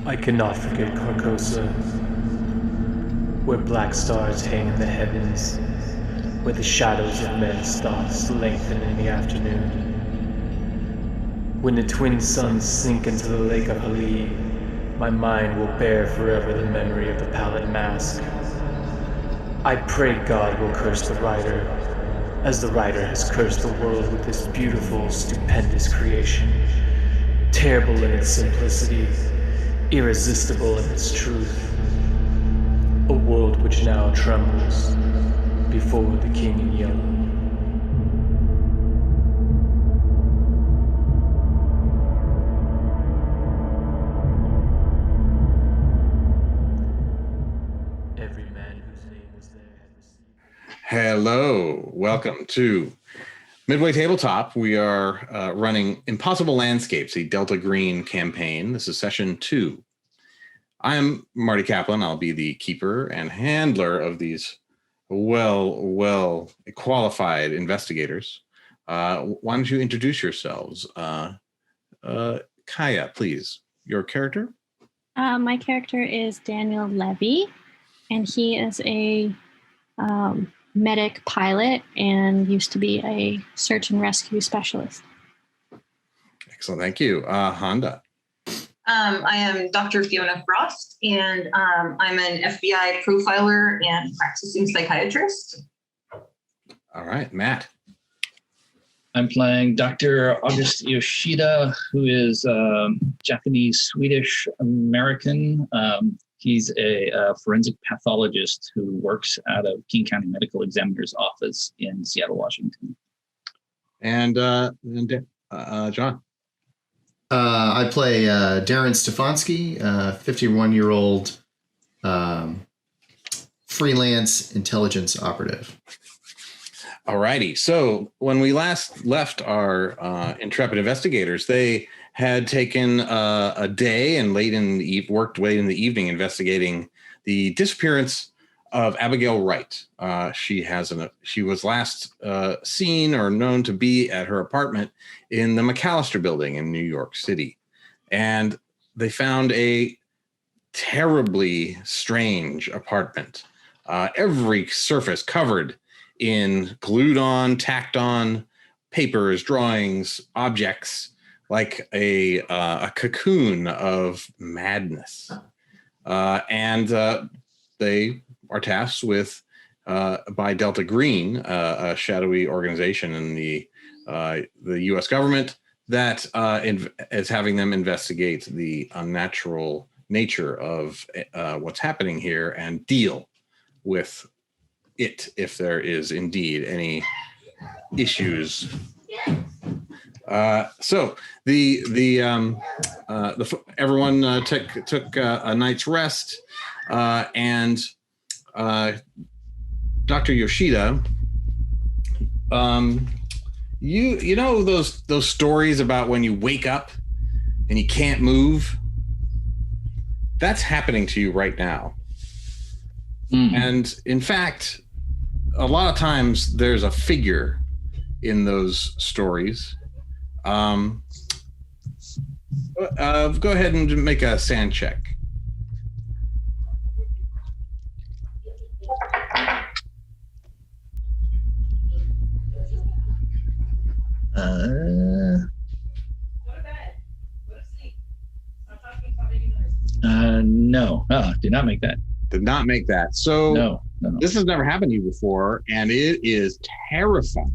I cannot forget Carcosa, where black stars hang in the heavens, where the shadows of men's thoughts lengthen in the afternoon. When the twin suns sink into the lake of Hali, my mind will bear forever the memory of the pallid mask. I pray God will curse the writer, as the writer has cursed the world with this beautiful, stupendous creation, terrible in its simplicity, irresistible in its truth. A world which now trembles before the King in Yellow. Every man whose name was there had received. Hello, welcome to Midway Tabletop. We are running Impossible Landscapes, the Delta Green campaign. This is session 2. I'm Marty Kaplan. I'll be the keeper and handler of these well qualified investigators. Why don't you introduce yourselves? Kaya, please. Your character? My character is Daniel Levie, and he is a medic pilot and used to be a search and rescue specialist. Excellent, thank you. Honda. I am Dr. Fiona Frost, and I'm an FBI profiler and practicing psychiatrist. All right, Matt. I'm playing Dr. August Yoshida, who is Japanese, Swedish, American. He's a forensic pathologist who works out of King County Medical Examiner's office in Seattle, Washington. And John. I play Darin Stefanski, 51-year-old freelance intelligence operative. All righty. So when we last left our intrepid investigators, they had taken a day and worked late in the evening investigating the disappearance of Abigail Wright. She was last seen or known to be at her apartment in the McAllister building in New York City. And they found a terribly strange apartment. Every surface covered in glued on, tacked on papers, drawings, objects, like a cocoon of madness. And they are tasked with, by Delta Green, a shadowy organization in the U.S. government that is having them investigate the unnatural nature of what's happening here and deal with it if there is indeed any issues. So everyone took a night's rest, and Dr. Yoshida, you know those stories about when you wake up and you can't move? That's happening to you right now. And in fact, a lot of times there's a figure in those stories. Go ahead and make a sand check. No. Did not make that. Did not make that. So no. This has never happened to you before, and it is terrifying.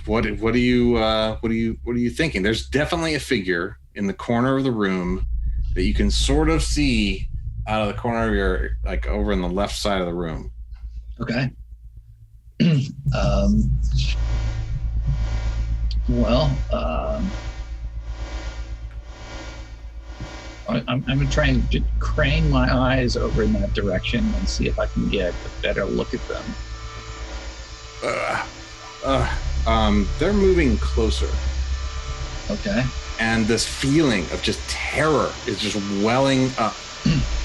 What are you thinking? There's definitely a figure in the corner of the room that you can sort of see out of the corner of your, like, over in the left side of the room. Okay. I'm going to try and just crane my eyes over in that direction and see if I can get a better look at them. They're moving closer. Okay. And this feeling of just terror is just welling up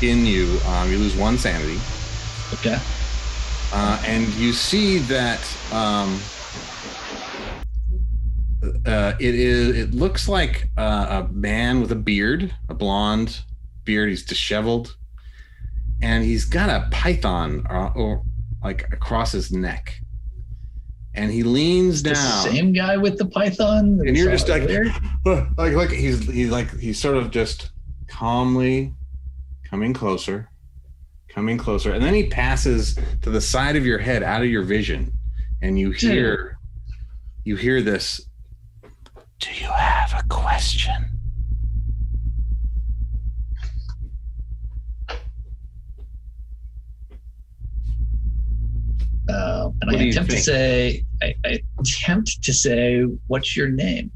in you. You lose one sanity. Okay. And you see that It looks like a man with a beard, a blonde beard. He's disheveled, and he's got a python or like across his neck, and he leans down. The same guy with the python, and you're just like he's sort of just calmly coming closer, and then he passes to the side of your head, out of your vision, and you hear this. Do you have a question? And I attempt to say, what's your name?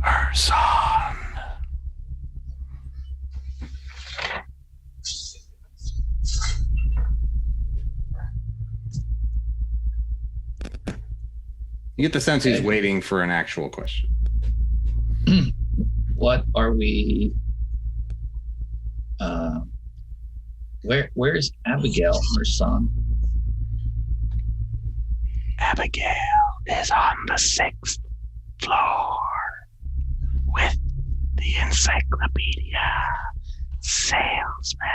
Person. You get the sense he's waiting for an actual question. What are we? Where's Abigail, her son? Abigail is on the 6th floor with the encyclopedia salesman.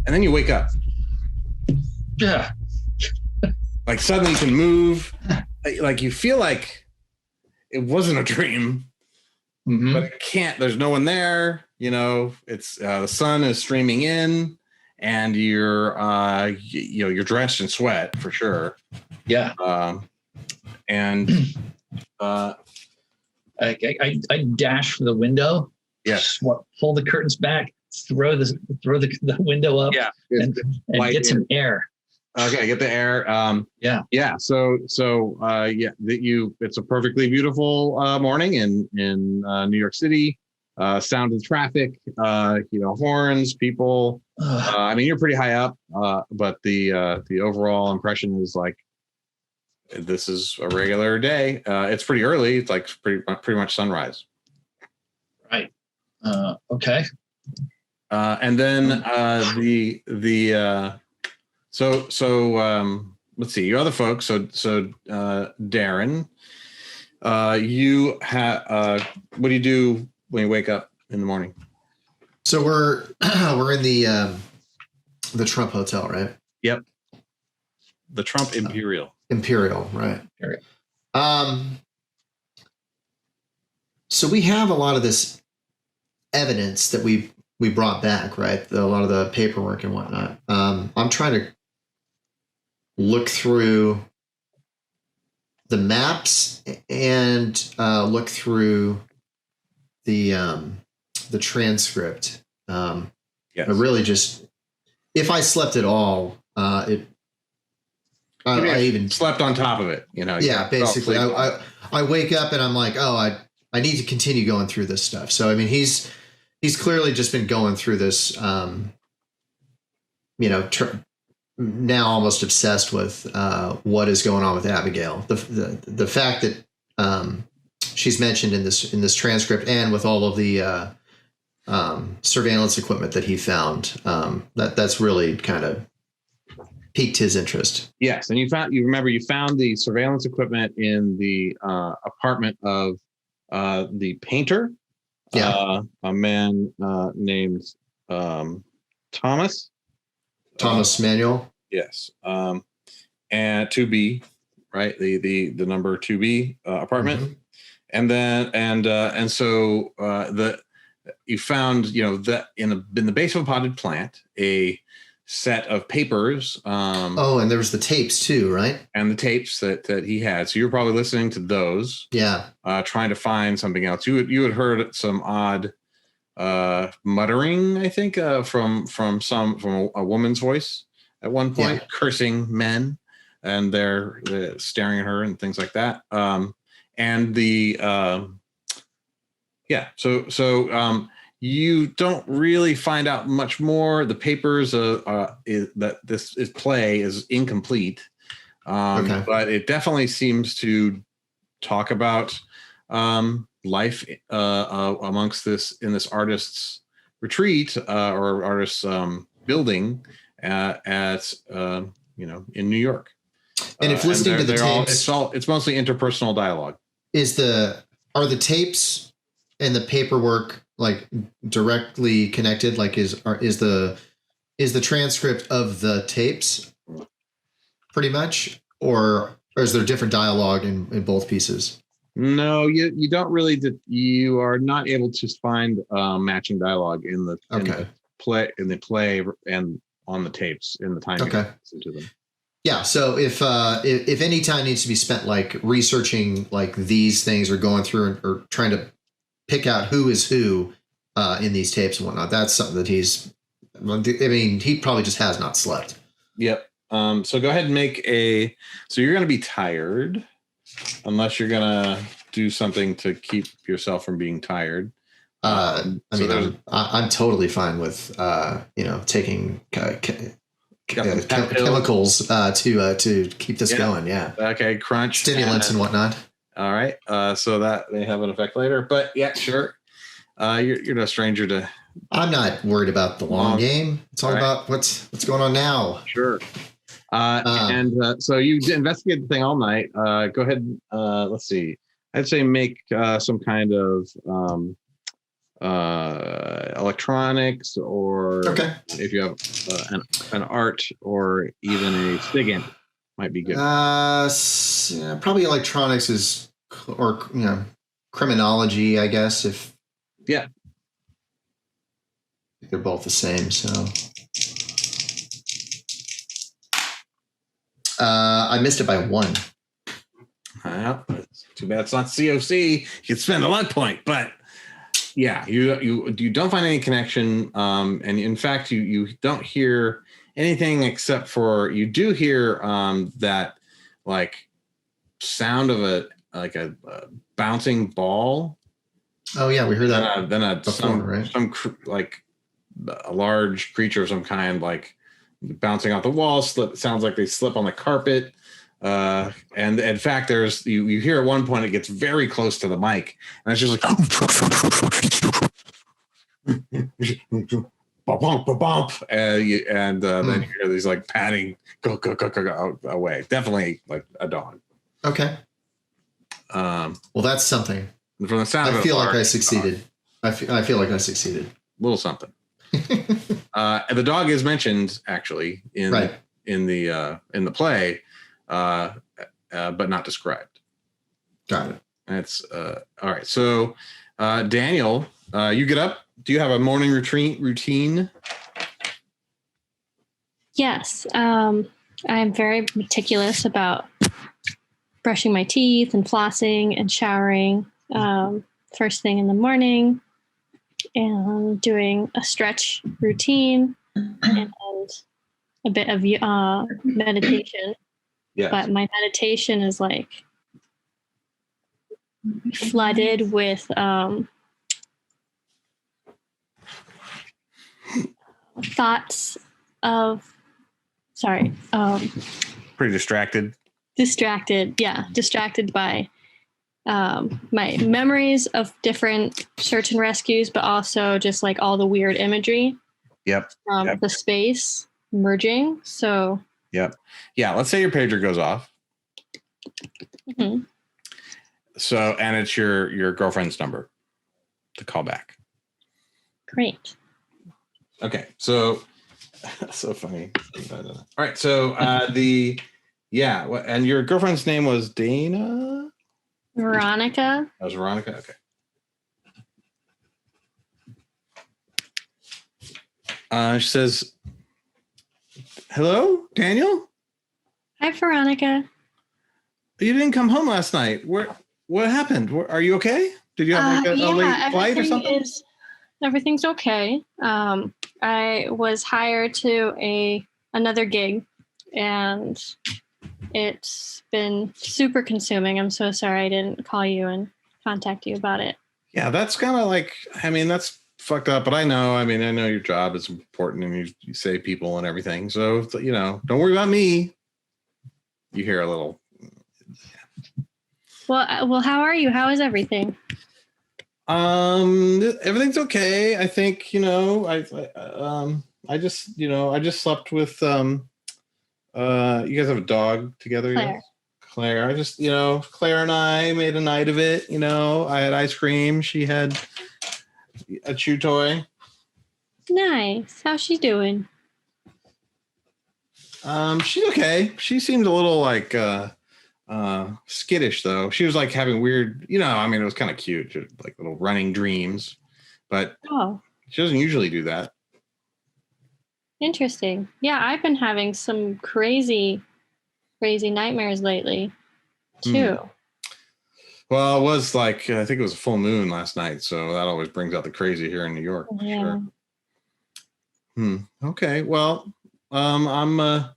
And then you wake up. Yeah. Like suddenly you can move. Like you feel like it wasn't a dream, but it can't. There's no one there. You know, it's the sun is streaming in, and you're drenched in sweat for sure. Yeah. And I dash for the window. Yes. Pull the curtains back. Throw the window up. Yeah. And get some air. Okay, get the air. Yeah. So it's a perfectly beautiful morning in New York City. Sound of traffic, horns, people. I mean, you're pretty high up, but the overall impression is like this is a regular day. It's pretty early. It's like pretty much sunrise. Right. Okay. And then let's see, you other folks. So Darin, you have what do you do when you wake up in the morning? So we're in the Trump Hotel, right? Yep. The Trump Imperial. Imperial, right? Imperial. So we have a lot of this evidence that we brought back, right? A lot of the paperwork and whatnot. I'm trying to look through the maps and look through the transcript. Yes. I really just, if I slept at all, I even slept on top of it, Yeah, basically, I wake up and I'm like, oh, I need to continue going through this stuff. So I mean, he's clearly just been going through this, now almost obsessed with what is going on with Abigail. The fact that she's mentioned in this transcript and with all of the surveillance equipment that he found, that's really kind of piqued his interest. Yes, and you found the surveillance equipment in the apartment of the painter. Yeah. A man named Thomas Manuel. Yes. And 2B, right? The number 2B apartment. Mm-hmm. And then and so you found that in the base of a potted plant a set of papers. And there was the tapes too, right? And the tapes that he had. So you were probably listening to those. Yeah. Trying to find something else. You had heard some odd muttering, I think, from a woman's voice at one point, cursing men, and they're staring at her and things like that. You don't really find out much more. The papers that this play is incomplete, but it definitely seems to talk about life amongst this artist's retreat or artist's building at in New York. And if listening to the tapes, it's mostly interpersonal dialogue. Are the tapes and the paperwork like directly connected? Like is the transcript of the tapes pretty much, or is there different dialogue in both pieces? No, you don't really. You are not able to find matching dialogue in the play and on the tapes in the time you listen to them. Yeah. So if any time needs to be spent like researching like these things or going through or trying to pick out who is who in these tapes and whatnot, that's something that he probably just has not slept. Yep. So go ahead and make so you're going to be tired unless you're going to do something to keep yourself from being tired. I'm totally fine with, taking chemicals to keep this going. Yeah. Okay. Crunch. Stimulants and whatnot. All right. So that may have an effect later, but yeah, sure. You're no stranger to. I'm not worried about the long game. It's all about what's going on now. Sure. So you investigate the thing all night. Go ahead. Let's see. I'd say make some kind of electronics, or if you have an art or even a SIGINT might be good. Probably electronics or criminology, I guess. They're both the same. So I missed it by 1. Too bad it's not COC. You could spend a luck point, but yeah, you don't find any connection. And in fact, you don't hear anything except for you do hear that like sound of a bouncing ball. Oh yeah, we heard that. Then before, some like a large creature of some kind, like bouncing off the wall. Sounds like they slip on the carpet. And in fact, there's you hear at one point it gets very close to the mic, and it's just like bump, and then you hear these like padding go away. Definitely like a dog. Okay. Well, that's something. From the sound, I feel like I succeeded. I feel like I succeeded. Little something. And the dog is mentioned actually in the play. But not described. Got it. That's all right. So, Daniel, you get up. Do you have a morning routine? Yes. I'm very meticulous about brushing my teeth and flossing and showering first thing in the morning, and doing a stretch routine and a bit of meditation. Yes. But my meditation is like flooded with thoughts of Pretty distracted. Distracted by my memories of different search and rescues, but also just like all the weird imagery. Yep. The space merging. So yep. Yeah. Let's say your pager goes off. Mm-hmm. So, and it's your girlfriend's number to call back. Great. Okay. So, so funny. All right. So, and your girlfriend's name was Dana? Veronica. That was Veronica. Okay. She says, "Hello, Daniel? Hi, Veronica. You didn't come home last night. What happened? Are you okay? Did you have a late flight or something?" Everything's okay. I was hired to another gig, and it's been super consuming. I'm so sorry I didn't call you and contact you about it. Yeah, that's kind of like, that's fucked up, but I know your job is important and you save people and everything. So, don't worry about me. You hear a little. Well, how are you? How is everything? Everything's okay. I think, I just slept with, You guys have a dog together? Claire. Yes? Claire. I just, Claire and I made a night of it. I had ice cream. She had a chew toy. Nice. How's she doing? She's okay. She seemed a little like skittish though. She was like having weird, it was kind of cute, just like little running dreams, but she doesn't usually do that. Interesting. Yeah, I've been having some crazy nightmares lately too. Well, it was like, I think it was a full moon last night, so that always brings out the crazy here in New York. Yeah. Sure. Okay. Well, I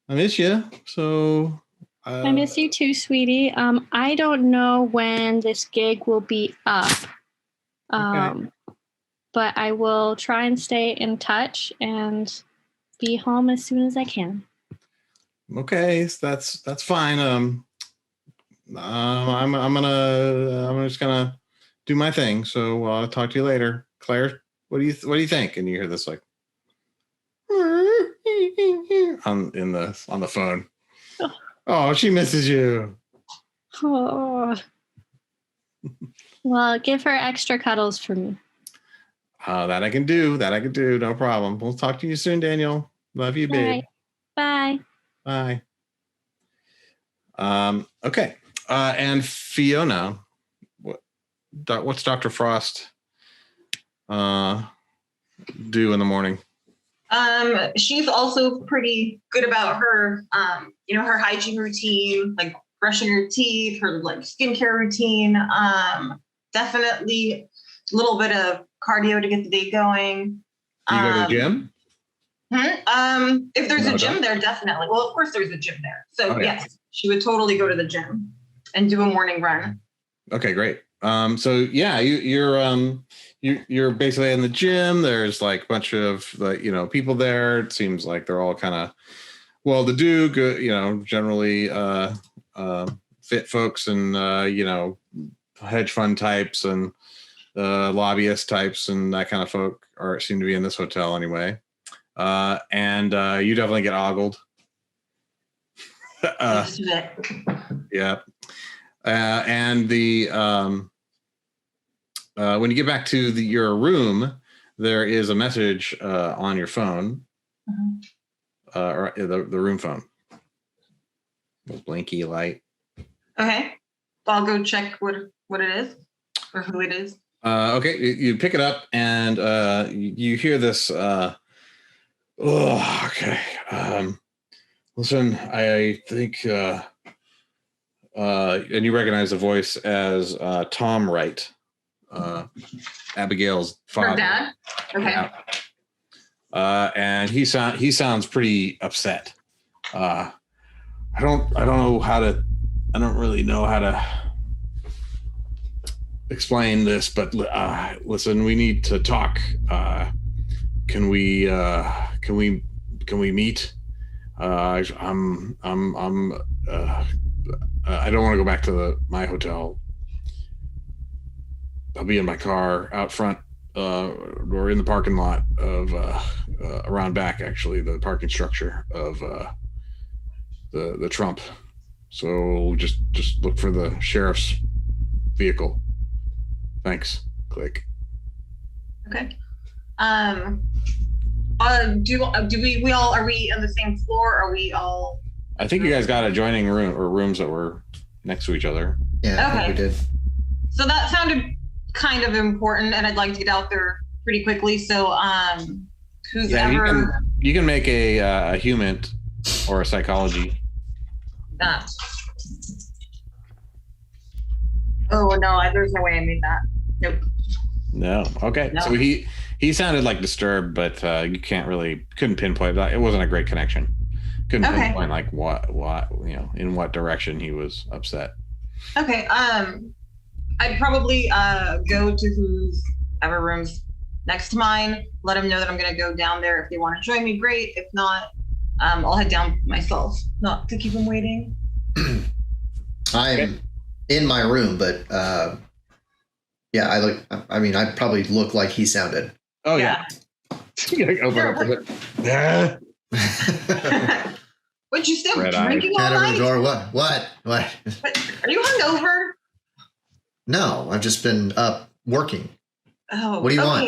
miss you. So I miss you too, sweetie. I don't know when this gig will be up. Okay. But I will try and stay in touch and be home as soon as I can. Okay, so that's fine. I'm just gonna do my thing. So I'll talk to you later, Claire. What do you think? And you hear this like on the phone. Oh, she misses you. Oh. Well, give her extra cuddles for me. That I can do. No problem. We'll talk to you soon, Daniel. Love you, babe. Bye. Bye. Okay. And Fiona, what's Dr. Frost do in the morning? She's also pretty good about her, her hygiene routine, like brushing her teeth, her like skincare routine. Definitely a little bit of cardio to get the day going. Do you go to the gym? If there's a gym there, definitely. Well, of course there's a gym there. So yes, she would totally go to the gym and do a morning run. Okay, great. So yeah, you're basically in the gym. There's like a bunch of people there. It seems like they're all kind of well-to-do, good, generally fit folks and hedge fund types and lobbyist types and that kind of folk seem to be in this hotel anyway. And you definitely get ogled. Yeah. And when you get back to your room, there is a message on your phone, or the room phone. The blinky light. Okay, I'll go check what it is or who it is. Okay, you pick it up and you hear this. Okay. Listen, I think, and you recognize the voice as Tom Wright, Abigail's father. Her dad. Okay. Yeah. And he sounds pretty upset. I don't really know how to explain this, but listen, we need to talk. Can we meet? I don't want to go back to my hotel. I'll be in my car out front, or in the parking lot of around back, actually, the parking structure of the Trump. So just look for the sheriff's vehicle. Thanks. Click. Okay. Do we all, are we on the same floor? Are we all? I think you guys got adjoining room or rooms that were next to each other. Yeah, okay. We did. So that sounded kind of important, and I'd like to get out there pretty quickly. So, who's ever? You can make a human or a psychology. Oh no, there's no way I made that. Nope. No. Okay. No. So he sounded like disturbed, but you couldn't pinpoint. It wasn't a great connection. Couldn't pinpoint like what in what direction he was upset. Okay. I'd probably go to whoever room's next to mine. Let them know that I'm going to go down there. If they want to join me, great. If not, I'll head down myself. Not to keep them waiting. I'm in my room, but yeah, I probably look like he sounded. Oh yeah. Yeah. What, you still Red eye. drinking all Head over the night? door. What? What, are you hungover? No, I've just been up working. Oh, What do you want?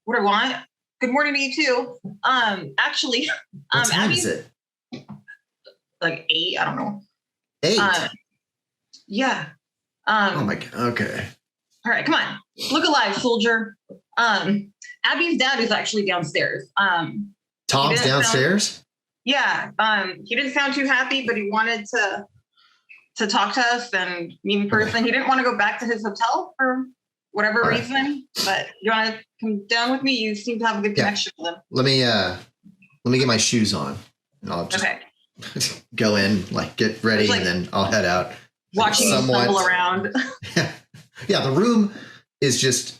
What do I want? Good morning to you too. Actually, What time Abby's is it? like 8. I don't know. 8. Yeah. Oh my god. Okay. All right, come on. Look alive, soldier. Abby's dad is actually downstairs. Tom's downstairs? Yeah. He didn't sound too happy, but he wanted to talk to us and meet in person. He didn't want to go back to his hotel for whatever reason. But you want to come down with me? You seem to have a good connection with him. Let me get my shoes on. And I'll just go in, like get ready, and then I'll head out. Watching you stumble around. Yeah, the room is just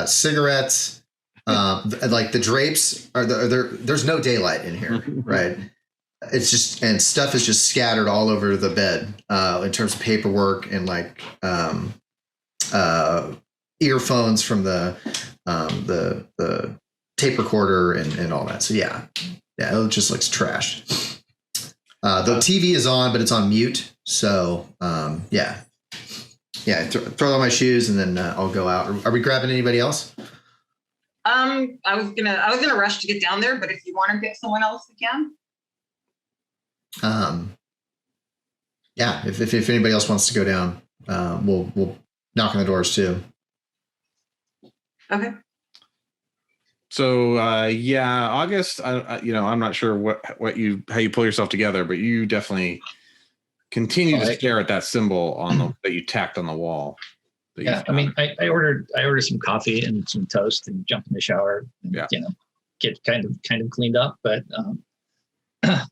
cigarettes. Like the drapes are there's no daylight in here, right? It's just, and stuff is just scattered all over the bed in terms of paperwork and like earphones from the tape recorder and all that. So yeah, it just looks trashed. The TV is on, but it's on mute. So throw on my shoes and then I'll go out. Are we grabbing anybody else? I was gonna rush to get down there, but if you want to get someone else, you can. If anybody else wants to go down, we'll knock on the doors too. Okay. So August, I'm not sure how you pull yourself together, but you definitely continue to stare at that symbol that you tacked on the wall. Yeah, I mean, I ordered some coffee and some toast and jumped in the shower and, get kind of cleaned up. But I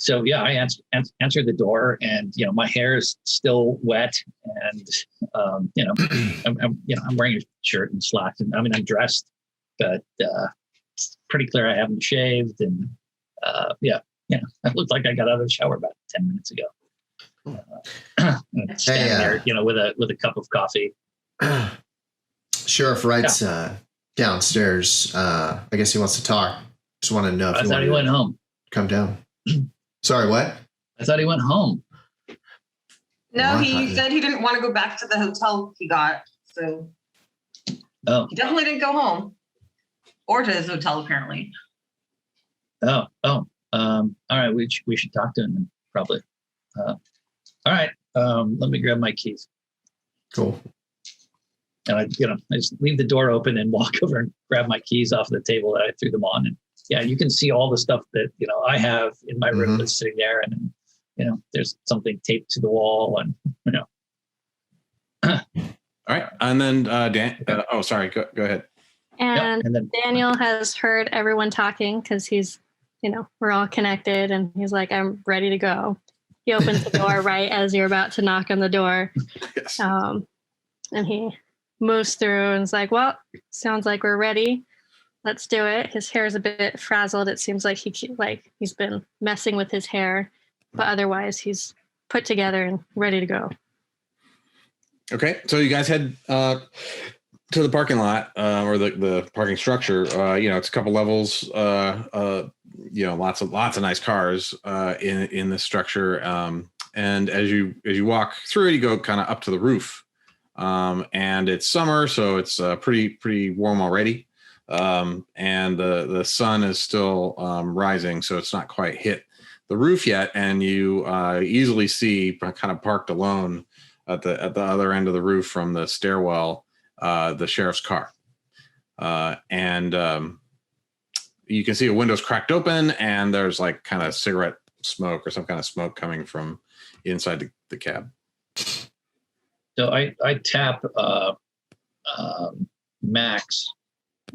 answered the door, and my hair is still wet, and I'm wearing a shirt and slacks, and I mean I'm dressed, but it's pretty clear I haven't shaved, and I looked like I got out of the shower about 10 minutes ago. Standing there, with a cup of coffee. Sheriff Wright's downstairs. I guess he wants to talk. Just want to know if I thought he went home. Come down. Sorry, what? I thought he went home. No, he said he didn't want to go back to the hotel he got. So he definitely didn't go home or to his hotel, apparently. All right. We should talk to him then, probably. All right. Let me grab my keys. Cool. And I just leave the door open and walk over and grab my keys off the table that I threw them on. And you can see all the stuff that, I have in my room that's sitting there. And, there's something taped to the wall and, All right. And then, Dan, sorry, go ahead. And then Daniel has heard everyone talking because he's, we're all connected, and he's like, I'm ready to go. He opens the door right as you're about to knock on the door. Yes. And he moves through and is like, well, sounds like we're ready. Let's do it. His hair is a bit frazzled. It seems like he's been messing with his hair, but otherwise he's put together and ready to go. Okay. So you guys head to the parking lot or the parking structure. It's a couple levels, lots of nice cars in this structure. And as you walk through it, you go kind of up to the roof. And it's summer, so it's pretty warm already. And the sun is still rising, so it's not quite hit the roof yet. And you easily see, kind of parked alone at the other end of the roof from the stairwell, the sheriff's car. And you can see a window's cracked open, and there's like kind of cigarette smoke or some kind of smoke coming from inside the cab. So I tap Max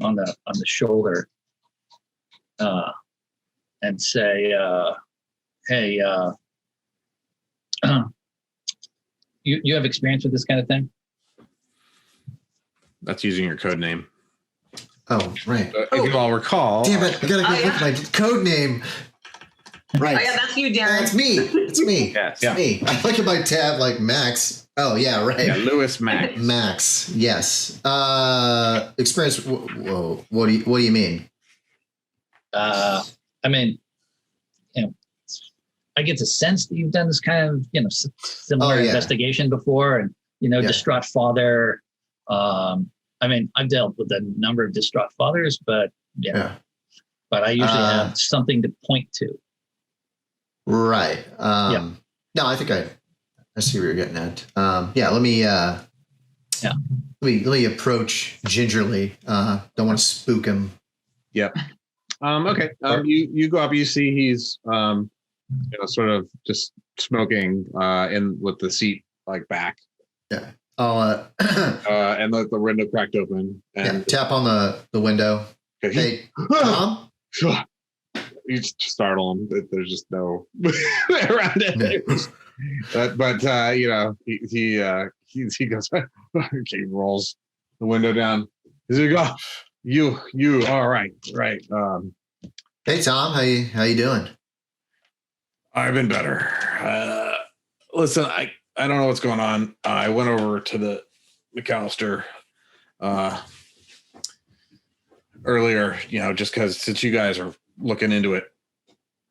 on the shoulder and say, "Hey, you have experience with this kind of thing?" That's using your code name. Oh, right. If you all recall. Damn it, I gotta go look at my code name. Right. Oh, yeah, that's you, Darin. That's me. It's me. Yes, it's me. I look at my tab like Max. Oh, yeah, right. Yeah, Lewis Max. Max, yes. Experience. Whoa. What do you mean? I mean, I get the sense that you've done this kind of, similar investigation before, and, distraught father. I mean, I've dealt with a number of distraught fathers, but but I usually have something to point to. Right. No, I think I see what you're getting at. Let me approach gingerly. Don't want to spook him. Yep. Okay. You go up. You see he's sort of just smoking in with the seat like back. Yeah. I'll and the window cracked open. And tap on the window. Hey, Tom. You just startle him. There's just no around it. But he goes. He rolls the window down. He's like, "Oh, you all right? Right. Hey, Tom. How you doing? I've been better. Listen, I don't know what's going on. I went over to the McAllister earlier, just because since you guys are looking into it,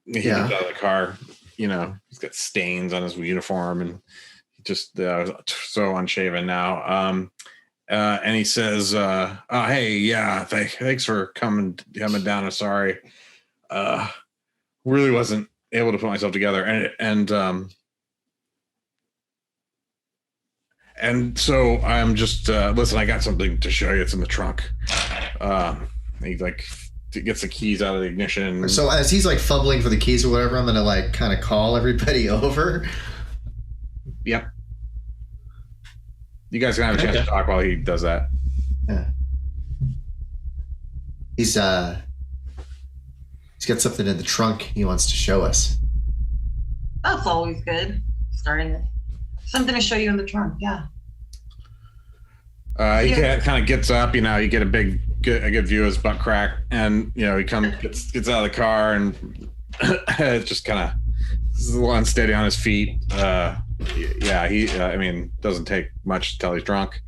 he gets out of the car. He's got stains on his uniform and just so unshaven now. And he says, "Hey, yeah, thanks for coming down. I'm sorry. Really wasn't able to put myself together, and so I'm just listen. I got something to show you. It's in the trunk." He gets the keys out of the ignition. So as he's like fumbling for the keys or whatever, I'm gonna kind of call everybody over. Yep. You guys can have a chance to talk while he does that. Yeah. He's got something in the trunk he wants to show us. That's always good. Starting it. Something to show you in the trunk. Yeah. He kind of gets up. You get a good view of his butt crack, and he gets out of the car and just kind of is a little unsteady on his feet. He doesn't take much to tell he's drunk.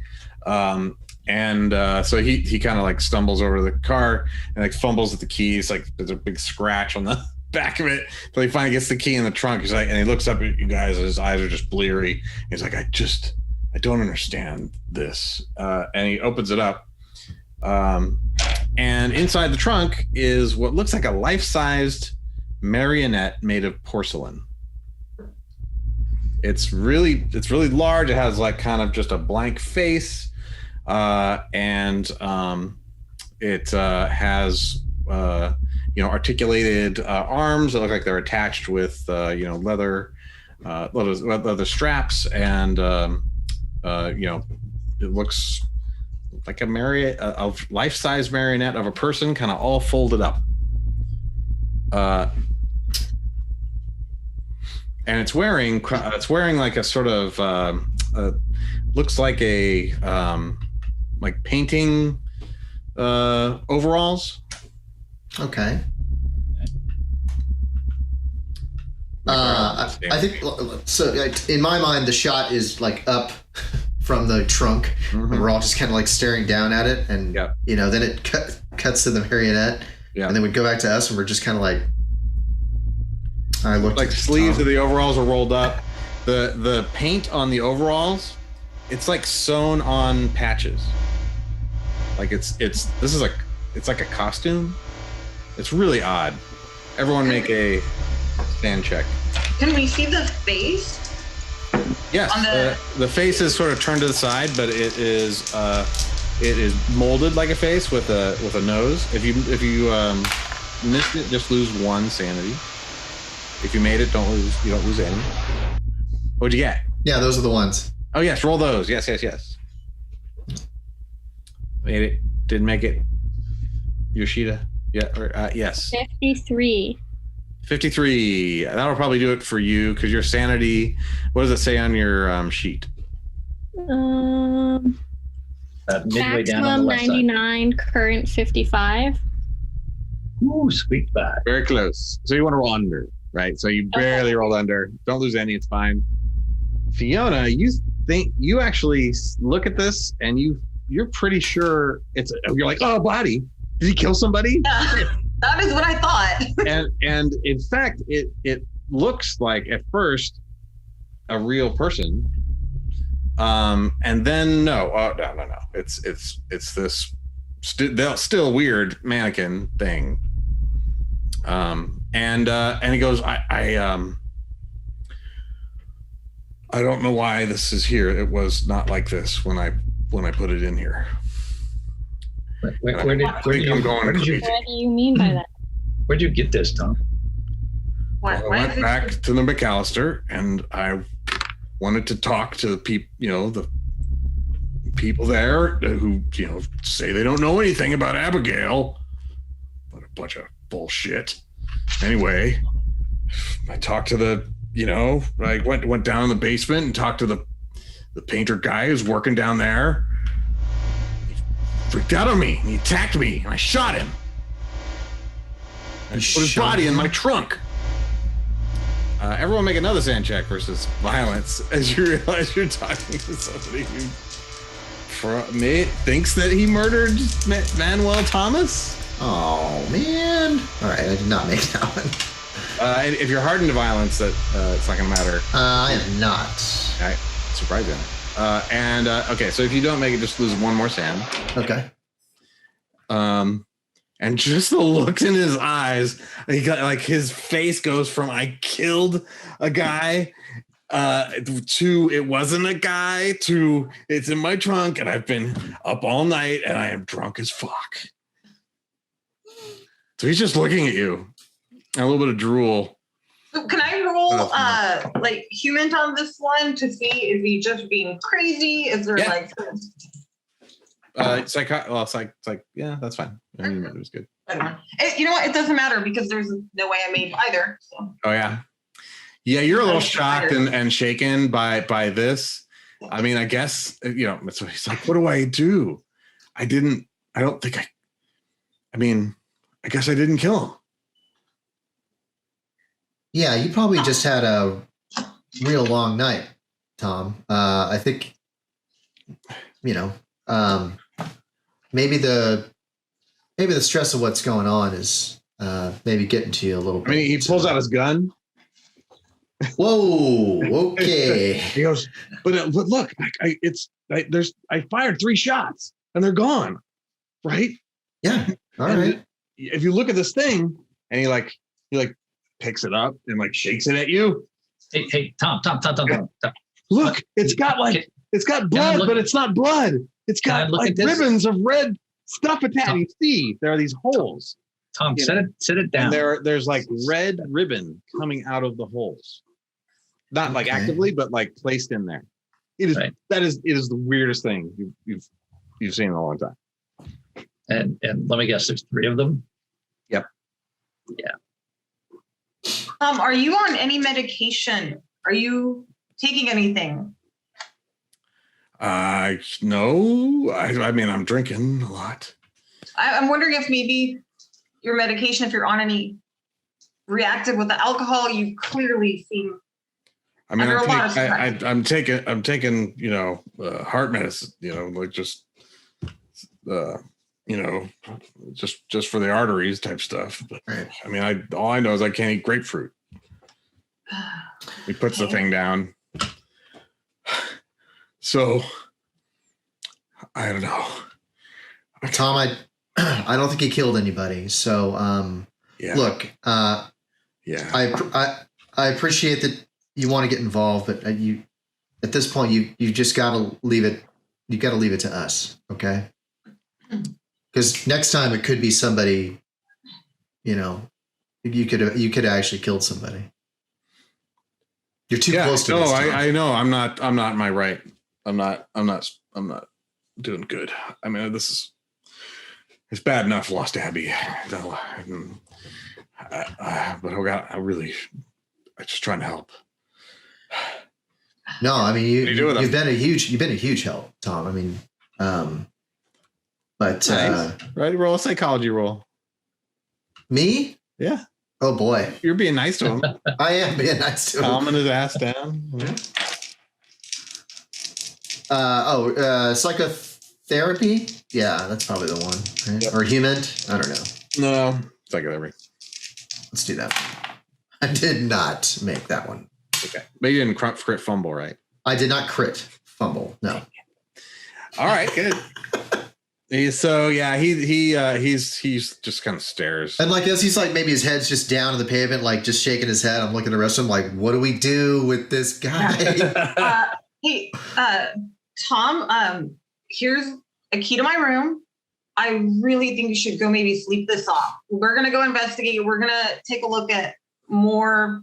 So he kind of stumbles over to the car and fumbles at the keys. There's a big scratch on the back of it. So he finally gets the key in the trunk. He's and he looks up at you guys, and his eyes are just bleary. He's like, I don't understand this. And he opens it up. And inside the trunk is what looks like a life-sized marionette made of porcelain. It's really large. It has kind of just a blank face, and it has articulated arms that look like they're attached with leather straps, and it looks like a life-size marionette of a person, kind of all folded up. And it's wearing like a sort of looks like a painting overalls. Okay. I think so. In my mind, the shot is up from the trunk, and we're all just kind of staring down at it, and then it cuts to the marionette, and then we go back to us, and we're just kind of I looked sleeves of the overalls are rolled up. The paint on the overalls, it's sewn on patches. It's like a costume. It's really odd. Everyone make a stand check. Can we see the face? Yes. The face is sort of turned to the side, but it is molded like a face with a nose. If you missed it, just lose 1 sanity. If you made it, you don't lose any. What'd you get? Yeah, those are the ones. Oh yes, roll those. Yes. Made it. Didn't make it. Yoshida. Yeah. Yes. 53. 53. That'll probably do it for you because your sanity. What does it say on your sheet? Midway down on the Maximum left 99, current 55. Ooh, sweet back. Very close. So you want to roll under, right? So you barely rolled under. Don't lose any. It's fine. Fiona, you actually look at this and you're pretty sure you're like, oh, body. Did he kill somebody? That is what I thought. and in fact, it looks like at first a real person, and then no, it's this still weird mannequin thing, and he goes, I don't know why this is here. It was not like this when I put it in here. Where did you mean by that? Where'd you get this, Tom? I went back to the McAllister, and I wanted to talk to the people, the people there who, say they don't know anything about Abigail, but a bunch of bullshit. Anyway, I talked to the, I went down in the basement and talked to the painter guy who's working down there. He freaked out on me, and he attacked me, and I shot him. I put his body in my trunk. Everyone make another sand check versus violence as you realize you're talking to somebody who thinks that he murdered Manuel Thomas. Oh, man. All right, I did not make that one. If you're hardened to violence, that it's not going to matter. I am not. All right, surprising. Okay, so if you don't make it, just lose one more sand. Okay. And just the looks in his eyes, he got like his face goes from I killed a guy to it wasn't a guy to it's in my trunk and I've been up all night and I am drunk as fuck. So he's just looking at you. And a little bit of drool. So can I roll like human on this one to see is he just being crazy? Is there it's like yeah, that's fine. I mean, it was good. You know what? It doesn't matter because there's no way I made either. So. Oh yeah, you're a little shocked and shaken by this. I mean, I guess so he's like, what do I do? I guess I didn't kill him. Yeah, you probably just had a real long night, Tom. I think, maybe the stress of what's going on is maybe getting to you a little bit. I mean, he pulls out his gun. Whoa, okay. He goes, but look, I fired 3 shots and they're gone, right? Yeah. All right. If you look at this thing, and he picks it up and shakes it at you. Hey, Tom. Look, it's got blood, but it's not blood. It's got ribbons of red stuff attached. You see, there are these holes. Tom, set it down. And there's red ribbon coming out of the holes. Not actively, but placed in there. It is it is the weirdest thing you've seen in a long time. And let me guess, there's 3 of them. Yep. Yeah. Are you on any medication? Are you taking anything? No. I mean, I'm drinking a lot. I'm wondering if maybe your medication, if you're on any reactive with the alcohol, you clearly seem. I mean, I'm taking, heart medicine, just for the arteries type stuff. But I mean, all I know is I can't eat grapefruit. He puts the thing down. So I don't know. Tom, I don't think he killed anybody. So look, I appreciate that you want to get involved, but you at this point you just got to leave it. You got to leave it to us, okay? Because next time it could be somebody, you could have actually killed somebody. You're too close to this. I know. I'm not in my right. I'm not doing good. I mean, it's bad enough. Lost Abby. But I'm just trying to help. No, I mean you've been a huge help, Tom. I mean, but nice. Right, roll a psychology roll. Me? Yeah. Oh boy, you're being nice to him. I am being nice to him. Calming his ass down. Psychotherapy. Yeah, that's probably the one. Right? Yep. Or human. I don't know. No, psychomemory. Let's do that. I did not make that one. Okay, but you didn't crit fumble, right? I did not crit fumble. No. All right, good. He's just kind of stares. And like as he's like maybe his head's just down to the pavement, like just shaking his head. I'm looking at the rest of him like, what do we do with this guy? Hey, Tom, here's a key to my room. I really think you should go maybe sleep this off. We're going to go investigate. We're going to take a look at more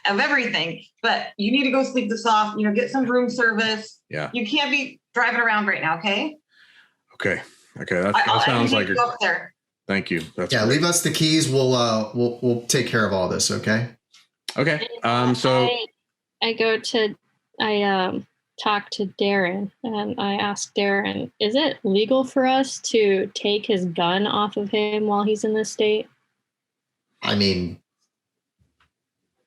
of everything, but you need to go sleep this off, get some room service. Yeah. You can't be driving around right now. Okay. Okay. That sounds like up there. Thank you. That's yeah. great. Leave us the keys. We'll take care of all this. Okay. Okay. So I talk to Darin and I ask Darin, is it legal for us to take his gun off of him while he's in this state? I mean,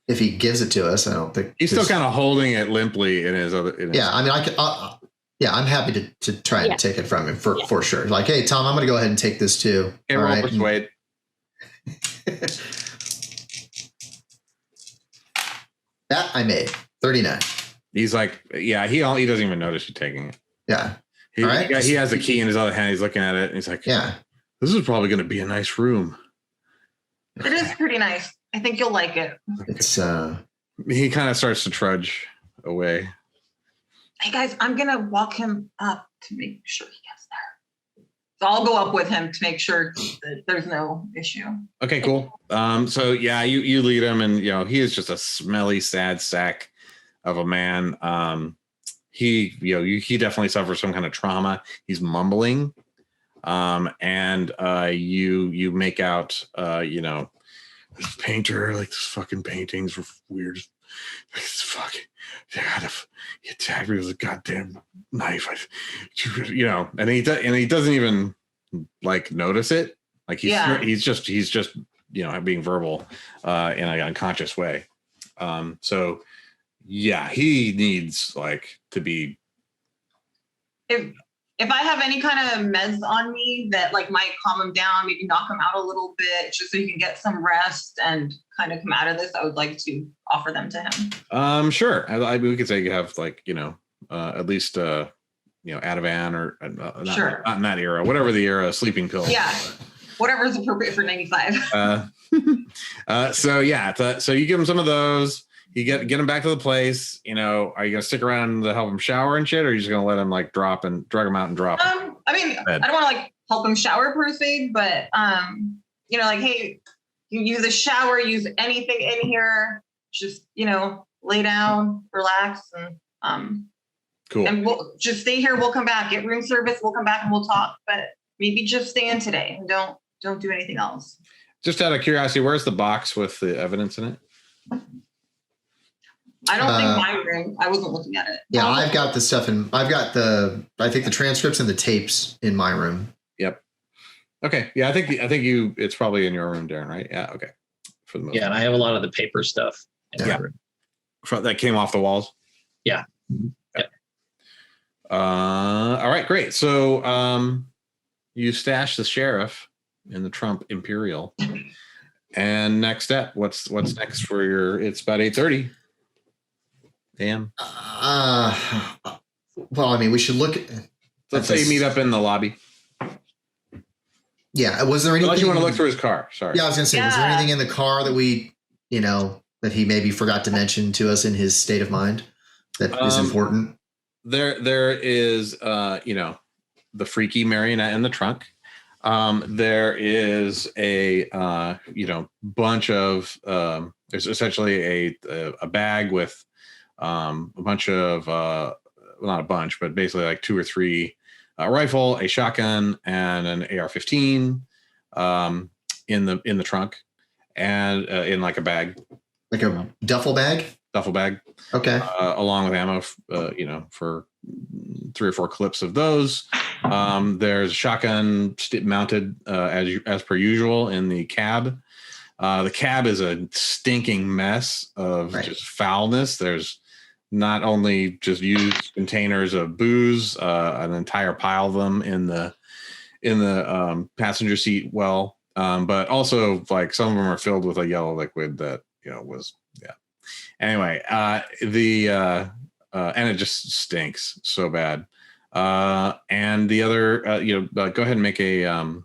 if he gives it to us, I don't think he's still kind of holding it limply in his other. Yeah. I mean, I'm happy to try and take it from him for sure. Like, hey, Tom, I'm going to go ahead and take this too. Okay, roll persuade. That I made 39. He's like, yeah, he doesn't even notice you taking it. Yeah. He has the key in his other hand. He's looking at it and he's like, yeah, this is probably going to be a nice room. It is pretty nice. I think you'll like it. It's he kind of starts to trudge away. Hey guys, I'm going to walk him up to make sure he gets there. So I'll go up with him to make sure that there's no issue. Okay, cool. So yeah, you lead him, and he is just a smelly, sad sack of a man. He definitely suffers some kind of trauma. He's mumbling, and you make out, this painter, like this fucking paintings were weird. It's fucking, he attacked me with a goddamn knife. And he doesn't even like notice it. Like he's just being verbal in an unconscious way. So yeah, he needs like to be. If I have any kind of meds on me that like might calm him down, maybe knock him out a little bit, just so he can get some rest and kind of come out of this, I would like to offer them to him. Sure. We could say you have like at least Ativan or sure. Not in that era, whatever the era, sleeping pill. Yeah, whatever is appropriate for 95. So you give him some of those. You get him back to the place. Are you gonna stick around to help him shower and shit, or are you just gonna let him like drag him out and drop? I mean, I don't want to like help him shower per se, but like, hey, you use a shower, use anything in here, just lay down, relax, and cool. And we'll just stay here. We'll come back, get room service. We'll come back and we'll talk, but maybe just stay in today and don't do anything else. Just out of curiosity, where's the box with the evidence in it? I don't think my room. I wasn't looking at it. Yeah, I've got the stuff I think the transcripts and the tapes in my room. Yep. Okay. Yeah, I think it's probably in your room, Darin, right? Yeah. Okay. For the most part. And I have a lot of the paper stuff. Yeah. That came off the walls. Yeah. Yep. All right. Great. So, you stash the sheriff in the Trump Imperial, and next step. What's next for your? It's about 8:30. Damn. Well, I mean, we should look at. Let's say you meet up in the lobby. Yeah. Was there anything? Unless you want to look through his car. Sorry. Yeah, I was going to say, was there anything in the car that we, that he maybe forgot to mention to us in his state of mind that is important? There is, the freaky marionette in the trunk. There is a, bunch of, there's essentially a bag with a bunch of, not a bunch, but basically like 2 or 3, a rifle, a shotgun, and an AR-15 in the trunk, and in like a bag, like a duffel bag. Okay. Along with ammo, for 3 or 4 clips of those. There's a shotgun mounted as per usual in the cab. The cab is a stinking mess of just foulness. There's not only just used containers of booze, an entire pile of them in the passenger seat well, But also like some of them are filled with a yellow liquid that was Anyway, and it just stinks so bad. And the other, go ahead and make a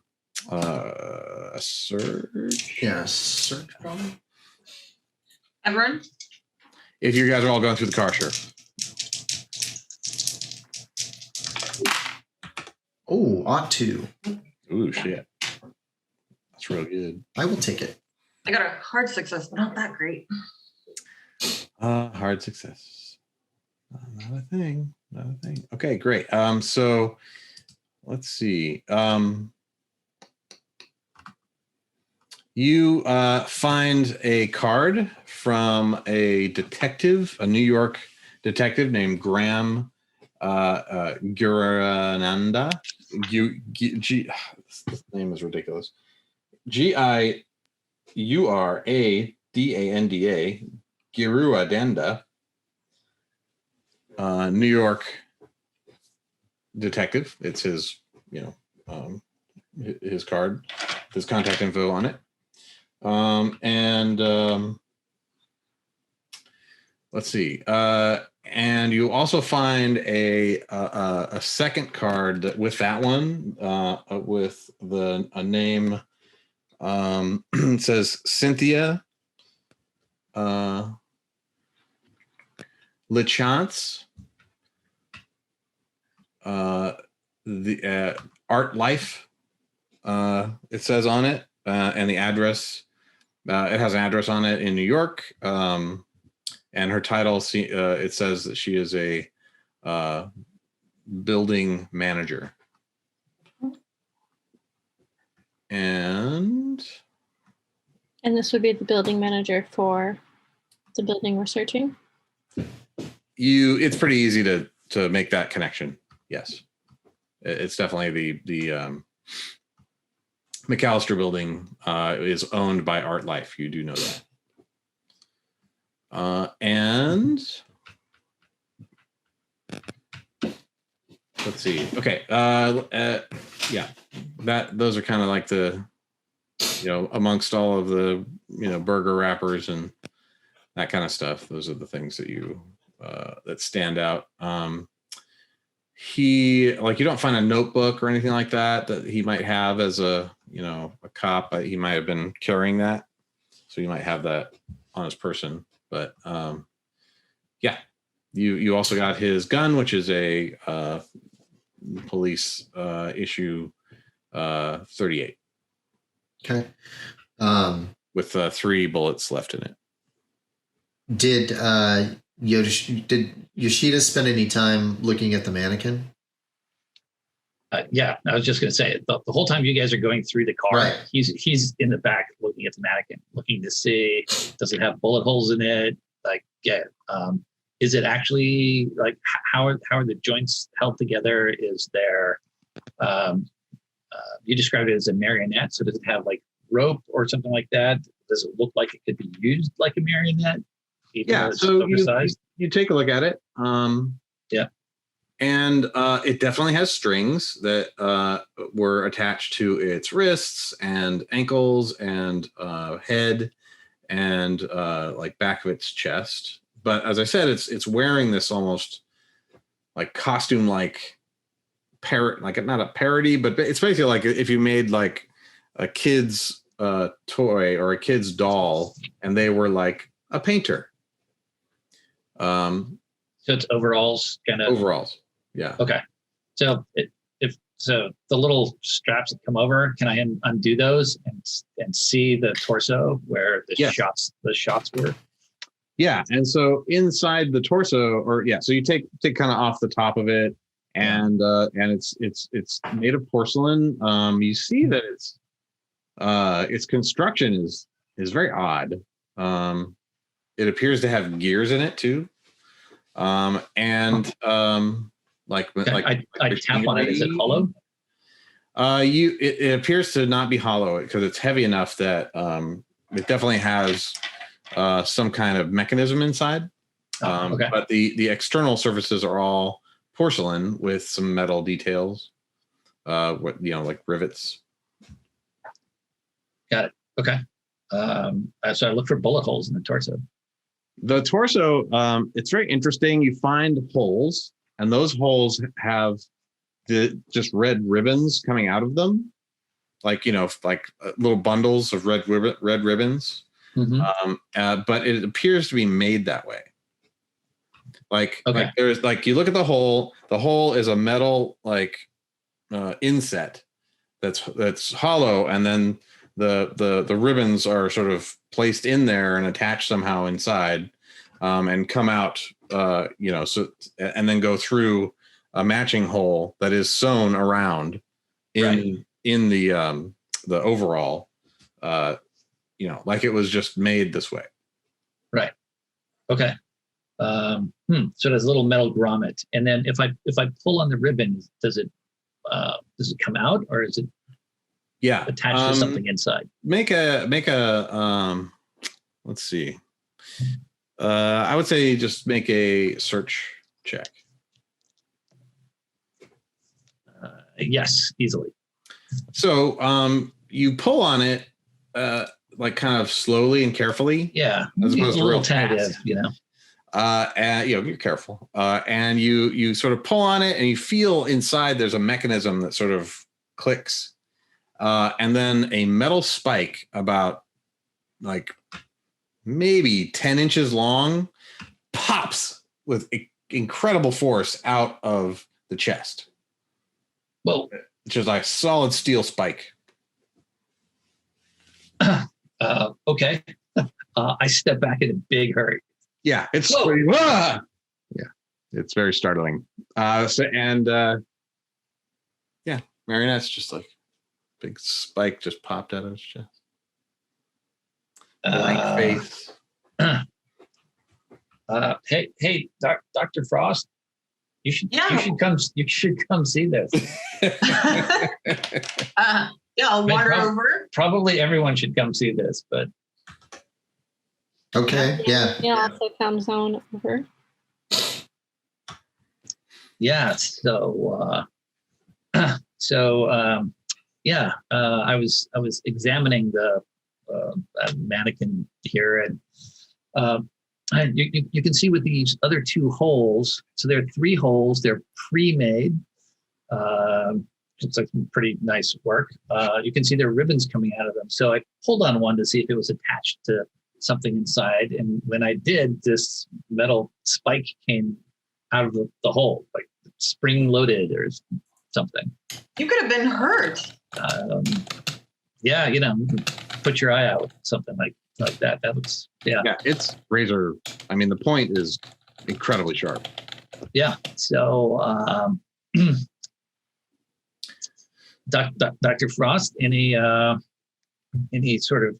search. Yeah, search probably. Everyone? If you guys are all going through the car, sure. Oh, ought to. Ooh, shit. That's real good. I will take it. I got a hard success, but not that great. Hard success. Not a thing. Not a thing. Okay, great. So let's see. You find a card from a detective, a New York detective named Graham Gurananda. This name is ridiculous. Giuradanda, Giruadanda, New York detective. It's his, his card, his contact info on it. Let's see. And you also find a second card with that one, with a name. It says Cynthia LeChance, the Art Life. It says on it, and the address. It has an address on it in New York. And her title, it says that she is a building manager. And this would be the building manager for the building we're searching? It's pretty easy to make that connection. Yes. It's definitely the McAllister building is owned by Art Life. You do know that. And let's see. Okay. Yeah, those are kind of like the, amongst all of the, burger wrappers and that kind of stuff. Those are the things that that stand out. You don't find a notebook or anything like that he might have as a cop. He might have been carrying that. So you might have that on his person. But you also got his gun, which is a police issue 38. Okay. With 3 bullets left in it. Did Yoshida spend any time looking at the mannequin? Yeah, I was just going to say the whole time you guys are going through the car, right. He's in the back looking at the mannequin, looking to see, does it have bullet holes in it? Is it actually how are the joints held together? Is there you described it as a marionette, so does it have rope or something like that? Does it look like it could be used like a marionette? So you take a look at it. Yeah. And it definitely has strings that were attached to its wrists and ankles and head and back of its chest. But as I said, it's wearing this almost costume parrot, not a parody, but it's basically like if you made a kid's toy or a kid's doll and they were a painter. So it's overalls, kind of overalls. Yeah. Okay. So if the little straps that come over, can I undo those and see the torso where the shots were? Yeah. And so inside the torso, so you take kind of off the top of it, and it's made of porcelain. You see that its construction is very odd. It appears to have gears in it too. I tap on it. Is it hollow? It appears to not be hollow because it's heavy enough that it definitely has some kind of mechanism inside. Okay. But the external surfaces are all porcelain with some metal details, like rivets. Got it. Okay. So I look for bullet holes in the torso. The torso, it's very interesting. You find holes, and those holes have just red ribbons coming out of them, like little bundles of red ribbons. Mm-hmm. But it appears to be made that way. Like there's you look at the hole. The hole is a metal inset that's hollow, and then the ribbons are sort of placed in there and attached somehow inside, and come out, and then go through a matching hole that is sewn around in the overall, like it was just made this way. Right. Okay. So there's a little metal grommet, and then if I pull on the ribbon, does it come out, or is it attached to something inside? Make a let's see. I would say just make a search check. Yes, easily. So you pull on it kind of slowly and carefully. Yeah, as opposed to a little real tentative, fast. And you're careful. And you sort of pull on it, and you feel inside there's a mechanism that sort of clicks. And then a metal spike about maybe 10 inches long pops with incredible force out of the chest. Well, which is like solid steel spike. Okay. I step back in a big hurry. Yeah, it's it's very startling. Marionette's just like big spike just popped out of his chest. Blank face. Hey, Dr. Frost, you should come see this. I'll wander over. Probably everyone should come see this, but okay, yeah. Also comes on over. Yeah, I was examining the mannequin here, and you can see with these other two holes. So there are 3 holes. They're pre-made. Looks like some pretty nice work. You can see there are ribbons coming out of them. So I pulled on one to see if it was attached to something inside, and when I did, this metal spike came out of the hole, like spring-loaded or something. You could have been hurt. Put your eye out with something like that. That looks, Yeah, it's razor. I mean, the point is incredibly sharp. Yeah. So, Dr. Frost, any sort of,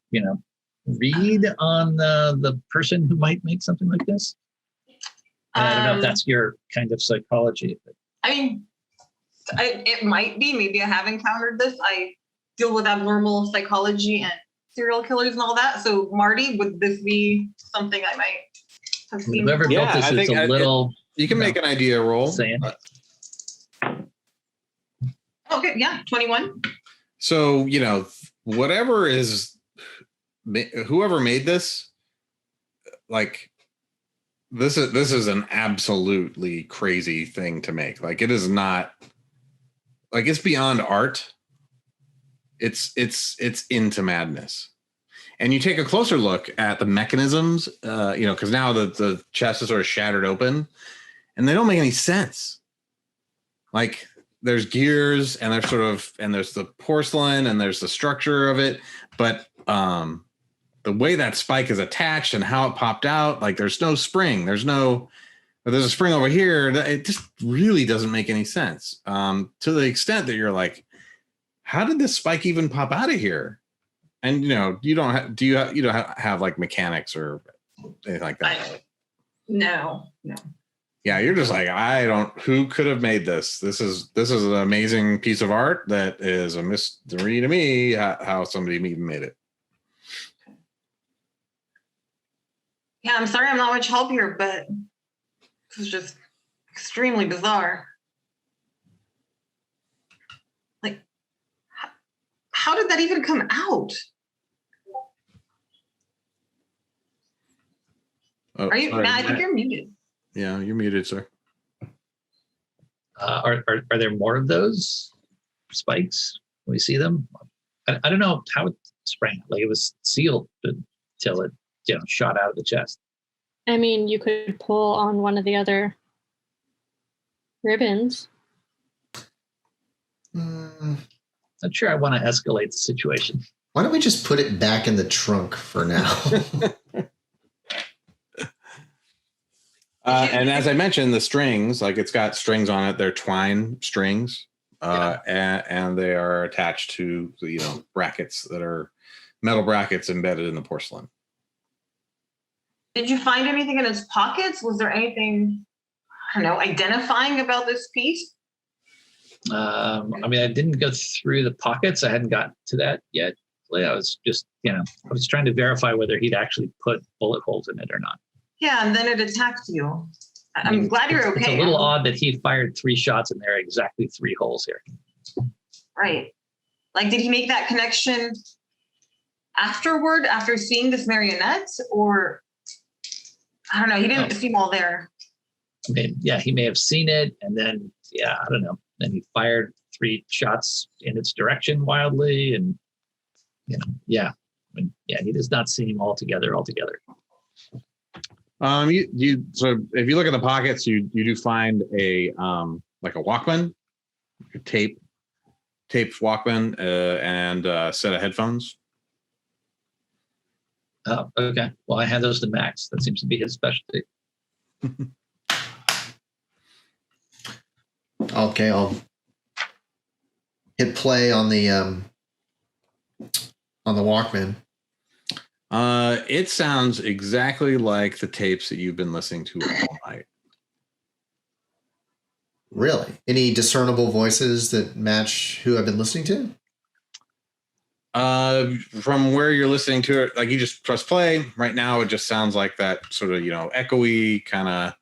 read on the person who might make something like this? I don't know if that's your kind of psychology. But. I mean, it might be. Maybe I have encountered this. I deal with abnormal psychology and serial killers and all that. So, Marty, would this be something I might have seen? Whoever built this is a little... You can make an idea roll. Saying. Okay, yeah, 21. So, whoever made this, this is an absolutely crazy thing to make. It is not, it's beyond art. It's into madness. And you take a closer look at the mechanisms, because now the chest is sort of shattered open, and they don't make any sense. There's gears, and there's the porcelain, and there's the structure of it, but the way that spike is attached and how it popped out, there's no spring. There's a spring over here. It just really doesn't make any sense. To the extent that you're like, how did this spike even pop out of here? And you don't have mechanics or anything like that. No. Yeah, you're just like, who could have made this? This is an amazing piece of art that is a mystery to me, how somebody even made it. Yeah, I'm sorry I'm not much help here, but this is just extremely bizarre. How did that even come out? Oh, Are you? sorry, Matt, I think Matt. you're muted. Yeah, you're muted, sir. Are there more of those spikes? Can we see them? I don't know how it sprang. Like it was sealed until it shot out of the chest. I mean, you could pull on one of the other ribbons. Not sure I want to escalate the situation. Why don't we just put it back in the trunk for now? And as I mentioned, the strings, like it's got strings on it. They're twine strings, and they are attached to brackets that are metal brackets embedded in the porcelain. Did you find anything in his pockets? Was there anything, I don't know, identifying about this piece? I mean, I didn't go through the pockets. I hadn't gotten to that yet. I was just, I was trying to verify whether he'd actually put bullet holes in it or not. Yeah, and then it attacked you. I'm glad you're okay. It's a little odd that he fired 3 shots and there are exactly 3 holes here. Right. Like, did he make that connection afterward, after seeing this marionette? Or, I don't know, he didn't seem all there. I mean, yeah, he may have seen it and then, I don't know. Then he fired 3 shots in its direction wildly and, he does not seem altogether. So if you look at the pockets, you do find a like a Walkman, a tape Walkman, and a set of headphones. Oh, okay. Well, I had those to Max. That seems to be his specialty. Okay, I'll hit play on the Walkman. It sounds exactly like the tapes that you've been listening to all night. Really? Any discernible voices that match who I've been listening to? From where you're listening to it, like you just press play. Right now, it just sounds like that sort of, echoey kind of,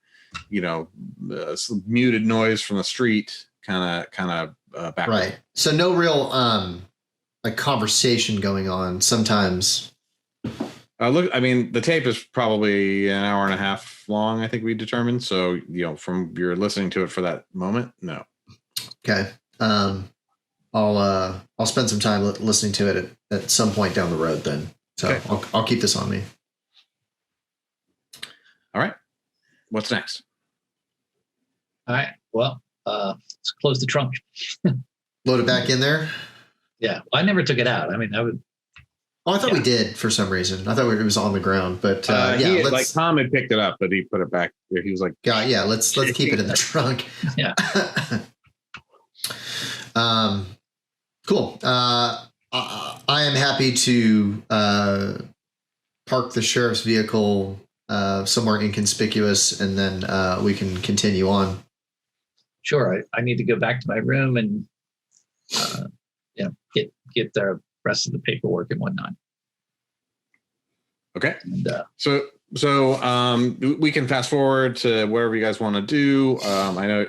muted noise from the street kind of background. Right. So no real like conversation going on. Sometimes. Look, I mean, the tape is probably an hour and a half long, I think we determined. So, from you're listening to it for that moment, no. Okay. I'll spend some time listening to it at some point down the road then. So okay. I'll keep this on me. All right. What's next? All right. Well, let's close the trunk. Load it back in there? Yeah. Well, I never took it out. I mean, I thought we did for some reason. I thought it was on the ground, but like Tom had picked it up, but he put it back there. He was like, let's keep it in the trunk. Yeah. Cool. I am happy to park the sheriff's vehicle somewhere inconspicuous, and then we can continue on. Sure. I need to go back to my room and get the rest of the paperwork and whatnot. Okay. And, so we can fast forward to wherever you guys want to do. I know.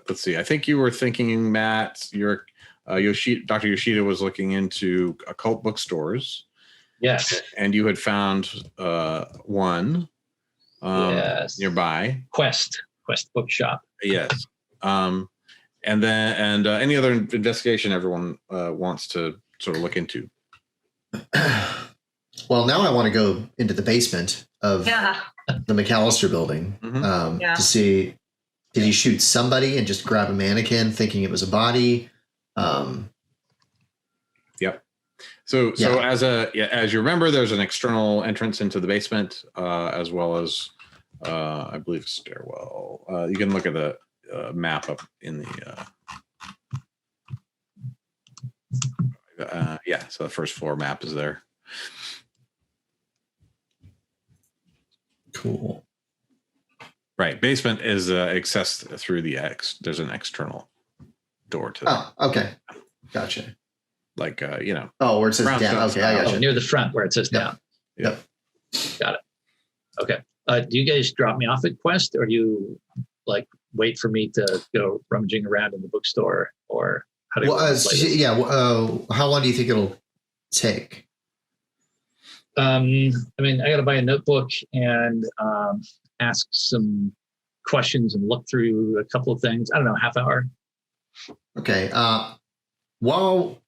Let's see. I think you were thinking, Matt. Dr. Yoshida was looking into occult bookstores. Yes. And you had found one nearby. Quest Bookshop. Yes. And any other investigation everyone wants to sort of look into. Well, now I want to go into the basement of the McAllister building to see, did he shoot somebody and just grab a mannequin thinking it was a body? Yep. So as you remember, there's an external entrance into the basement, as well as I believe a stairwell. You can look at the map up in the so the first floor map is there. Cool. Right. Basement is accessed through there's an external door to that. Oh, okay. Gotcha. Like, Oh, where it says down. Okay, I gotcha. Near the front where it says down. Yep. Got it. Okay. Do you guys drop me off at Quest, or do you wait for me to go rummaging around in the bookstore, or how do you how long do you think it'll take? I mean, I got to buy a notebook and ask some questions and look through a couple of things. I don't know, half hour. Okay. While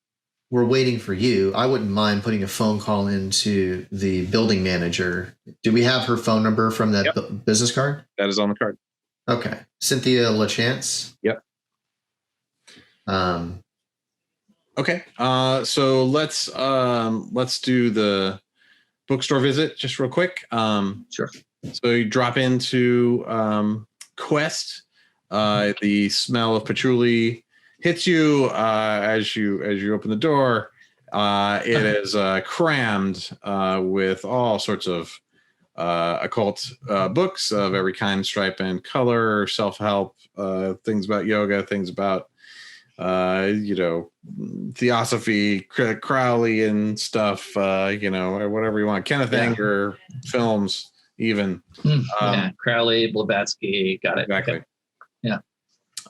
we're waiting for you, I wouldn't mind putting a phone call into the building manager. Do we have her phone number from that business card? That is on the card. Okay. Cynthia LaChance? Yep. Okay. So let's do the bookstore visit just real quick. Sure. So you drop into Quest. The smell of patchouli hits you as you open the door. It is crammed with all sorts of occult books of every kind, stripe, and color, self-help, things about yoga, things about theosophy, Crowley and stuff, or whatever you want, Kenneth Anger films, even. Crowley, Blavatsky, got it. Exactly. Okay. Yeah.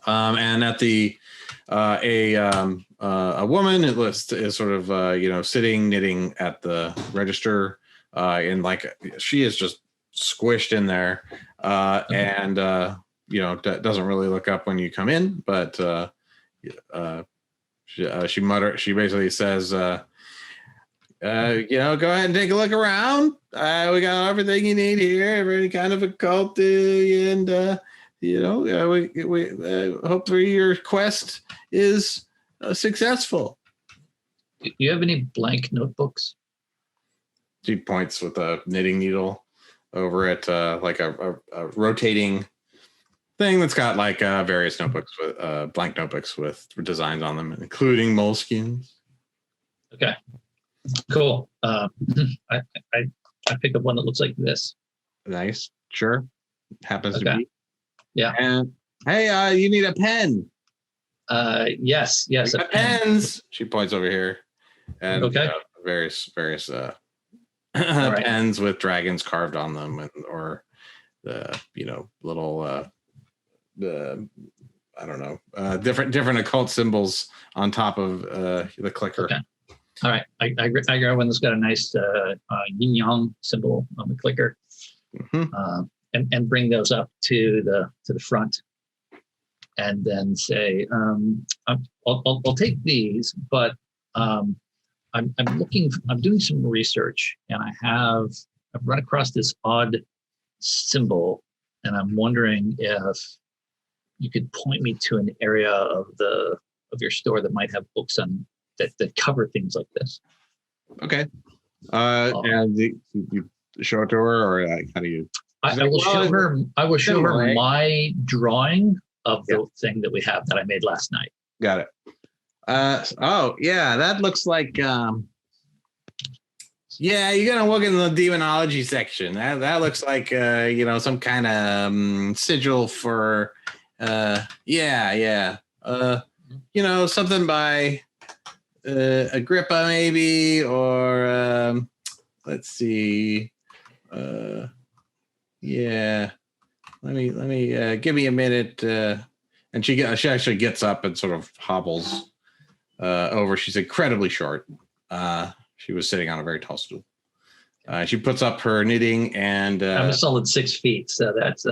And at the a woman is sort of sitting knitting at the register, and like she is just squished in there, and doesn't really look up when you come in, but she basically says, go ahead and take a look around. We got everything you need here, every kind of occult, and we hopefully your quest is successful. Do you have any blank notebooks? She points with a knitting needle over at like a rotating thing that's got like various notebooks with blank notebooks with designs on them, including moleskins. Okay, cool. I pick up one that looks like this. Nice, sure. Happens to be. Yeah. And hey, you need a pen. Yes, a pens. She points over here, and various pens with dragons carved on them, or the little I don't know, different occult symbols on top of the clicker. Okay. All right, I grab one that's got a nice yin yang symbol on the clicker, and bring those up to the front, and then say, I'll take these, but I'm doing some research, and I've run across this odd symbol, and I'm wondering if you could point me to an area of your store that might have books on that cover things like this. Okay. And you show it to her, or how do you? I will show her my drawing of the thing that we have that I made last night. Got it. That looks like you're gonna look in the demonology section. That looks like some kind of sigil for something by Agrippa maybe, or let's see. Let me give me a minute. And she actually gets up and sort of hobbles over. She's incredibly short. She was sitting on a very tall stool. She puts up her knitting, and I'm a solid 6 feet, so that's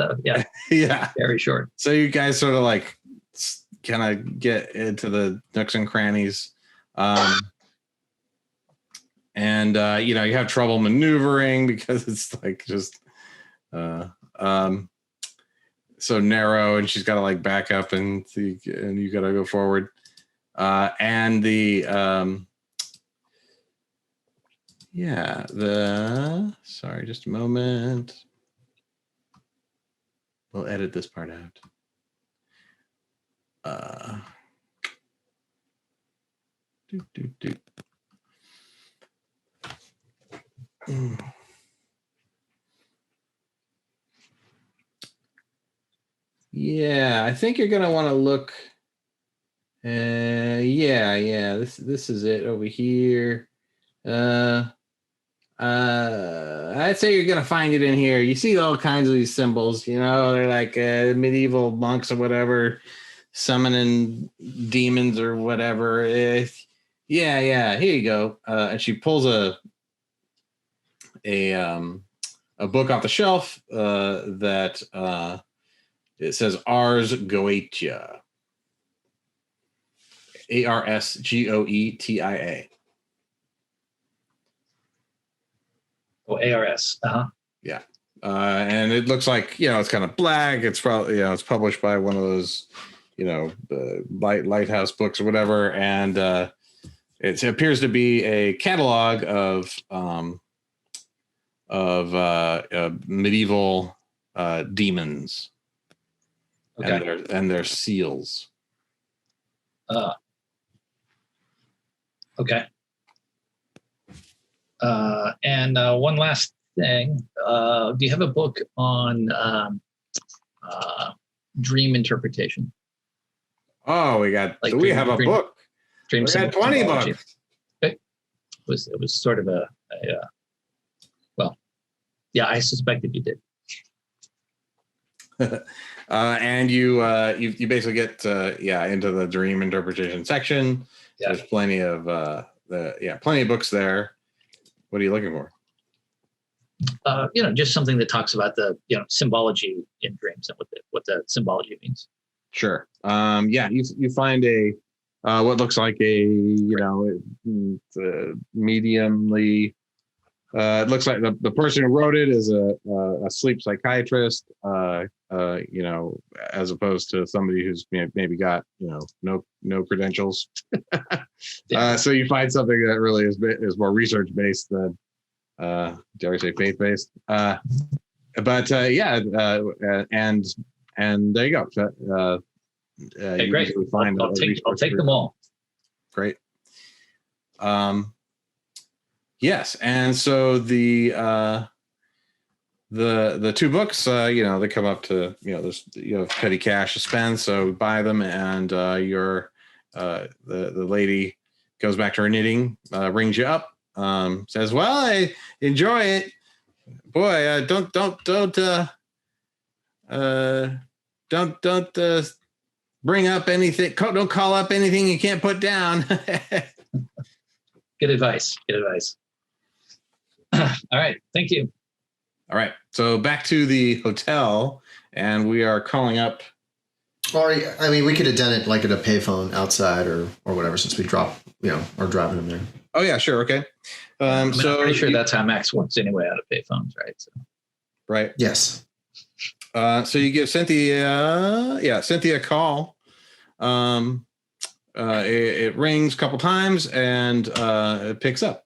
very short. So you guys sort of like kind of get into the nooks and crannies, and you have trouble maneuvering because it's like just so narrow, and she's got to like back up and you got to go forward, and sorry, just a moment. We'll edit this part out. Yeah, I think you're gonna want to look. This is it over here. I'd say you're gonna find it in here. You see all kinds of these symbols. They're like medieval monks or whatever, summoning demons or whatever. Here you go. And she pulls a book off the shelf that it says Ars Goetia. Arsgoetia. Oh, ARS. Yeah. And it looks like, it's kind of black. It's probably, it's published by one of those, the lighthouse books or whatever. And it appears to be a catalog of medieval demons and their seals. Okay. And one last thing. Do you have a book on dream interpretation? Oh, we have a book. Dream we got 20 symbology. books. Okay. It was sort of I suspected you did. And you basically get into the dream interpretation section. Yeah. There's plenty of plenty of books there. What are you looking for? Just something that talks about the symbology in dreams and what the symbology means. Sure. You find a what looks like a mediumly. It looks like the person who wrote it is a sleep psychiatrist. As opposed to somebody who's maybe got no credentials. So you find something that really is more research based than dare I say faith based. And there you go. Hey, great. I'll take them all. Great. Yes, and so the two books, they come up to there's petty cash to spend, so buy them, and the lady goes back to her knitting, rings you up, says, "Well, I enjoy it, boy. Don't bring up anything. Don't call up anything you can't put down." Good advice. All right. Thank you. All right. So back to the hotel, and we are calling up. Or, we could have done it like at a payphone outside or whatever, since we are driving them there. Oh, yeah, sure. Okay. I'm pretty sure that's how Max works anyway, out of payphones, right? So. Right. Yes. So you give Cynthia a call. It rings a couple times, and it picks up.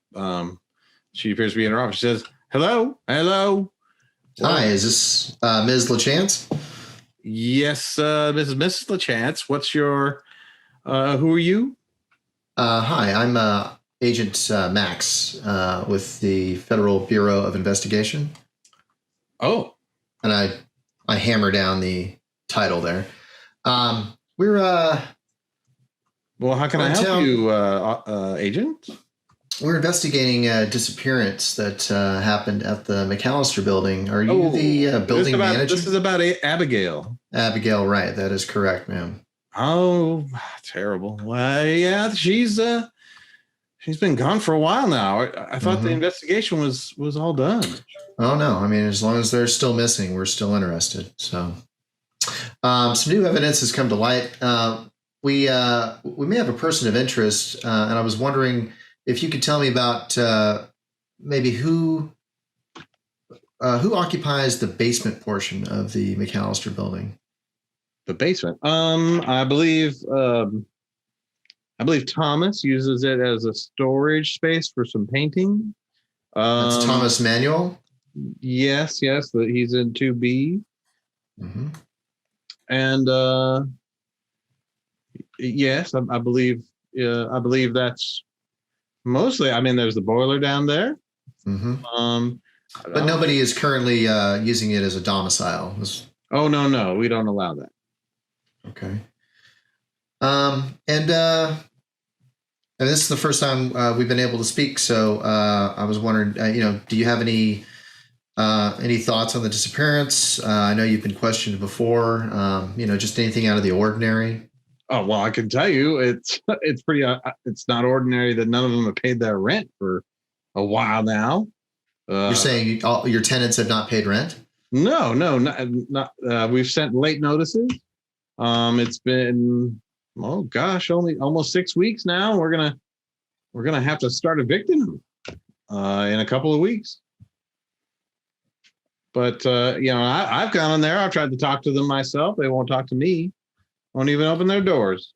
She appears to be in her office. She says, Hello. Hi, is this Ms. LaChance? Yes, Mrs. LaChance. What's your, who are you? Hi, I'm Agent Max with the Federal Bureau of Investigation. Oh. And I hammer down the title there. We're... well, how can I help you, Agent? We're investigating a disappearance that happened at the McAllister building. Are you the building manager? This is about Abigail. Abigail, right. That is correct, ma'am. Oh, terrible. Well, yeah, she's been gone for a while now. I thought the investigation was all done. Oh, no. As long as they're still missing, we're still interested. So some new evidence has come to light. We may have a person of interest, and I was wondering if you could tell me about maybe who occupies the basement portion of the McAllister building. The basement. I believe Thomas uses it as a storage space for some painting. That's Thomas Manuel. Yes. He's in 2B. Mm-hmm. And yes, I believe that's mostly. There's the boiler down there. Mm-hmm. But nobody is currently using it as a domicile. Oh no, we don't allow that. Okay. And this is the first time we've been able to speak. So I was wondering, do you have any thoughts on the disappearance? I know you've been questioned before. Just anything out of the ordinary. Oh, well, I can tell you it's pretty, it's not ordinary that none of them have paid their rent for a while now. You're saying all your tenants have not paid rent? No, not. We've sent late notices. It's been, oh gosh, only almost 6 weeks now. We're gonna have to start evicting them in a couple of weeks. But I've gone in there. I've tried to talk to them myself. They won't talk to me. Won't even open their doors.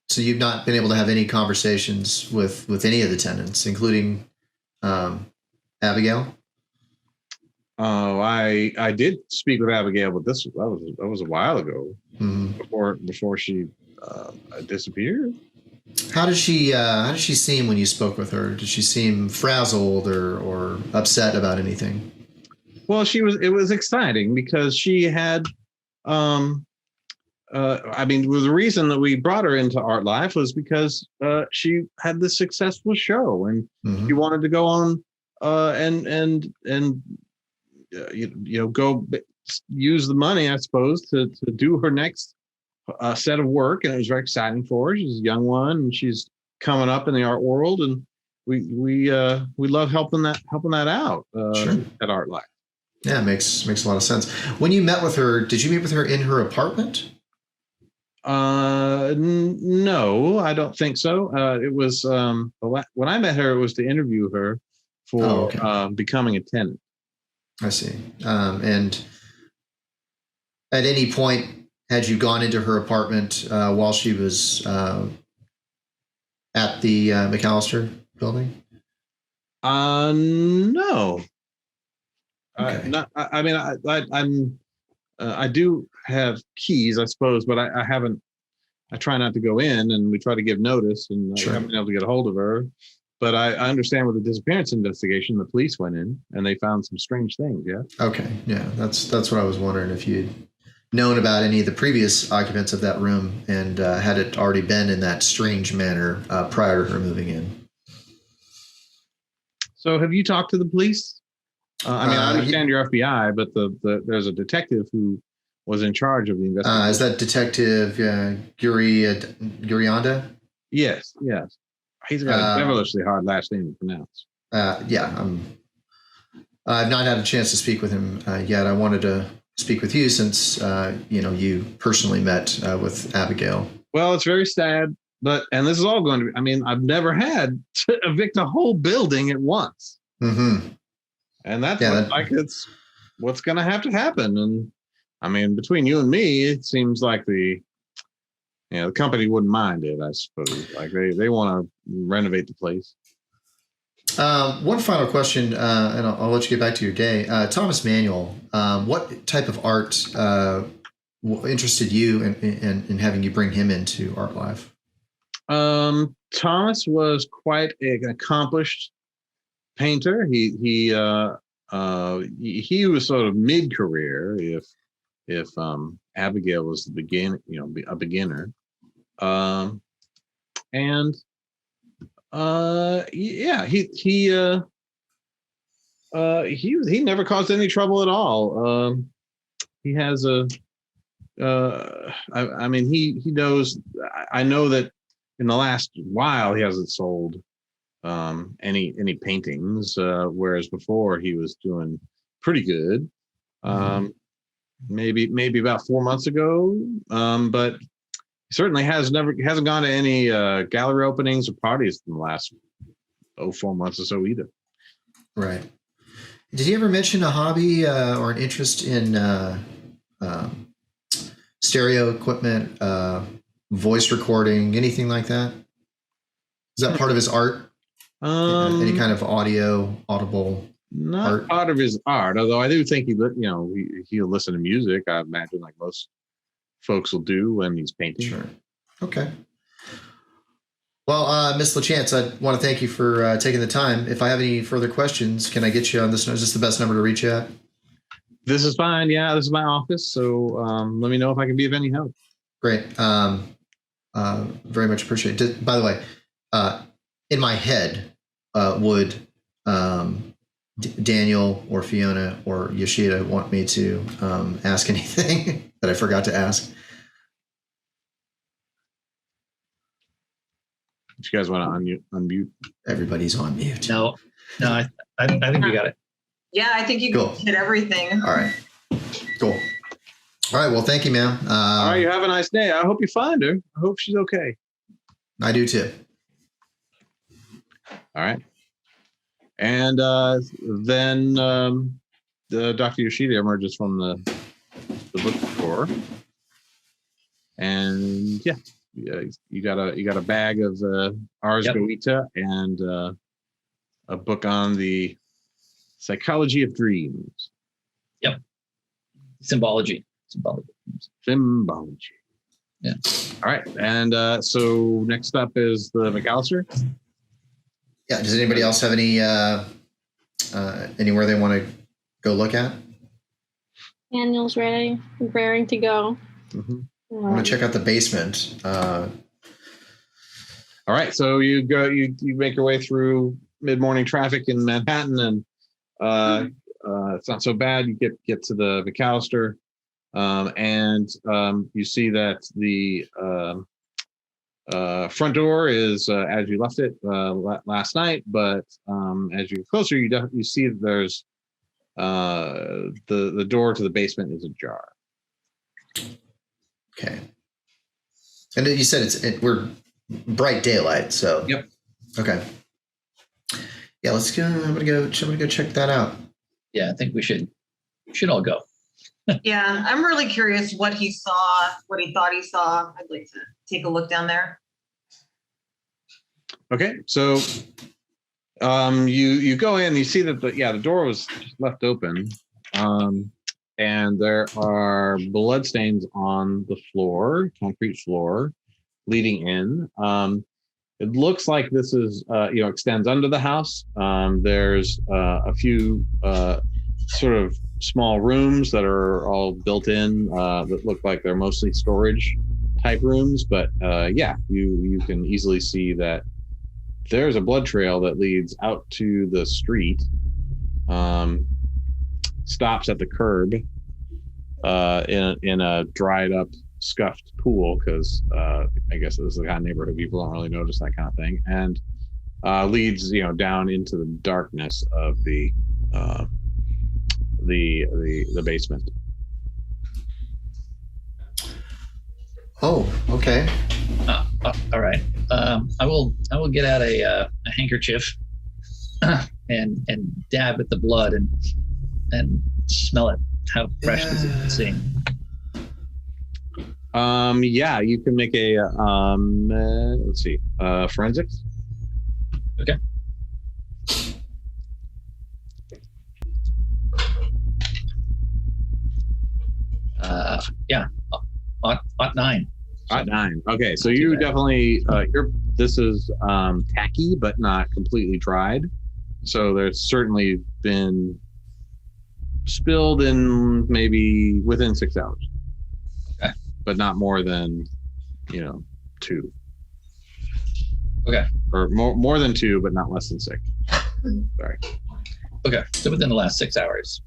So you've not been able to have any conversations with any of the tenants, including Abigail? Oh, I did speak with Abigail, but that was a while ago, before she disappeared. How did she seem when you spoke with her? Did she seem frazzled or upset about anything? Well, it was exciting because she had, the reason that we brought her into Art Life was because she had this successful show and she wanted to go on go use the money, I suppose, to do her next set of work, and it was very exciting for her. She's a young one, and she's coming up in the art world, and we love helping that out at Art Life. Yeah, it makes a lot of sense. When you met with her, did you meet with her in her apartment? No, I don't think so. It was when I met her, it was to interview her for becoming a tenant. I see. And at any point, had you gone into her apartment while she was at the McAllister building? No. Okay. I do have keys, I suppose, but I haven't. I try not to go in, and we try to give notice, and I haven't been able to get a hold of her. But I understand with the disappearance investigation, the police went in and they found some strange things. Yeah. Okay. Yeah, that's what I was wondering, if you'd known about any of the previous occupants of that room and had it already been in that strange manner prior to her moving in. So, have you talked to the police? I understand you're FBI, but there's a detective who was in charge of the investigation. Is that Detective Gurianda? Yes. He's got a devilishly hard last name to pronounce. I've not had a chance to speak with him yet. I wanted to speak with you since you personally met with Abigail. Well, it's very sad, and this is all going to be. I mean, I've never had to evict a whole building at once. Mm-hmm. And it's what's going to have to happen. And I mean, between you and me, it seems like the company wouldn't mind it, I suppose. Like they want to renovate the place. One final question, and I'll let you get back to your day. Thomas Manuel, what type of art interested you in having you bring him into Art Life? Thomas was quite an accomplished painter. He was sort of mid-career if Abigail was a beginner. He never caused any trouble at all. He has he knows. I know that in the last while he hasn't sold any paintings, whereas before he was doing pretty good. Maybe about 4 months ago, but he certainly hasn't gone to any gallery openings or parties in the last 4 months or so either. Right. Did he ever mention a hobby or an interest in stereo equipment, voice recording, anything like that? Is that part of his art? Any kind of audible not art? Part of his art, although I do think he'll listen to music. I imagine, like most folks will do when he's painting. Sure. Okay. Well, Miss LaChance, I want to thank you for taking the time. If I have any further questions, can I get you on this? Is this the best number to reach you at? This is fine. Yeah, this is my office. So let me know if I can be of any help. Great. Very much appreciate it. By the way, in my head, would Daniel or Fiona or Yoshida want me to ask anything that I forgot to ask? You guys want to unmute? Everybody's on mute. No, No, I think we got it. Yeah, I think you Cool. hit everything. All right. Cool. All right. Well, thank you, ma'am. All right, you have a nice day. I hope you find her. I hope she's okay. I do too. All right. And then Dr. Yoshida emerges from the bookstore, and yeah, you got a bag of Ars Goetia and a book on the psychology of dreams. Yep. Symbology. Yeah. All right, and so next up is the McAllister. Yeah. Does anybody else have any anywhere they want to go look at? Daniel's raring to go. Mm-hmm. I want to check out the basement. All right, so you make your way through mid-morning traffic in Manhattan, and it's not so bad. You get to the McAllister, and you see that the front door is as you left it last night, but as you get closer, you see that there's the door to the basement is ajar. Okay. And you said we're bright daylight, so. Yep. Okay. Yeah, let's go. I'm gonna go check that out. Yeah, I think we should all go. Yeah, I'm really curious what he saw, what he thought he saw. I'd like to take a look down there. Okay, so you go in, you see that the door was left open, and there are bloodstains on the floor, concrete floor, leading in. It looks like this is extends under the house. There's a few sort of small rooms that are all built in that look like they're mostly storage type rooms, but you can easily see that there's a blood trail that leads out to the street, stops at the curb in a dried up, scuffed pool, because I guess this is the kind of neighborhood people don't really notice that kind of thing, and leads down into the darkness of the basement. Oh, okay. All right. I will get out a handkerchief and dab at the blood and smell it. How fresh does it seem? You can make a let's see, forensics. Okay. Ought 9. Ought 9. Okay, so you definitely this is tacky but not completely dried. So there's certainly been spilled in maybe within 6 hours. Okay. But not more than 2. Okay. Or more than 2, but not less than 6. Sorry. Okay. So within the last 6 hours.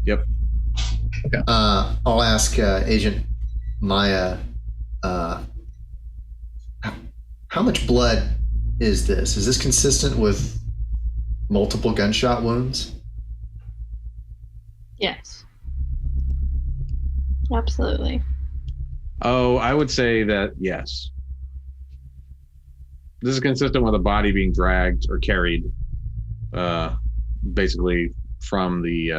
Yep. Okay. I'll ask Agent Maya, how much blood is this? Is this consistent with multiple gunshot wounds? Yes. Absolutely. Oh, I would say that yes. This is consistent with a body being dragged or carried, basically from the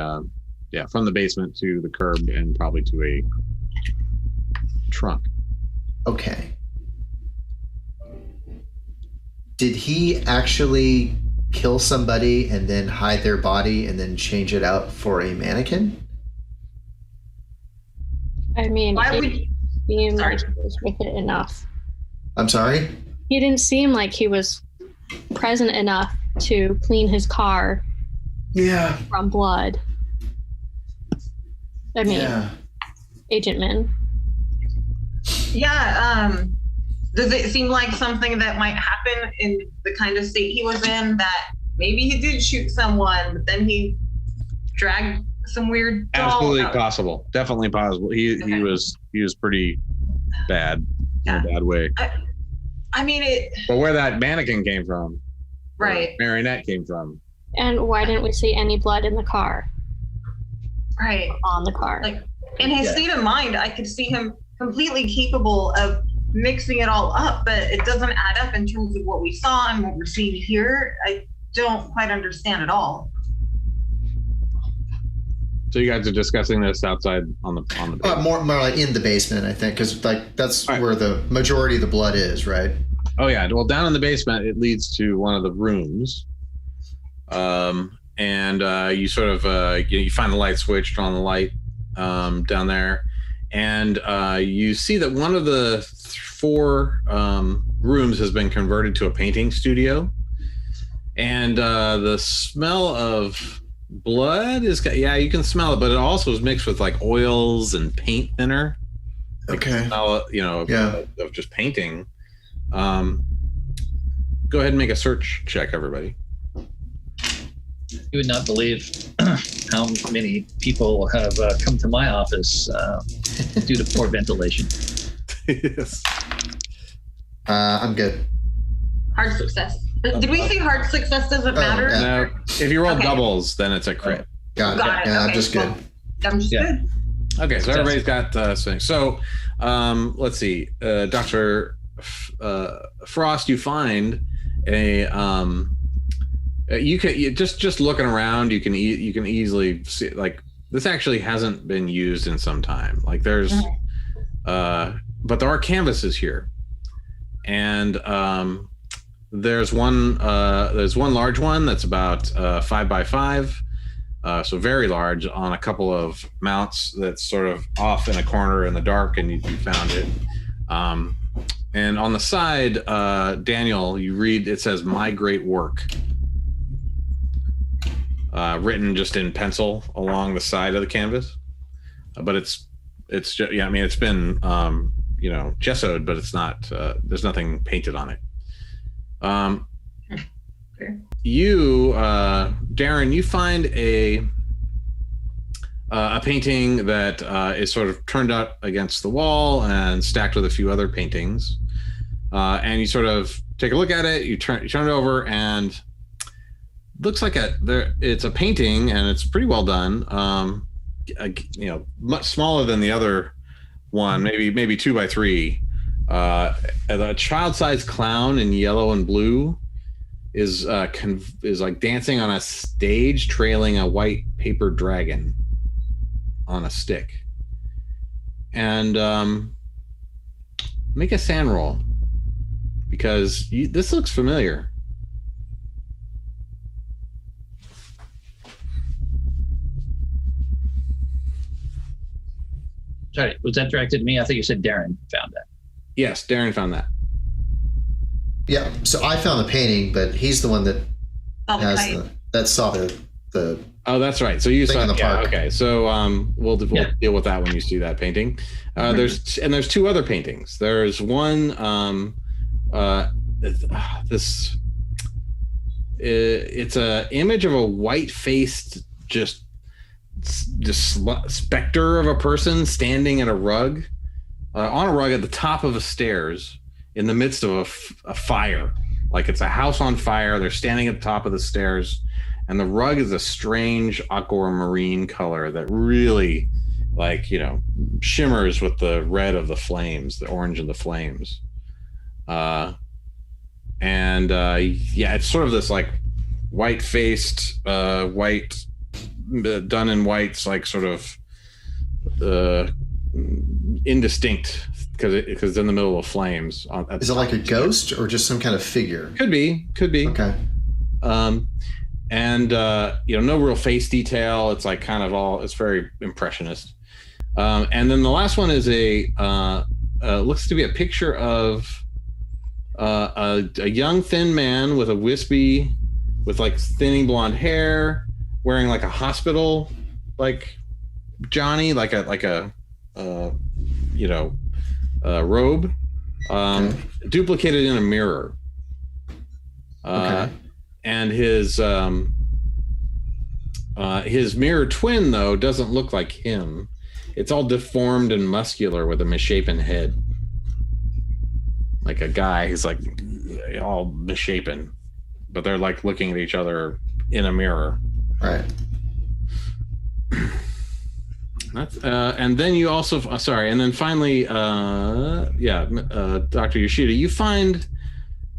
basement to the curb and probably to a trunk. Okay. Did he actually kill somebody and then hide their body and then change it out for a mannequin? I mean, Why would he seemed like he was with it enough. I'm sorry? He didn't seem like he was present enough to clean his car from blood. I mean, Agent Min. Yeah, does it seem like something that might happen in the kind of state he was in, that maybe he did shoot someone, but then he dragged some weird doll Absolutely out? possible. Definitely possible. He was pretty bad in a bad way. I mean, But where that mannequin came from, Right. Marionette came from. And why didn't we see any blood in the car? Right. On the car. Like in his state of mind, I could see him completely capable of mixing it all up, but it doesn't add up in terms of what we saw and what we're seeing here. I don't quite understand at all. So you guys are discussing this outside on the basement. More like in the basement, I think, because like that's where the majority of the blood is, right? Oh yeah. Well, down in the basement, it leads to one of the rooms, and you sort of you find the light switch, turn on the light down there, and you see that one of the 4 rooms has been converted to a painting studio, and the smell of blood is, you can smell it, but it also is mixed with like oils and paint thinner. Okay. Smell, of just painting. Go ahead and make a search check, everybody. You would not believe how many people have come to my office due to poor ventilation. Yes. I'm good. Hard success. Did we say hard success doesn't matter? Yeah. No, if you roll doubles, then it's a crit. Got it. Got it. Yeah, Okay, I'm just good. well, I'm just good. Okay, so everybody's got things. So let's see. Dr. Frost, you find a you just looking around, you can easily see, like, this actually hasn't been used in some time. Like there's but there are canvases here. And there's one large one that's about 5 by 5, so very large, on a couple of mounts that's sort of off in a corner in the dark, and you found it. And on the side, Daniel, you read, it says "My Great Work," written just in pencil along the side of the canvas, but it's just, I mean, it's been gessoed, but it's not. There's nothing painted on it. You, Darin, you find a painting that is sort of turned out against the wall and stacked with a few other paintings, and you sort of take a look at it. You turn it over, and looks like it's a painting, and it's pretty well done. Much smaller than the other one, maybe 2 by 3. A child-sized clown in yellow and blue is like dancing on a stage, trailing a white paper dragon on a stick. And make a sand roll, because this looks familiar. Sorry, was that directed to me? I think you said Darin found that. Yes, Darin found that. Yeah, so I found the painting, but he's the one that saw the. Oh, that's right. So you saw in the park. Okay, so we'll deal with that when you see that painting. There's 2 other paintings. There's one it's a image of a white-faced just specter of a person standing at a rug, on a rug at the top of the stairs in the midst of a fire. Like it's a house on fire. They're standing at the top of the stairs, and the rug is a strange aquamarine color that really, like, shimmers with the red of the flames, the orange of the flames. It's sort of this like white-faced, white, done in whites, like sort of indistinct, because it's in the middle of flames. Is it like a ghost or just some kind of figure? Could be. Okay. No real face detail. It's like kind of it's very impressionist. And then the last one is looks to be a picture of a young thin man with with like thinning blonde hair, wearing like a hospital like Johnny, like a robe, duplicated in a mirror. And his mirror twin, though, doesn't look like him. It's all deformed and muscular with a misshapen head, like a guy who's like all misshapen. but they're like looking at each other in a mirror. Right. That's, and then you also, and then finally, Dr. Yoshida, you find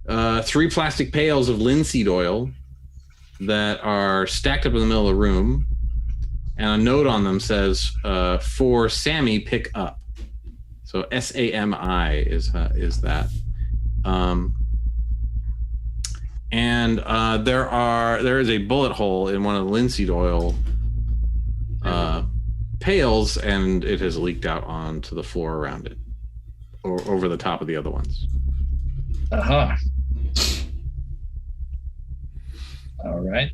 3 plastic pails of linseed oil that are stacked up in the middle of the room, and a note on them says, "For Sammy, pick up." So SAMI is that. And there is a bullet hole in one of the linseed oil pails, and it has leaked out onto the floor around it, or over the top of the other ones. All right.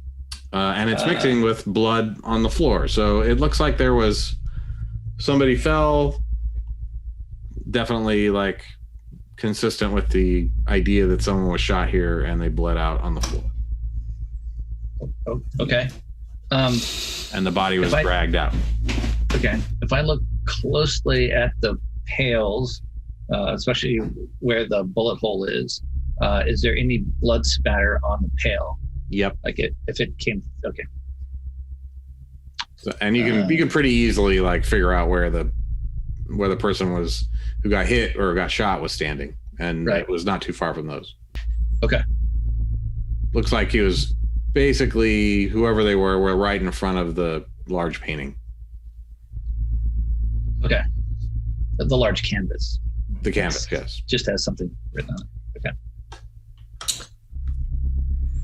And it's mixing with blood on the floor, so it looks like there was somebody fell. Definitely like consistent with the idea that someone was shot here and they bled out on the floor. Oh, okay. And the body was dragged out. Okay. If I look closely at the pails, especially where the bullet hole is there any blood spatter on the pail? Yep. Like if it came, okay. So, and you can pretty easily like figure out where the person was who got hit or got shot was standing, and it was not too far from those. Okay. Looks like he was basically, whoever they were right in front of the large painting. Okay. The large canvas. The canvas, yes. Just has something written on it. Okay.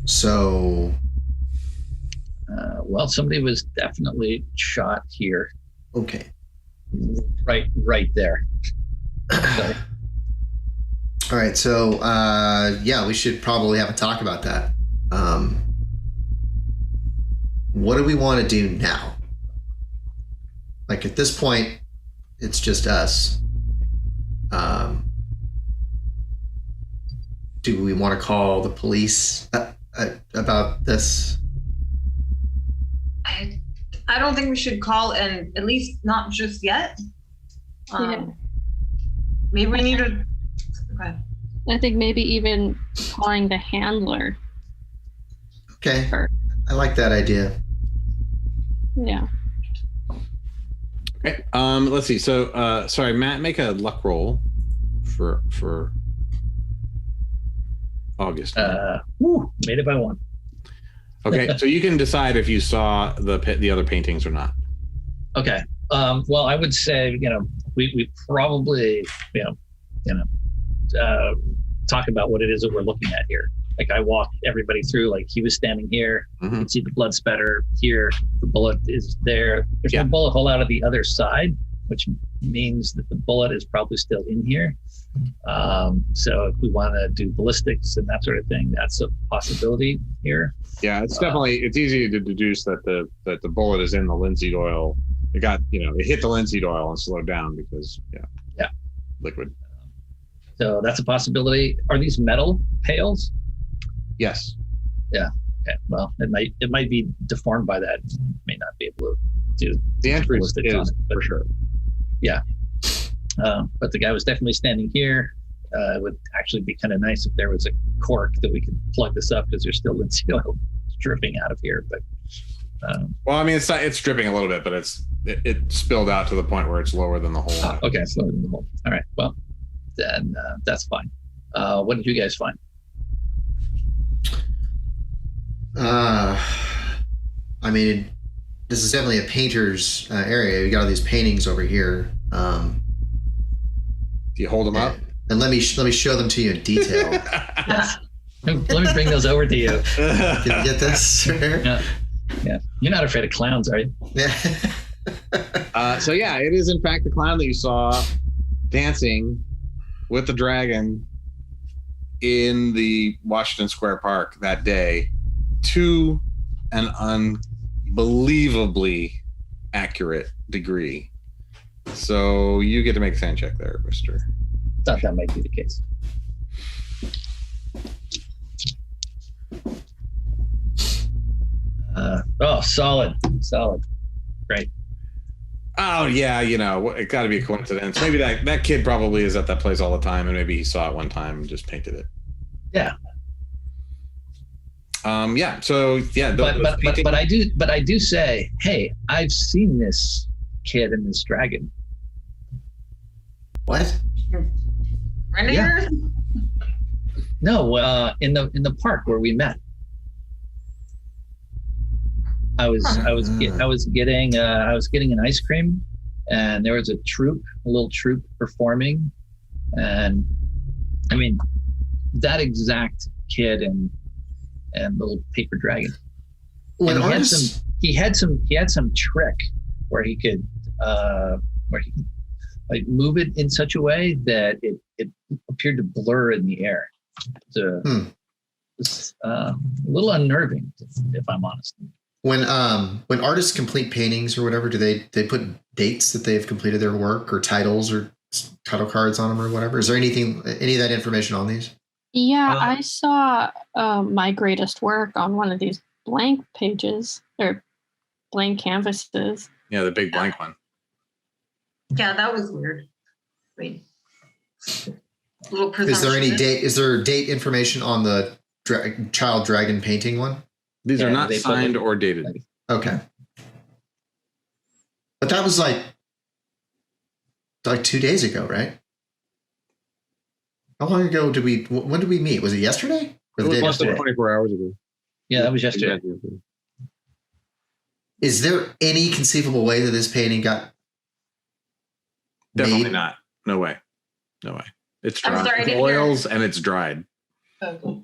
So, well, somebody was definitely shot here. Okay. Right there. So. All right. So, we should probably have a talk about that. What do we want to do now? Like at this point, it's just us. Do we want to call the police about this? I don't think we should call, and at least not just yet. Maybe we need to. Okay. I think maybe even calling the handler. Okay. First. I like that idea. Yeah. Okay. Let's see. So, sorry, Matt, make a luck roll for August. Made it by 1. Okay, so you can decide if you saw the other paintings or not. Okay. Well, I would say, we probably, talk about what it is that we're looking at here. Like I walked everybody through, like he was standing here. You can see the blood spatter here. The bullet is there. There's no bullet hole out of the other side, which means that the bullet is probably still in here. So if we want to do ballistics and that sort of thing, that's a possibility here. Yeah, it's definitely, it's easy to deduce that the bullet is in the linseed oil. It got, it hit the linseed oil and slowed down because, liquid. So that's a possibility. Are these metal pails? Yes. Yeah. Okay. Well, it might be deformed by that. May not be able to do the entry is but for sure. Yeah. But the guy was definitely standing here. It would actually be kind of nice if there was a cork that we could plug this up because there's still linseed oil dripping out of here. But well, I mean, it's dripping a little bit, but it spilled out to the point where it's lower than the hole. Okay, it's lower than the hole. All right. Well, then that's fine. What did you guys find? I mean, this is definitely a painter's area. We got all these paintings over here. Do you hold them up? And let me show them to you in detail. Yes. Let me bring those over to you. Can you get this, sir? Yeah. You're not afraid of clowns, are you? Yeah. So yeah, it is in fact the clown that you saw dancing with the dragon in the Washington Square Park that day to an unbelievably accurate degree. So you get to make a sand check there, Mr. Thought that might be the case. Solid. Great. Oh yeah, it got to be a coincidence. Maybe that kid probably is at that place all the time, and maybe he saw it one time and just painted it. Yeah. Yeah. So yeah, but I do say, hey, I've seen this kid and this dragon. What? Friend of Yeah. yours? No, in the park where we met. I was getting an ice cream, and there was a little troupe performing, and I mean that exact kid and little paper dragon. When And artists, he had some trick where he could like move it in such a way that it appeared to blur in the air. It's a little unnerving, if I'm honest. when artists complete paintings or whatever, do they put dates that they've completed their work or titles or title cards on them or whatever? Is there any of that information on these? Yeah, I saw my greatest work on one of these blank pages or blank canvases. Yeah, the big blank one. Yeah, that was weird. Wait. Little Is there any presumptuous. date? Is there date information on the child dragon painting one? These are Yeah, not they put signed it- or dated. Okay. But that was like 2 days ago, right? How long ago when did we meet? Was it yesterday? Or the day Less than before? 24 hours ago. Yeah, that was yesterday. Is there any conceivable way that this painting got Definitely made? not. No way. No way. It's I'm dry. sorry, I It's didn't hear. oils and it's dried. Oh.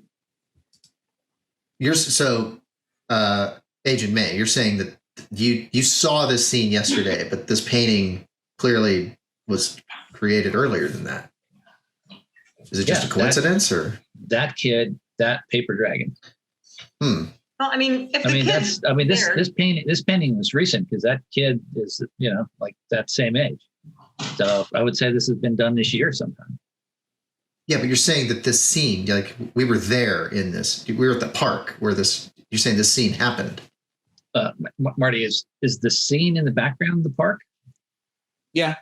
Agent May, you're saying that you saw this scene yesterday, but this painting clearly was created earlier than that. Is it just Yeah, a coincidence or? That kid, that paper dragon. Well, I mean, if the kid's there, This painting was recent because that kid is, like that same age. So I would say this has been done this year sometime. Yeah, but you're saying that this scene, like we were there in this, we were at the park where you're saying this scene happened. Marty, is the scene in the background of the park? Yeah.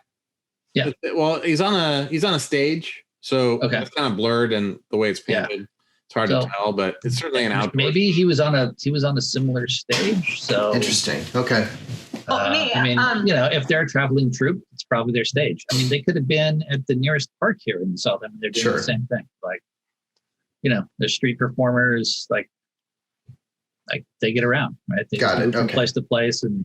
Yeah. Well, he's on a stage, so Okay. it's kind of blurred and the way it's painted. It's hard to So- tell, but it's certainly an outdoor. Maybe he was on a similar stage. So Interesting. Okay. if they're a traveling troupe, it's probably their stage. I mean, they could have been at the nearest park here and saw them. They're doing Sure. the same thing. Like, they're street performers. Like they get around, right? They Got it. move from Okay. place to place, and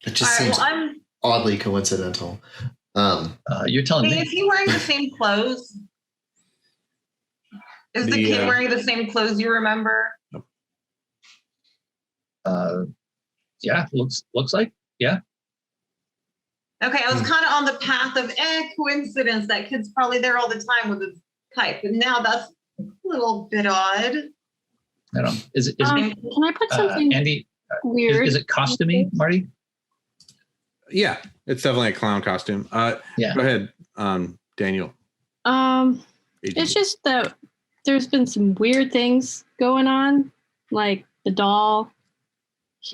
It all just right, seems well, I'm. oddly coincidental. you're telling Hey, me. is he wearing the same clothes? Is the The, kid wearing the same clothes you remember? Yeah, looks like yeah. Okay, I was kind of on the path of coincidence. That kid's probably there all the time with his kite, but now that's a little bit odd. I don't know. Is Can I put something Andy? weird? Is it costumey, Marty? Yeah, it's definitely a clown costume. Yeah. Go ahead, Daniel. It's just that there's been some weird things going on, like the doll,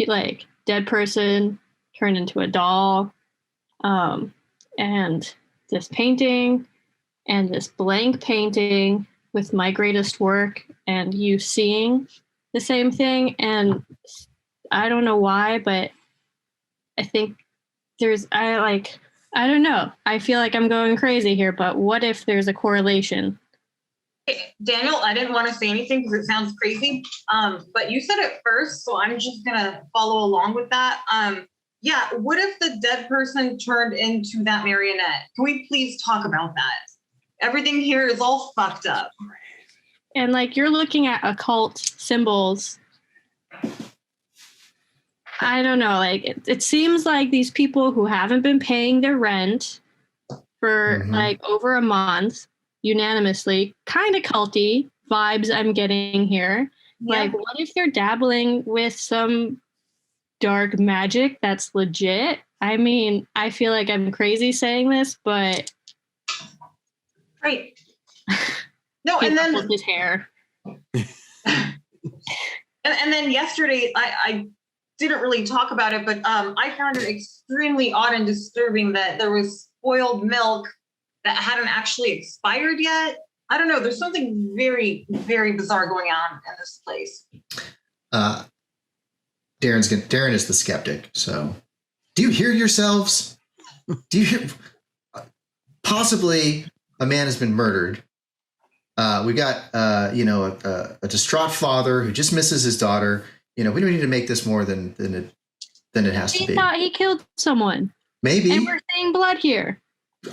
like dead person turned into a doll, and this painting, and this blank painting with my greatest work, and you seeing the same thing, and I don't know why, but I think I don't know. I feel like I'm going crazy here, but what if there's a correlation? Daniel, I didn't want to say anything because it sounds crazy, but you said it first, so I'm just gonna follow along with that. Yeah, what if the dead person turned into that marionette? Can we please talk about that? Everything here is all fucked up. And like you're looking at occult symbols. I don't know. Like it seems like these people who haven't been paying their rent for Mhm. like over a month, unanimously, kind of culty vibes I'm getting here. Yeah. Like, what if they're dabbling with some dark magic that's legit? I mean, I feel like I'm crazy saying this, but Right. No, he and then ruffled his hair. and then yesterday I didn't really talk about it, but I found it extremely odd and disturbing that there was spoiled milk that hadn't actually expired yet. I don't know. There's something very, very bizarre going on in this place. Darin is the skeptic. So, do you hear yourselves? Do you hear? Possibly a man has been murdered. We got, a distraught father who just misses his daughter. We don't need to make this more than it has to be. He thought he killed someone. Maybe. And we're seeing blood here.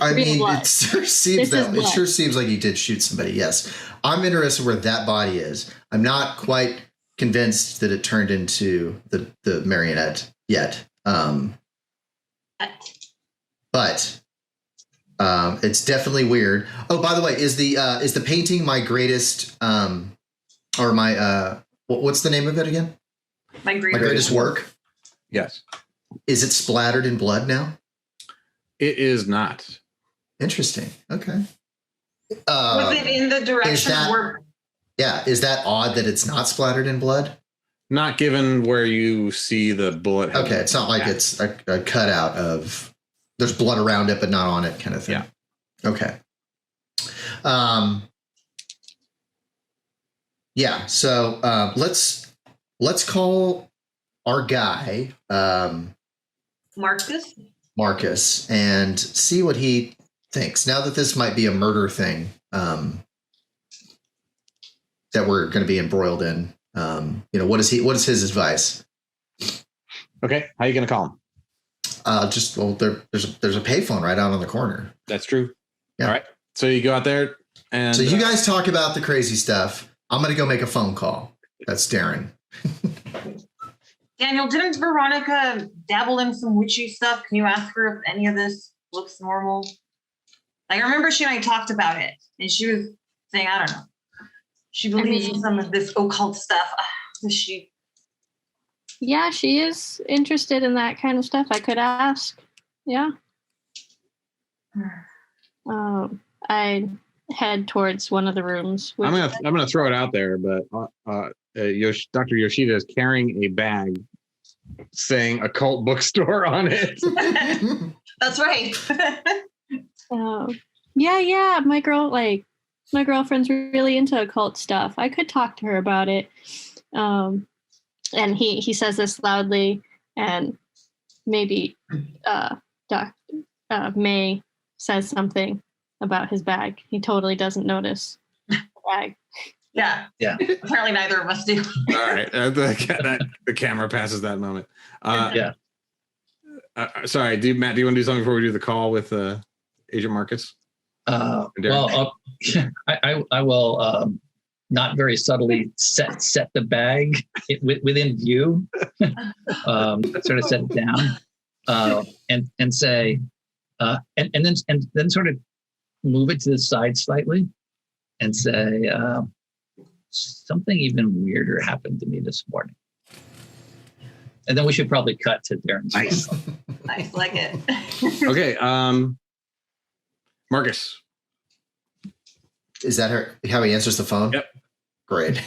I mean, blood. it sure seems like he did shoot somebody. Yes. I'm interested where that body is. I'm not quite convinced that it turned into the marionette yet. But it's definitely weird. Oh, by the way, is the painting my greatest or my what's the name of it again? My My greatest work? Yes. Is it splattered in blood now? It is not. Interesting. Okay. Was it in the direction where? Yeah. Is that odd that it's not splattered in blood? Not given where you see the bullet. Okay. It's not like it's a cutout of there's blood around it, but not on it kind of thing. Yeah. Okay. Yeah. So let's call our guy Marcus and see what he thinks. Now that this might be a murder thing that we're going to be embroiled in, what is his advice? Okay, how are you going to call him? There's a payphone right out on the corner. That's true. Yeah. All right, so you go out there and so you guys talk about the crazy stuff. I'm going to go make a phone call. That's Darin. Daniel, didn't Veronica dabble in some witchy stuff? Can you ask her if any of this looks normal? Like, I remember she and I talked about it, and she was saying, I don't know. She believes in some of this occult stuff. Is she? Yeah, she is interested in that kind of stuff. I could ask. Yeah. I head towards one of the rooms. I'm gonna throw it out there, but Dr. Yoshida is carrying a bag saying occult bookstore on it. That's right. Yeah. My girlfriend's really into occult stuff. I could talk to her about it. And he says this loudly, and maybe May says something about his bag. He totally doesn't notice the bag. Yeah. Apparently neither of us do. All right. The camera passes that moment. Yeah. Sorry, Matt, do you want to do something before we do the call with Agent Marcus? I will not very subtly set the bag within view, sort of set it down, and say, and then sort of move it to the side slightly, and say, something even weirder happened to me this morning. And then we should probably cut to Darin's. Nice. Nice, like it. Okay, Marcus. Is that how he answers the phone? Yep. Great.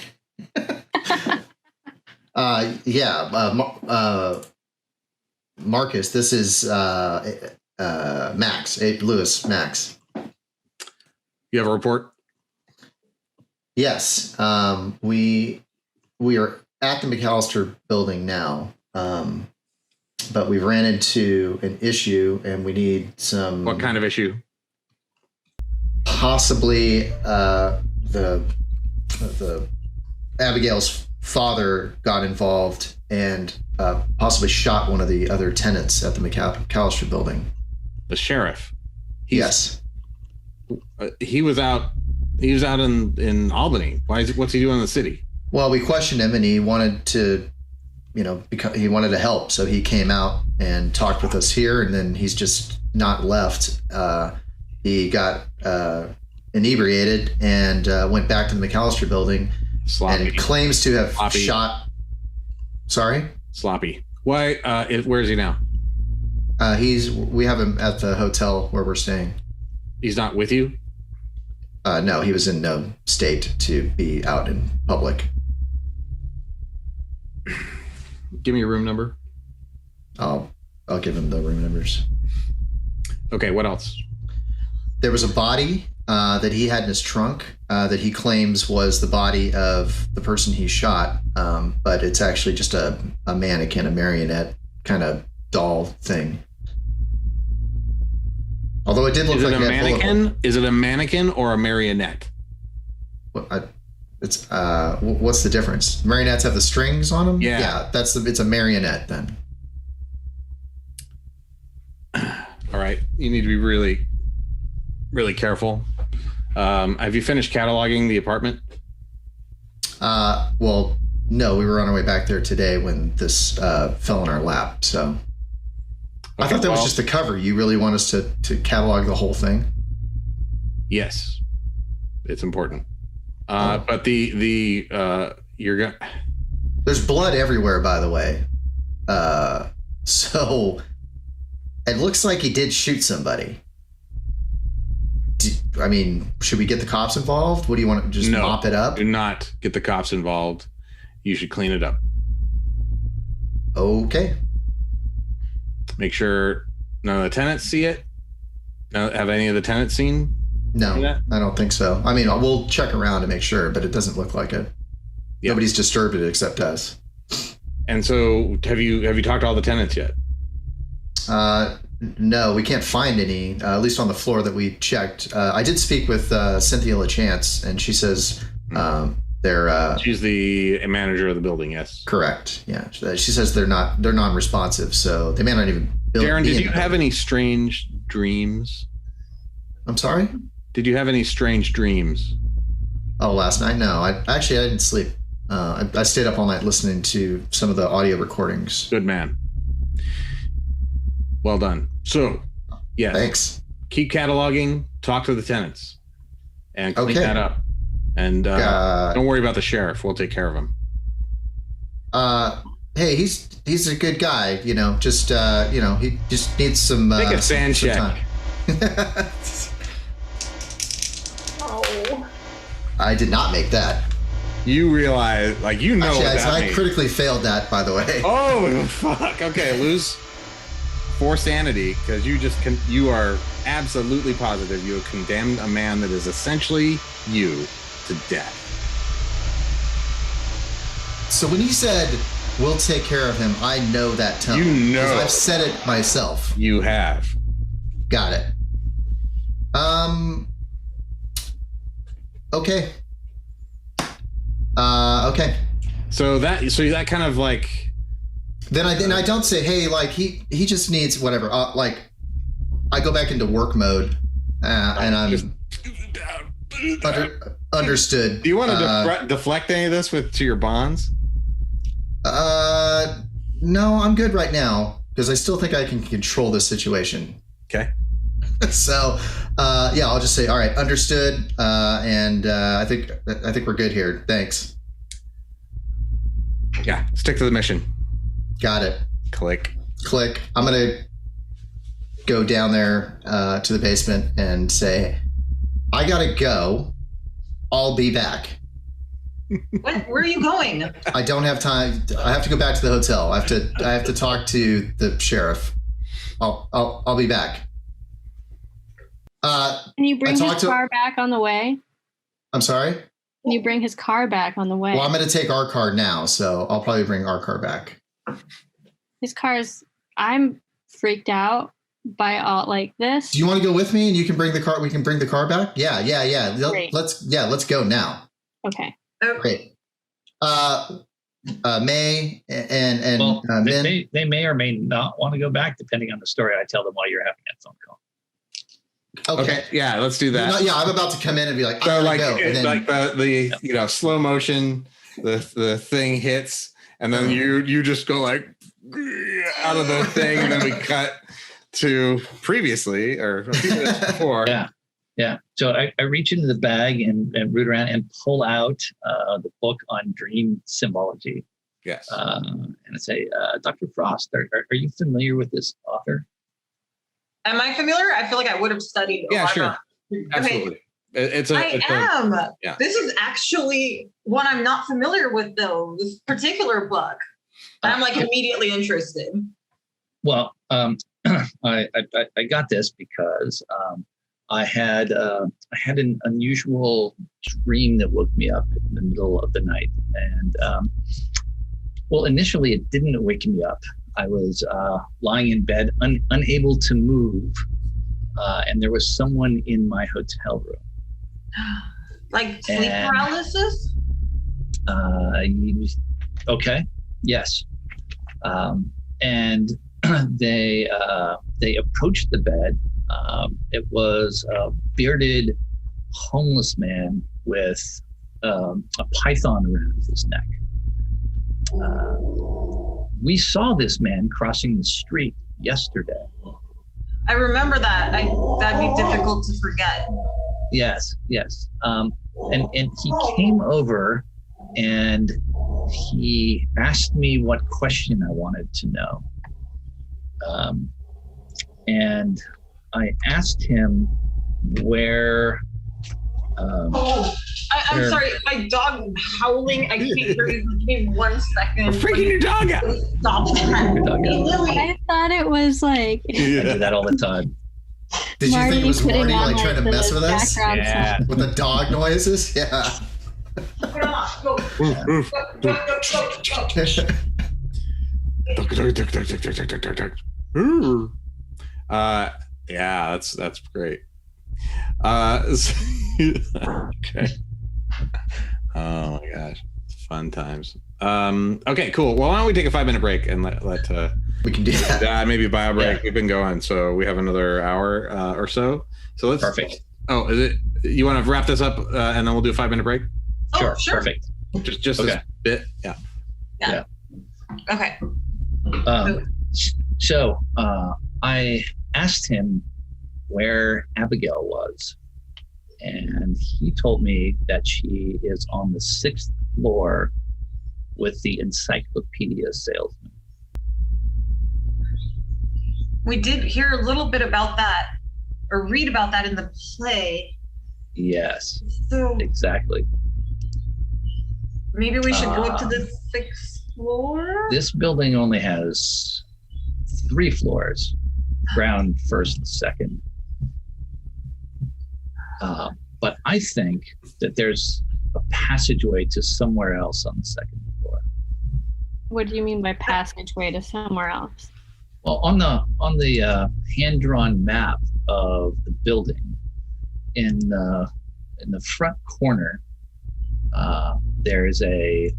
Marcus, this is Max, Lewis, Max. You have a report? Yes. We are at the McAllister building now, but we ran into an issue and we need some... What kind of issue? Possibly the Abigail's father got involved and possibly shot one of the other tenants at the McAllister building. The sheriff. Yes. He was out in Albany. What's he doing in the city? Well, we questioned him and he wanted to, he wanted to help. So he came out and talked with us here, and then he's just not left. He got inebriated and went back to the McAllister building. Sloppy. And claims to have shot. Sorry? Sloppy. Why? Where is he now? We have him at the hotel where we're staying. He's not with you? No, he was in no state to be out in public. Give me your room number. I'll give him the room numbers. Okay, what else? There was a body that he had in his trunk that he claims was the body of the person he shot, but it's actually just a mannequin, a marionette kind of doll thing. Although it did look like a mannequin. Is it a mannequin or a marionette? It's what's the difference? Marionettes have the strings on them. Yeah, it's a marionette then. All right, you need to be really, really careful. Have you finished cataloging the apartment? Well, no, we were on our way back there today when this fell in our lap. So okay, I thought that was just the cover. You really want us to catalog the whole thing? Yes, it's important. But you're gonna. There's blood everywhere, by the way. So it looks like he did shoot somebody. I mean, should we get the cops involved? What do you want to just mop it up? Do not get the cops involved. You should clean it up. Okay. Make sure none of the tenants see it. Have any of the tenants seen? No, I don't think so. I mean, we'll check around to make sure, but it doesn't look like it. Yep. Nobody's disturbed it except us. And so, have you talked to all the tenants yet? No, we can't find any, at least on the floor that we checked. I did speak with Cynthia LaChance, and she says they're... She's the manager of the building, yes. Correct, yeah. She says they're non-responsive, so they may not even... Darin, did you have any strange dreams? I'm sorry? Did you have any strange dreams? Oh, last night? No, I didn't sleep. I stayed up all night listening to some of the audio recordings. Good man. Well done. So, yes. Thanks. Keep cataloging, talk to the tenants, and clean that up. And don't worry about the sheriff. We'll take care of him. Hey, he's a good guy. You know, just he just needs some. Make a sand check. Oh. I did not make that. You realize, actually, what that means. I critically failed that, by the way. Oh fuck! Okay, lose 4 sanity because you are absolutely positive you have condemned a man that is essentially you to death. So when he said we'll take care of him, I know that tone. You know, because I've said it myself. You have. Got it. Okay. Okay. So that kind of like. Then I don't say, hey, like he just needs whatever. Like I go back into work mode, and I'm just understood. Do you want to deflect any of this to your bonds? No, I'm good right now because I still think I can control this situation. Okay. So, yeah, I'll just say, all right, understood, and I think we're good here. Thanks. Yeah, stick to the mission. Got it. Click. I'm gonna go down there to the basement and say, I gotta go. I'll be back. Where are you going? I don't have time. I have to go back to the hotel. I have to talk to the sheriff. I'll be back. Can you bring his car back on the way? I'm sorry? Can you bring his car back on the way? Well, I'm going to take our car now, so I'll probably bring our car back. His car's... I'm freaked out by all like this. Do you want to go with me and you can bring the car? We can bring the car back? Yeah. Great. Let's go now. Okay. Great. May and well, Min. They may or may not want to go back depending on the story I tell them while you're having that phone call. Okay. Yeah, let's do that. Yeah, I'm about to come in and be like, so like, go. And then, like the slow motion, the thing hits, and then you just go like out of the thing, and then we cut to previously or a few minutes before. Yeah. So I reach into the bag and root around and pull out the book on dream symbology. Yes. And I say, Dr. Frost, are you familiar with this author? Am I familiar? I feel like I would have studied. Yeah, sure. Okay. Absolutely. I am. Yeah. This is actually one I'm not familiar with, though. This particular book. I'm like immediately interested. Well, I got this because I had an unusual dream that woke me up in the middle of the night, and initially it didn't wake me up. I was lying in bed, unable to move, and there was someone in my hotel room. Like sleep paralysis? Okay, yes. And they approached the bed. It was a bearded, homeless man with a python around his neck. We saw this man crossing the street yesterday. I remember that. That'd be difficult to forget. Yes. And he came over and he asked me what question I wanted to know. And I asked him where. I'm sorry, my dog howling. I can't hear you. Give me 1 second. We're freaking your dog out. Stop that. Lily. I thought it was like I do that all the time. Did you think it was putting Marty on, like trying to the mess with us? background Yeah. sound. With the dog noises? Yeah. Put it on. Go. Yeah, that's great. Okay. Oh my gosh, fun times. Okay, cool. Well, why don't we take a 5-minute break and let We can do that. maybe bio break. Yeah. We've been going, so we have another hour or so. So let's. Perfect. Oh, is it? You want to wrap this up and then we'll do a 5-minute break? Oh, Sure. Perfect. Just Okay. this bit. Yeah. Okay. So I asked him where Abigail was, and he told me that she is on the 6th floor with the encyclopedia salesman. We did hear a little bit about that, or read about that in the play. Yes, So exactly. maybe we should go up to the 6th floor? This building only has 3 floors, ground, first, and second. But I think that there's a passageway to somewhere else on the 2nd floor. What do you mean by passageway to somewhere else? Well, on the hand-drawn map of the building, in the front corner, there's a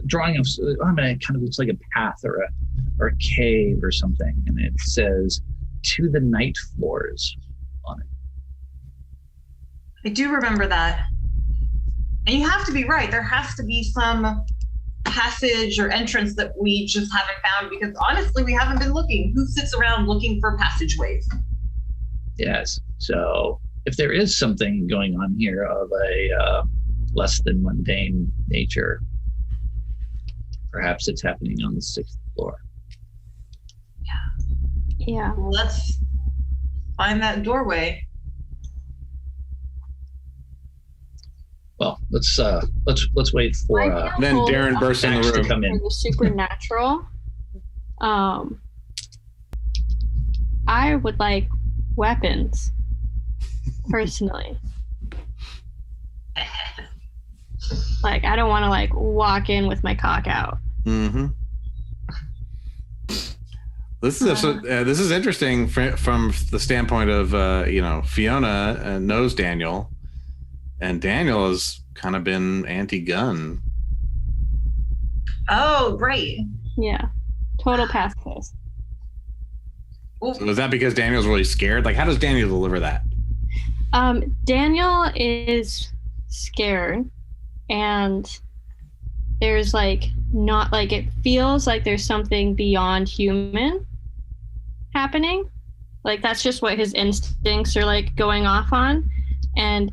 drawing of. I mean, it kind of looks like a path or a cave or something, and it says "to the night floors" on it. I do remember that. And you have to be right. There has to be some passage or entrance that we just haven't found, because honestly, we haven't been looking. Who sits around looking for passageways? Yes. So if there is something going on here of a less than mundane nature, perhaps it's happening on the 6th floor. Yeah. Well, let's find that doorway. Well, let's wait for Then Darin bursts in the Max to room. come in. For the supernatural. I would like weapons, personally. Like, I don't want to like walk in with my cock out. Mm-hmm. This is interesting from the standpoint of Fiona knows Daniel, and Daniel has kind of been anti-gun. Oh, right. Yeah. Total pacifist. So is that because Daniel's really scared? Like, how does Daniel deliver that? Daniel is scared, and there's like not like it feels like there's something beyond human happening. Like that's just what his instincts are like going off on, and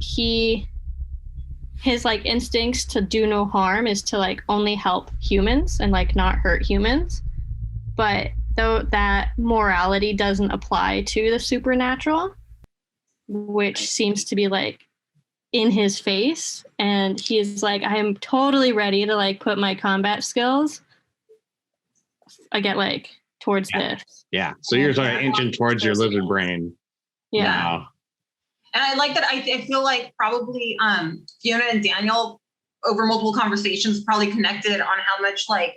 his like instincts to do no harm is to like only help humans and like not hurt humans. But though that morality doesn't apply to the supernatural, which seems to be like in his face, and he's like, I am totally ready to like put my combat skills. I get like towards this. Yeah. So you're sort of inching towards your lizard brain. Yeah. Now. And I like that. I feel like probably Fiona and Daniel over multiple conversations probably connected on how much like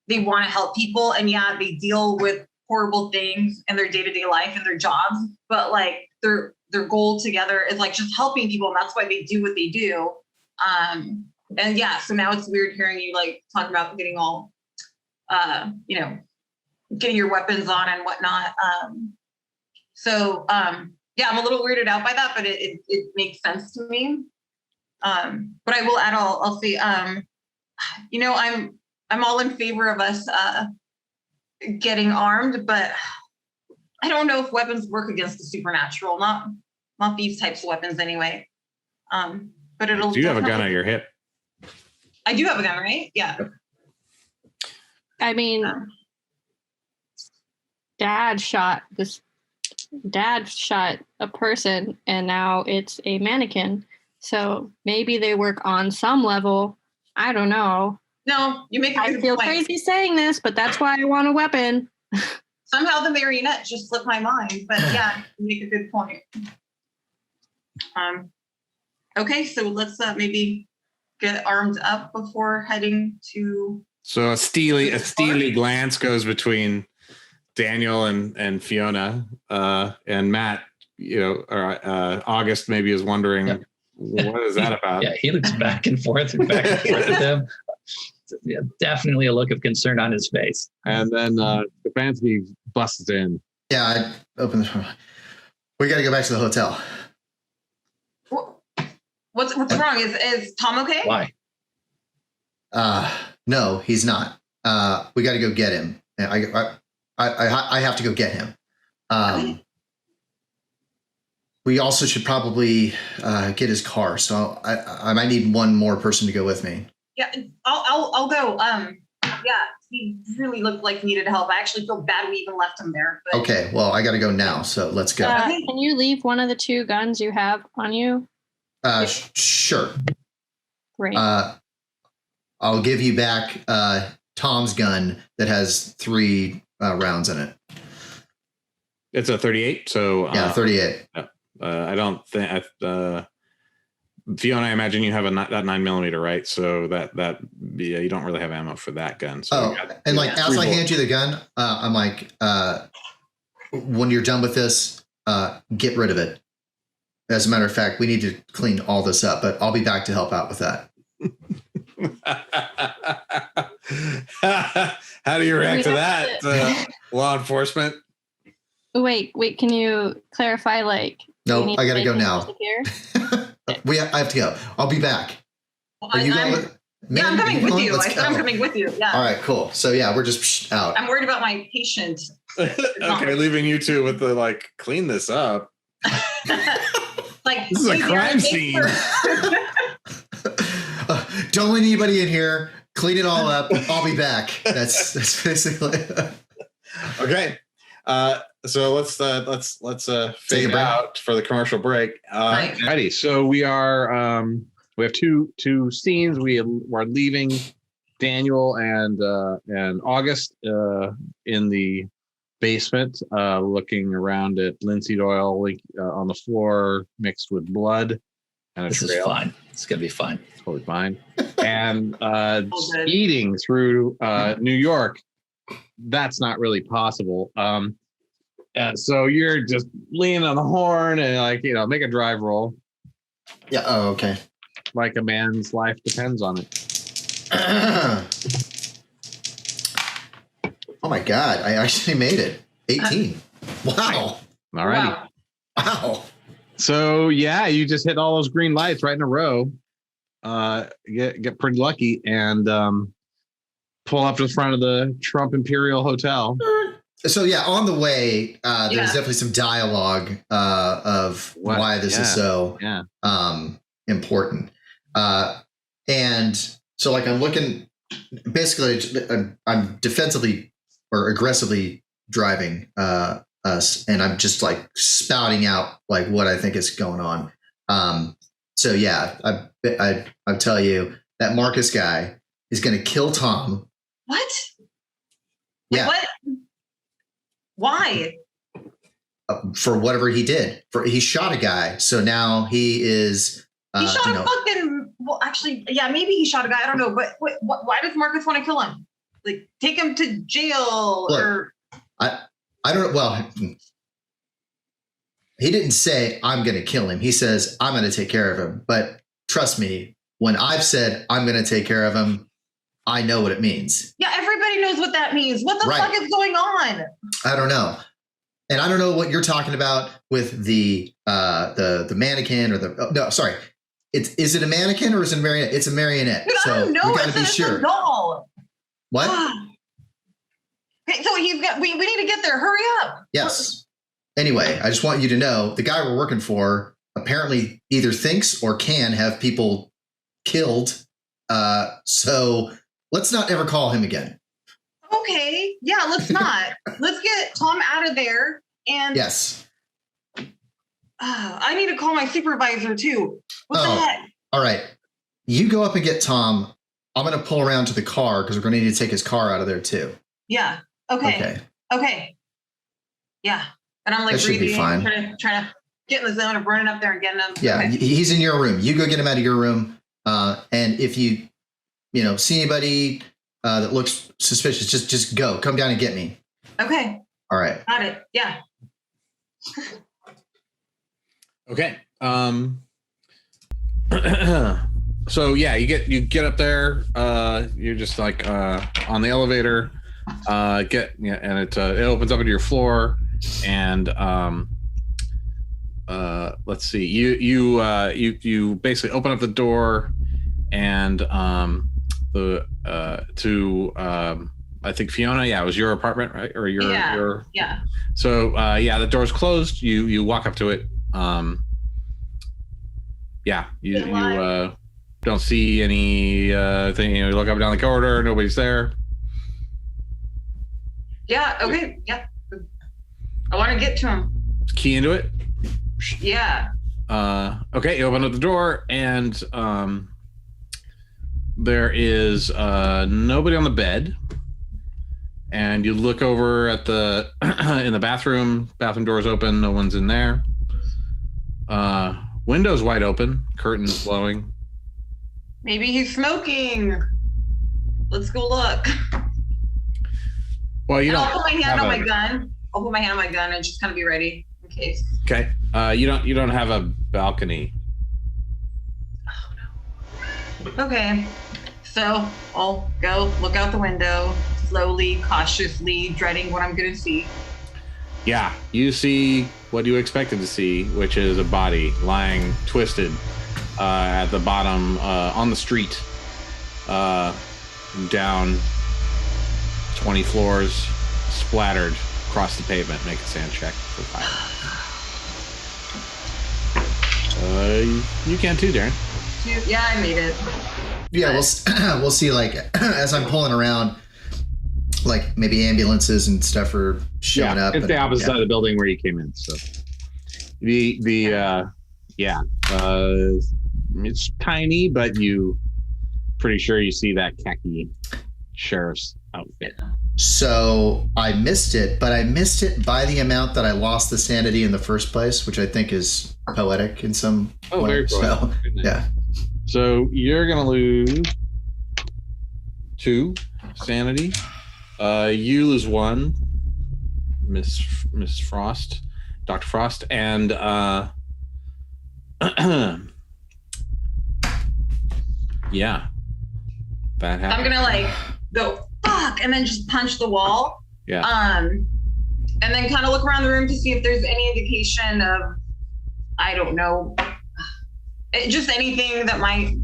they want to help people. And yeah, they deal with horrible things in their day-to-day life and their jobs, but like their goal together is like just helping people. And that's why they do what they do. And yeah, so now it's weird hearing you like talk about getting all, getting your weapons on and whatnot. Yeah, I'm a little weirded out by that, but it makes sense to me. But I will add, I'll say, I'm all in favor of us getting armed, but I don't know if weapons work against the supernatural. Not these types of weapons anyway. But it'll. Do you have a gun on your hip? I do have a gun, right? Yeah. I mean, Dad shot a person, and now it's a mannequin. So maybe they work on some level. I don't know. No, you make a good I feel point. crazy saying this, but that's why I want a weapon. Somehow the marionette just slipped my mind, but yeah, you make a good point. Okay, so let's maybe get armed up before heading to. So a steely glance goes between Daniel and Fiona, and Matt, or August maybe is wondering, what is that about? Yeah, he looks back and forth at them. Yeah, definitely a look of concern on his face. And then Stefanski busts in. Yeah, I open the door. We got to go back to the hotel. What's wrong? Is Tom okay? Why? No, he's not. We got to go get him. I have to go get him. Okay. We also should probably get his car. So I might need one more person to go with me. Yeah, I'll go. Yeah, he really looked like he needed help. I actually feel bad we even left him there. But... Okay, well, I got to go now. So let's go. Can you leave one of the 2 guns you have on you? Sure. Great. I'll give you back Tom's gun that has 3 rounds in it. It's a 38. So yeah, 38. I don't think Fiona, I imagine you have that 9mm, right? So that you don't really have ammo for that gun. So and like as I hand you the gun, I'm like, when you're done with this, get rid of it. As a matter of fact, we need to clean all this up, but I'll be back to help out with that. How do you react to that, law enforcement? Wait, can you clarify, like... No, I gotta go now. I have to go. I'll be back. I'm coming with you. I said I'm coming with you. Yeah. All right, cool. So yeah, we're just out. I'm worried about my patient. Okay, leaving you 2 with the clean this up. Like this is a crime scene. Don't let anybody in here. Clean it all up. I'll be back. That's basically. Okay. So let's fade out for the commercial break. Righty. So we are we have two scenes. We are leaving Daniel and August in the basement, looking around at linseed oil on the floor mixed with blood and a This trail. is fine. It's gonna be fine. Totally fine. And speeding through New York, that's not really possible. So you're just leaning on the horn and make a drive roll. Yeah. Oh, okay. Like a man's life depends on it. Oh my God! I actually made it. 18. Wow. All righty. Wow. So yeah, you just hit all those green lights right in a row. Get pretty lucky and pull up to the front of the Trump Imperial Hotel. So yeah, on the way, there's definitely some dialogue of why this is so important. And so I'm looking, basically I'm defensively or aggressively driving us, and I'm just spouting out what I think is going on. So yeah, I tell you that Marcus guy is going to kill Tom. What? Yeah. What? Why? For whatever he did. He shot a guy, so now he is. He shot a fucking. Well, actually, yeah, maybe he shot a guy. I don't know, but why does Marcus want to kill him? Like, take him to jail. Look, or I don't. Well, he didn't say I'm going to kill him. He says I'm going to take care of him. But trust me, when I've said I'm going to take care of him, I know what it means. Yeah, everybody knows what that means. What the fuck is going on? I don't know. And I don't know what you're talking about with the mannequin or the no, sorry. Is it a mannequin or is it a marionette? It's a marionette. Dude, so I don't know. we gotta be sure. A doll. What? Okay, so we need to get there. Hurry up. Yes. Anyway, I just want you to know the guy we're working for apparently either thinks or can have people killed. So let's not ever call him again. Okay. Yeah, let's not. Let's get Tom out of there. And yes. I need to call my supervisor too. What the heck? All right. You go up and get Tom. I'm going to pull around to the car because we're going to need to take his car out of there too. Yeah. Okay. Yeah. And I'm like breathing, trying to get in the zone of running up there and getting him. Yeah. Okay. He's in your room. You go get him out of your room. And if you see anybody that looks suspicious, just go. Come down and get me. Okay. All right. Got it. Yeah. Okay. So yeah, you get up there. You're just like on the elevator. And it opens up into your floor. And let's see. You basically open up the door, and I think Fiona, it was your apartment, right? Or your yeah. So the door's closed. You walk up to it. You don't see any thing. You look up and down the corridor. Nobody's there. Yeah. Okay. Yeah. I want to get to him. Key into it. Yeah. Okay. You open up the door, and there is nobody on the bed. And you look over at the in the bathroom. Bathroom door's open. No one's in there. Windows wide open. Curtains blowing. Maybe he's smoking. Let's go look. Well, I'll put my hand on my gun. I'll put my hand on my gun and just kind of be ready in case. Okay. You don't have a balcony. Oh no. Okay. So I'll go look out the window slowly, cautiously, dreading what I'm gonna see. Yeah, you see what you expected to see, which is a body lying twisted at the bottom on the street, down 20 floors, splattered across the pavement. Make a sand check for fire. You can too, Darin. Yeah, I made it. Yeah, we'll see. Like as I'm pulling around, like maybe ambulances and stuff are showing up. It's the opposite side of the building where you came in. So it's tiny, but you pretty sure you see that khaki sheriff's outfit. So I missed it, but I missed it by the amount that I lost the sanity in the first place, which I think is poetic in some way. Very poetic. So, yeah. So you're gonna lose 2 sanity. You lose 1, Miss Frost, Dr. Frost, and yeah, that happened. I'm gonna go fuck and then just punch the wall. Yeah. And then kind of look around the room to see if there's any indication of, I don't know, just anything that might,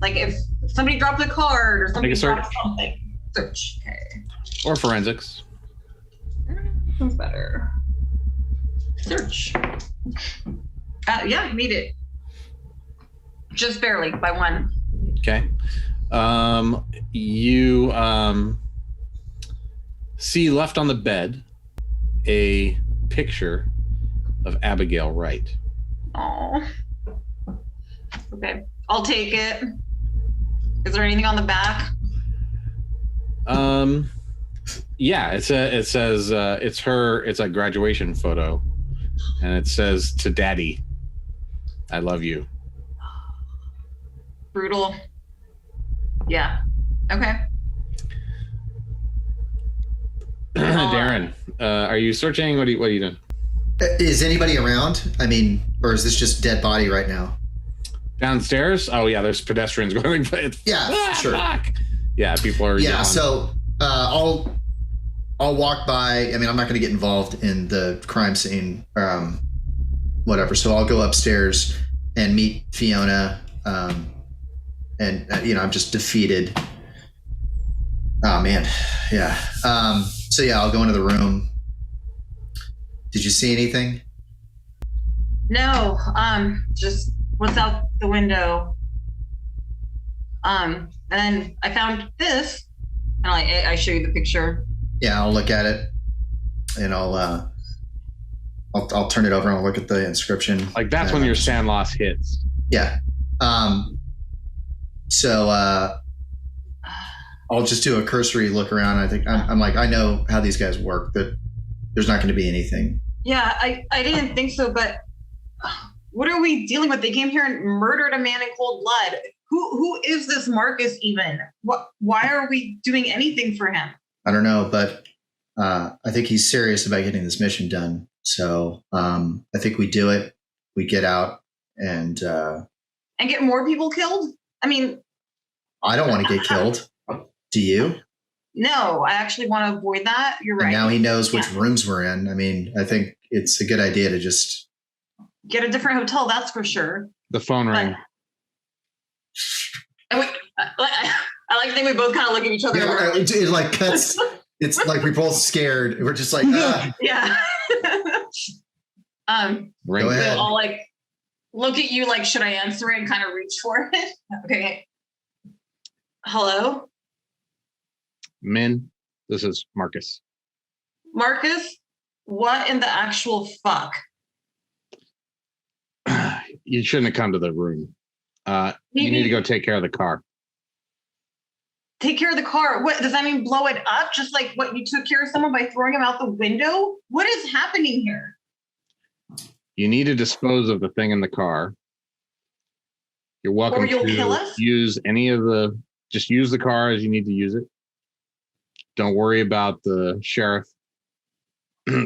like if somebody dropped a card or somebody dropped something. Search. Okay. Or forensics. Sounds better. Search. Made it. Just barely by 1. Okay. You see left on the bed a picture of Abigail Wright. Oh. Okay. I'll take it. Is there anything on the back? Yeah, it says it's a graduation photo, and it says to Daddy, I love you. Brutal. Yeah. Okay. Darin, are you searching? What are you doing? Is anybody around? I mean, or is this just dead body right now? Downstairs? Oh yeah, there's pedestrians going. Yeah, sure. Fuck. Yeah, people are. Yeah, yelling. so I'll walk by. I mean, I'm not going to get involved in the crime scene, whatever. So I'll go upstairs and meet Fiona, and I'm just defeated. Oh man, yeah. So yeah, I'll go into the room. Did you see anything? No. Just what's out the window. And then I found this, and I show you the picture. Yeah, I'll look at it, and I'll turn it over and I'll look at the inscription. Like that's when your sand loss hits. Yeah. So I'll just do a cursory look around. I think I'm like, I know how these guys work, that there's not going to be anything. Yeah, I didn't think so, but what are we dealing with? They came here and murdered a man in cold blood. Who is this Marcus even? Why are we doing anything for him? I don't know, but I think he's serious about getting this mission done. So I think we do it. We get out and get more people killed? I mean, I don't want to get killed. Do you? No, I actually want to avoid that. You're right. And now he knows which rooms we're in. I mean, I think it's a good idea to just get a different hotel. That's for sure. The phone rang. And I like to think we both kind of look at each other. Yeah, it like cuts. It's like we're both scared. We're just like, yeah. Go ahead. So I'll like look at you like, should I answer it and kind of reach for it? Okay. Hello? Min, this is Marcus. Marcus, what in the actual fuck? You shouldn't have come to the room. You need to go take care of the car. Take care of the car? What does that mean? Blow it up? Just like what you took care of someone by throwing him out the window? What is happening here? You need to dispose of the thing in the car. You're welcome or you'll to kill us? Use any of just use the car as you need to use it. Don't worry about the sheriff.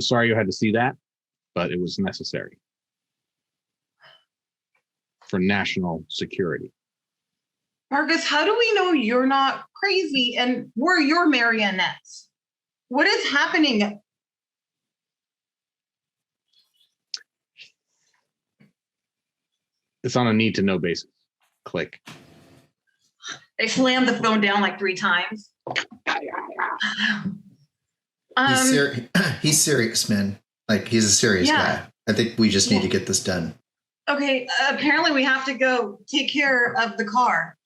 Sorry you had to see that, but it was necessary for national security. Marcus, how do we know you're not crazy and we're your marionettes? What is happening? It's on a need to know basis. Click. I slammed the phone down like 3 times. He's serious, man. Like, he's a serious guy. I think we just need to get this done. Okay, apparently we have to go take care of the car.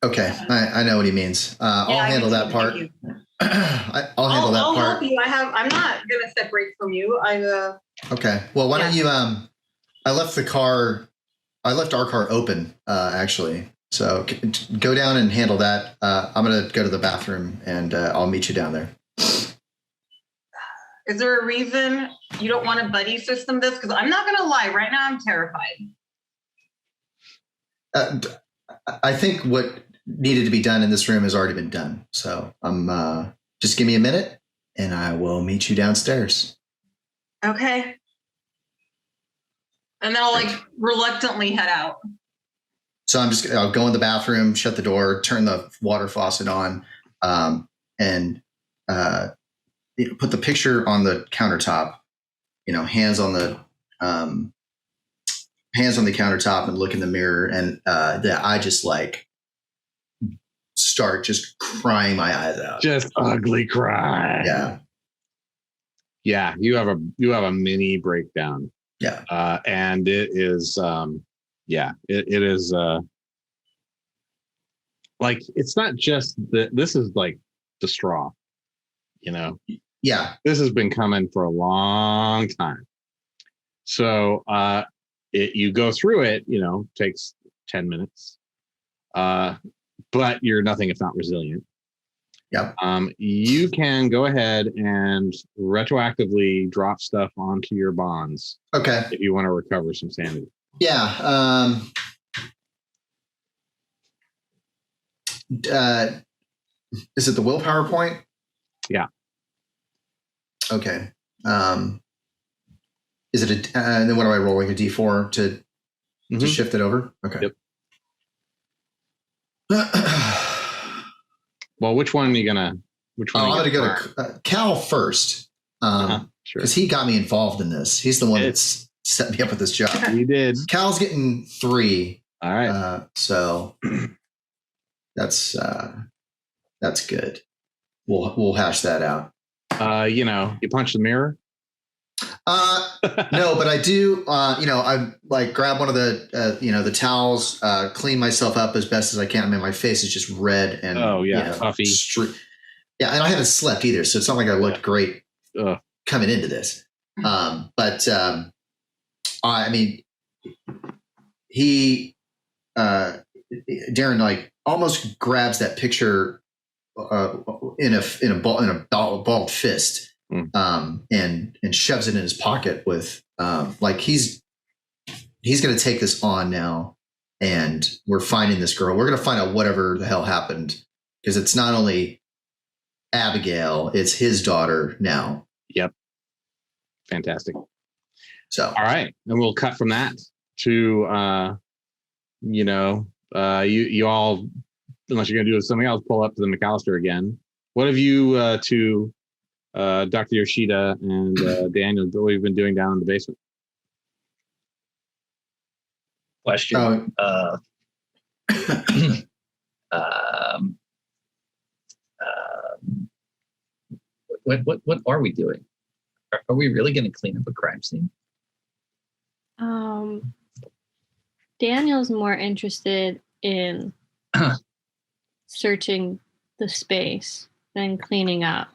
Okay, I know what he means. I'll handle that part. I'll handle that part. I'll help you. I'm not gonna separate from you. Okay. Well, why don't you? I left our car open, actually. So go down and handle that. I'm gonna go to the bathroom and I'll meet you down there. Is there a reason you don't want to buddy system this? Because I'm not gonna lie. Right now, I'm terrified. I think what needed to be done in this room has already been done. So just give me a minute and I will meet you downstairs. Okay. And then I'll like reluctantly head out. So I'll go in the bathroom, shut the door, turn the water faucet on, and put the picture on the countertop, hands on the countertop and look in the mirror. And I just like start just crying my eyes out. Just ugly cry. Yeah. Yeah. You have a mini breakdown. Yeah. And it is, it is like, it's not just this is like the straw, Yeah. This has been coming for a long time. So, you go through it, takes 10 minutes, but you're nothing if not resilient. Yep. You can go ahead and retroactively drop stuff onto your bonds. Okay. If you want to recover some sanity. Yeah. Is it the willpower point? Yeah. Okay. Is it and then what am I rolling? A D4 to shift it over? Okay. Yep. Well, which one are you gonna? Which one? I'm gonna go to Cal first, sure. Because he got me involved in this. He's the one that's set me up with this job. You did. Cal's getting 3. All right. So that's good. We'll hash that out. You punch the mirror. No, but I do. I like grab one of the the towels, clean myself up as best as I can. I mean, my face is just red and puffy. Yeah, and I haven't slept either, so it's not like I looked great coming into this. But I mean, Darin like almost grabs that picture in a balled fist. And shoves it in his pocket with like he's going to take this on now, and we're finding this girl. We're going to find out whatever the hell happened, because it's not only Abigail, it's his daughter now. Yep. Fantastic. So all right, and we'll cut from that to you all, unless you're going to do something else, pull up to the McAllister again. What have you to Dr. Yoshida and Daniel, what we've been doing down in the basement? Question. What are we doing? Are we really going to clean up a crime scene? Daniel's more interested in searching the space than cleaning up.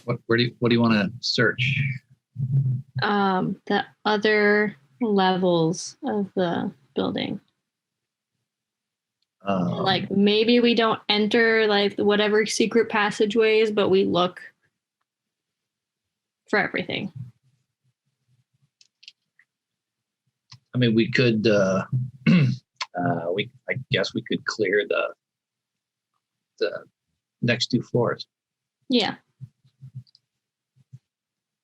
What do you want to search? The other levels of the building. Like maybe we don't enter like whatever secret passageways, but we look for everything. I mean, we could. I guess we could clear the next 2 floors. Yeah.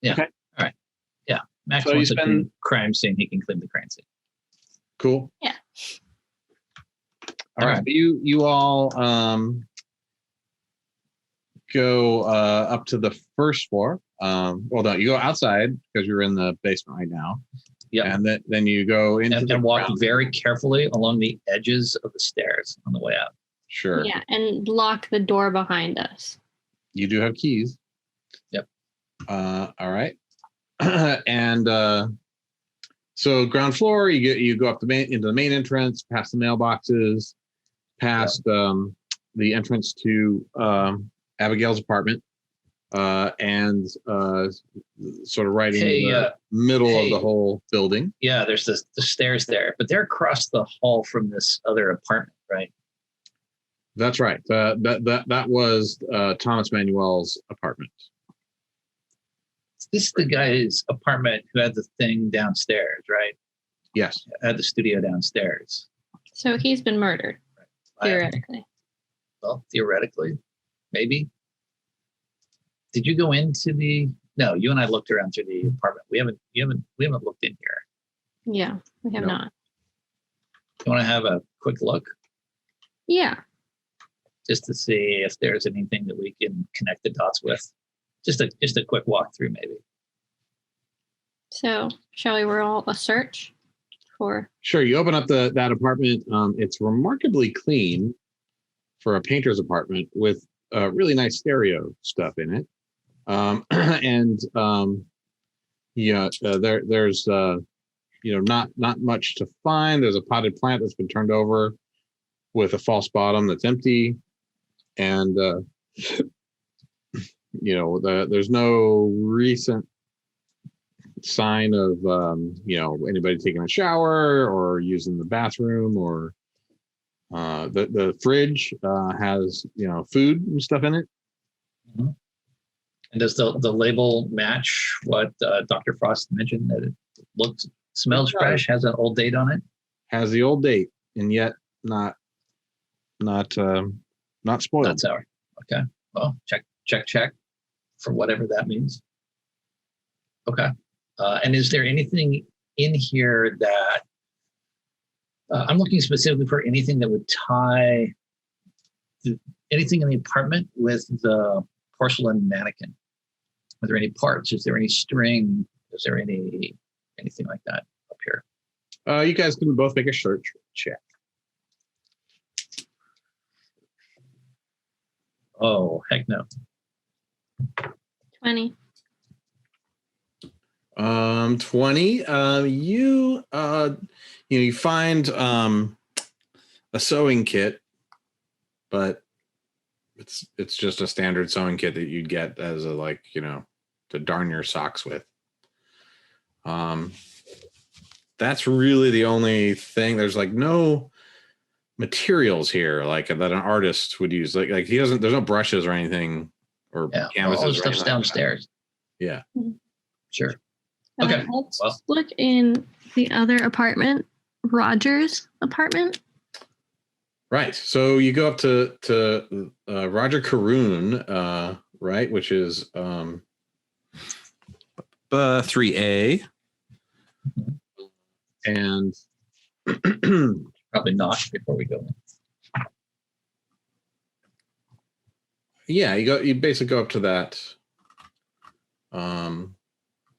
Yeah. Okay. All right. Yeah. Max wants to clean crime scene. He can clean the crime scene. Cool. Yeah. All right. So you all go up to the first floor. Well, no, you go outside because you're in the basement right now. Yeah. And then you go into and walk very carefully along the edges of the stairs on the way out. Sure. Yeah, and lock the door behind us. You do have keys. Yep. All right. And so ground floor, you go up into the main entrance, past the mailboxes, past the entrance to Abigail's apartment, and sort of right in the middle of the whole building. Yeah, there's the stairs there, but they're across the hall from this other apartment, right? That's right. That was Thomas Manuel's apartment. This is the guy's apartment who had the thing downstairs, right? Yes. Had the studio downstairs. So he's been murdered, theoretically. Well, theoretically, maybe. Did you go into the? No, you and I looked around through the apartment. We haven't looked in here. Yeah, we have not. You want to have a quick look? Yeah. Just to see if there's anything that we can connect the dots with. Just a quick walkthrough, maybe. So, shall we roll a search for? Sure. You open up that apartment. It's remarkably clean for a painter's apartment with really nice stereo stuff in it. There's not much to find. There's a potted plant that's been turned over with a false bottom that's empty, and there's no recent sign of anybody taking a shower or using the bathroom or The fridge has food and stuff in it. Mm-hmm. And does the label match what Dr. Frost mentioned, that it smells fresh, has an old date on it? Has the old date, and yet not spoiled. Not sour. Okay. Well, check for whatever that means. Okay. And is there anything in here that I'm looking specifically for anything that would tie anything in the apartment with the porcelain mannequin? Are there any parts? Is there any string? Is there anything like that up here? You guys can both make a search check. Oh, heck no. 20. 20. You find a sewing kit, but it's just a standard sewing kit that you'd get as a to darn your socks with. That's really the only thing. There's no materials here that an artist would use. Like he doesn't. There's no brushes or anything or canvases. All the stuff's downstairs. Yeah. Sure. Okay. Let's look in the other apartment, Roger's apartment. Right. So you go up to Roger Caroon, right, which is 3A, and probably not before we go in. Yeah, you basically go up to that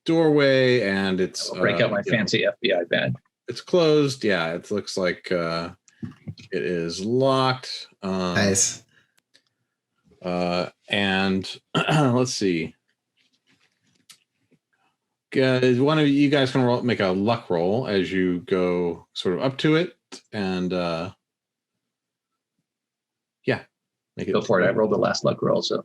doorway, and it's I'll break out my fancy FBI badge. It's closed. Yeah, it looks like it is locked. Nice. And let's see. One of you guys can make a luck roll as you go sort of up to it, and make it. Go for it. I rolled the last luck roll, so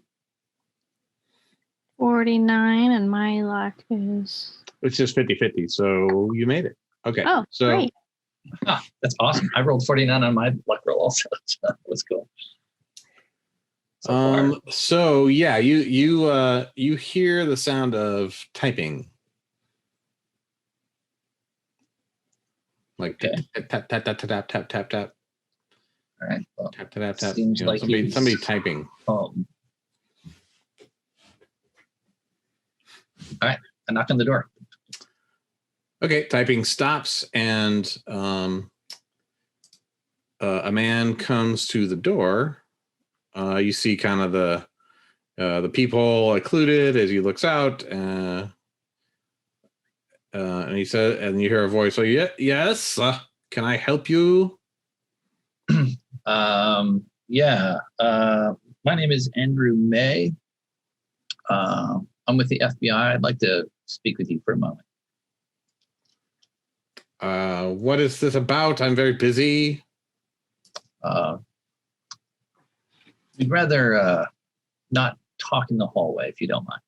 49, and my luck is. It's just 50-50, so you made it. Okay. Oh, so great. That's awesome. I rolled 49 on my luck roll also. So that was cool. So yeah, you hear the sound of typing. Like tap tap tap tap tap tap tap. All right. Well, tap tap tap. Seems like somebody typing. All right. I knock on the door. Okay, typing stops, and a man comes to the door. You see kind of the peephole occluded as he looks out, and he said, and you hear a voice. So yes, can I help you? Yeah. My name is Andrew May. I'm with the FBI. I'd like to speak with you for a moment. What is this about? I'm very busy. We'd rather not talk in the hallway, if you don't mind.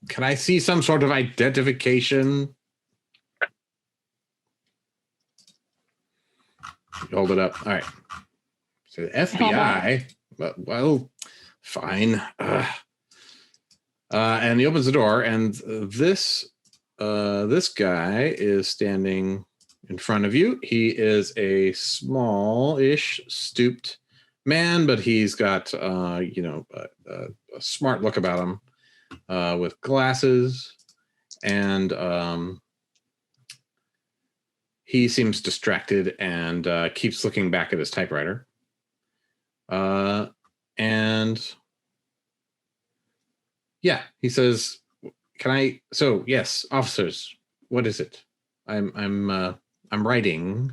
Can I see some sort of identification? Hold it up. All right. So the FBI. Well, fine. And he opens the door, and this guy is standing in front of you. He is a small-ish, stooped man, but he's got a smart look about him, with glasses, and he seems distracted and keeps looking back at his typewriter. And yeah, he says, "Can I?" So yes, officers, what is it? I'm writing.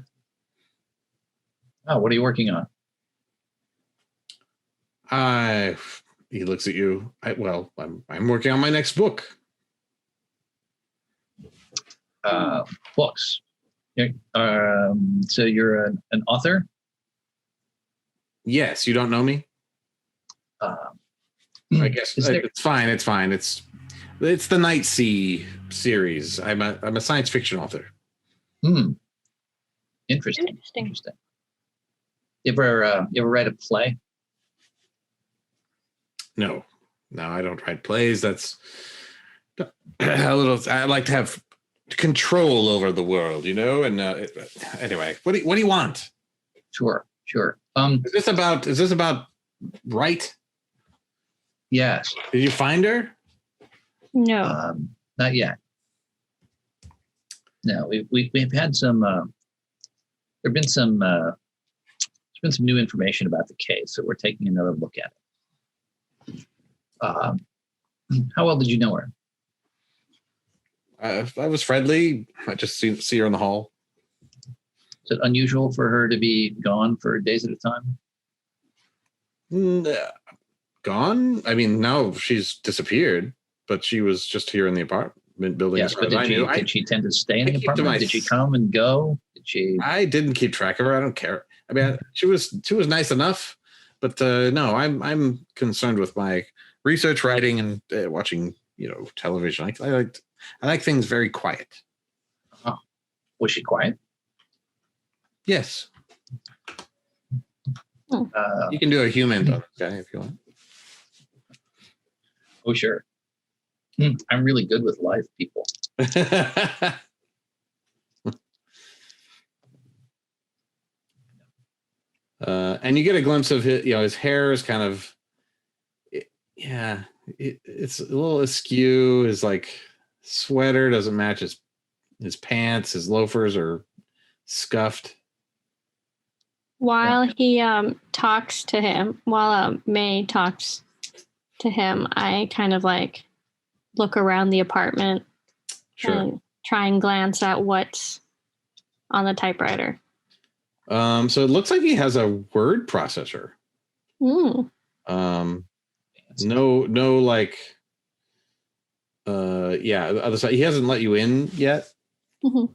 Oh, what are you working on? He looks at you. I'm working on my next book. Books. So you're an author? Yes, you don't know me. I guess it's fine. It's fine. It's the Night Sea series. I'm a science fiction author. Interesting. You ever write a play? No, I don't write plays. That's a little. I like to have control over the world, And anyway, what do you want? Sure. Is this about right? Yes. Did you find her? No. Not yet. No, we've had some. There's been some new information about the case, so we're taking another look at it. How well did you know her? I was friendly. I just see her in the hall. Is it unusual for her to be gone for days at a time? Gone? I mean, no, she's disappeared, but she was just here in the apartment building. Yes, but did she tend to stay in the apartment? Did she come and go? I didn't keep track of her. I don't care. I mean, she was nice enough, but no, I'm concerned with my research, writing, and watching, television. I like things very quiet. Oh, was she quiet? Yes. You can do a human guy if you want. Oh, sure. I'm really good with live people. And you get a glimpse of his hair is kind of, it's a little askew. His sweater doesn't match his pants. His loafers are scuffed. While he talks to him, while May talks to him, I kind of look around the apartment and try and glance at what's on the typewriter. So it looks like he has a word processor. Mm. The other side. He hasn't let you in yet. Mm-hmm.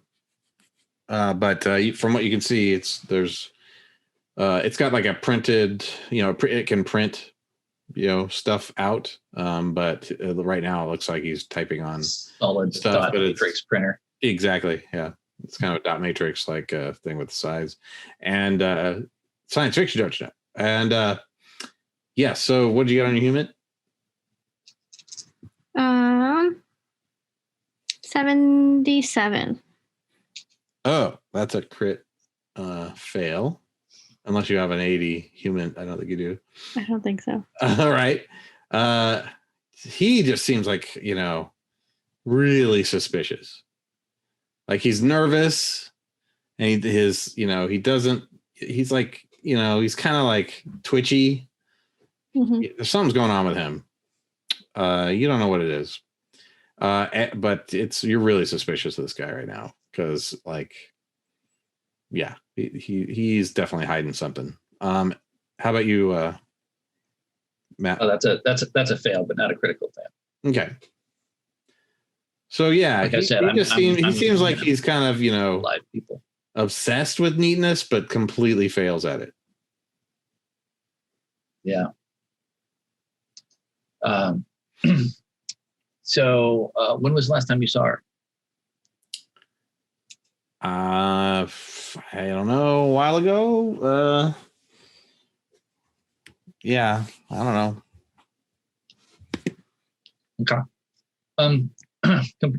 But from what you can see, it's got a printed, it can print, stuff out. But right now it looks like he's typing on solid stuff, dot matrix printer. Exactly. Yeah. It's kind of a dot matrix thing with size and science fiction, don't you know? And so what did you get on your human? 77. Oh, that's a crit fail. Unless you have an 80 human. I don't think you do. I don't think so. All right. He just seems really suspicious. He's nervous and he's kind of twitchy. Mm-hmm. Something's going on with him. You don't know what it is. But you're really suspicious of this guy right now because he's definitely hiding something. How about you, Matt? Oh, that's a fail, but not a critical fail. Okay. So yeah, like I said, he seems like he's kind of live people obsessed with neatness, but completely fails at it. Yeah. So when was the last time you saw her? I don't know, a while ago. Yeah, I don't know. Okay.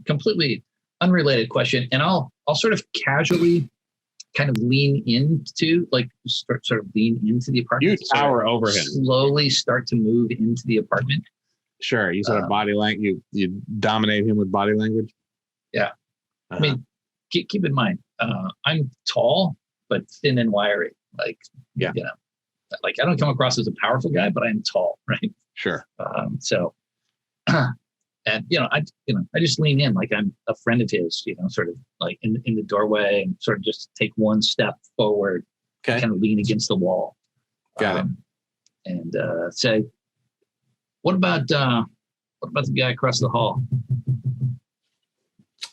Completely unrelated question, and I'll sort of casually kind of lean into lean into the apartment. You tower over him. Slowly start to move into the apartment. Sure, you sort of body language. You dominate him with body language. Yeah, I mean, keep in mind, I'm tall but thin and wiry. I don't come across as a powerful guy, but I'm tall, right? Sure. And I just lean in like I'm a friend of his, sort of in the doorway and sort of just take one step forward, kind of lean against the wall. Got it. And say, what about the guy across the hall?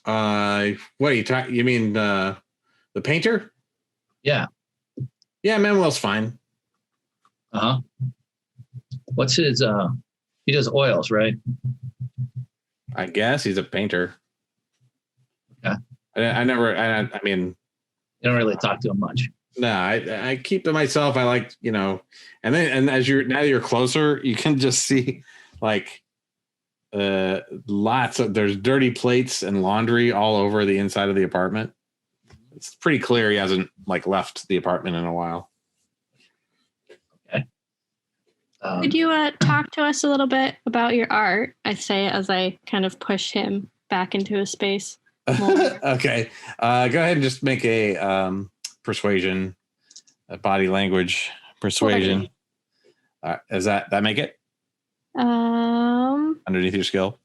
What are you talking? You mean the painter? Yeah. Yeah, Manuel's fine. What's his? He does oils, right? I guess he's a painter. Yeah. I mean, You don't really talk to him much. No, I keep to myself. I like, and as you're closer, you can just see like there's dirty plates and laundry all over the inside of the apartment. It's pretty clear he hasn't like left the apartment in a while. Okay. Could you talk to us a little bit about your art? I say as I kind of push him back into his space. Okay. Go ahead and just make a persuasion, a body language persuasion. Does that make it? Underneath your skill?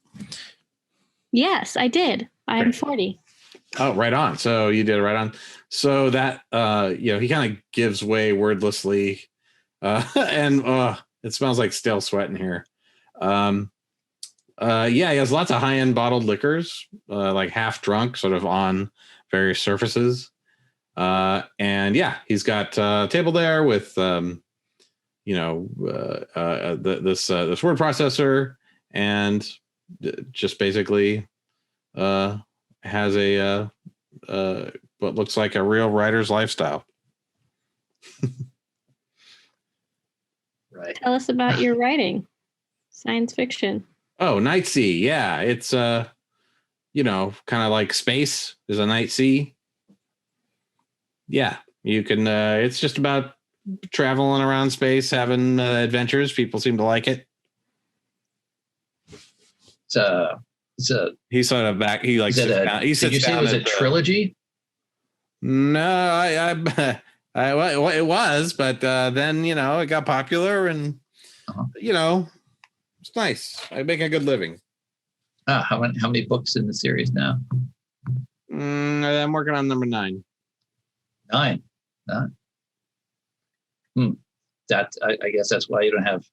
Yes, I did. I'm 40. Oh, right on. So you did it right on. So that, he kind of gives way wordlessly. And it smells like stale sweat in here. He has lots of high-end bottled liquors, like half drunk, sort of on various surfaces. He's got a table there with, this word processor, and just basically has a what looks like a real writer's lifestyle. Right. Tell us about your writing. Science fiction. Oh, Night Sea. Yeah, it's kind of like space. There's a night sea. Yeah, you can. It's just about traveling around space, having adventures. People seem to like it. He's sort of back. He like sits down. He sits did you say down. It was a trilogy? No, it was, but then it got popular, and it's nice. I make a good living. How many books in the series now? I'm working on number 9. 9. That I guess that's why you don't have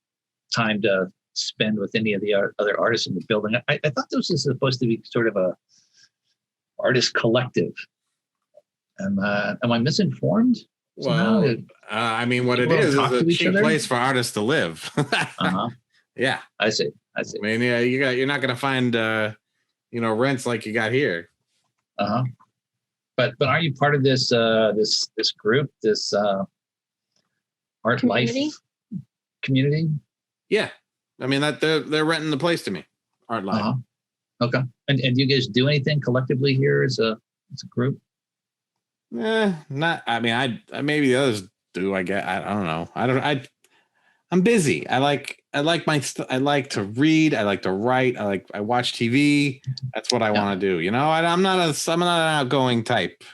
time to spend with any of the other artists in the building. I thought this was supposed to be sort of a artist collective. Am I misinformed? Well, what it is a cheap place for artists to live. Yeah, I see. I mean, yeah, you're not going to find rents like you got here. But are you part of this this group, this art community? Life community? Yeah, I mean that they're renting the place to me. Art Life. Okay. And do you guys do anything collectively here as a group? Not. I mean, I maybe the others do. I guess I don't know. I'm busy. I like I like to read. I like to write. I watch TV. That's what I want to do. I'm not an outgoing type.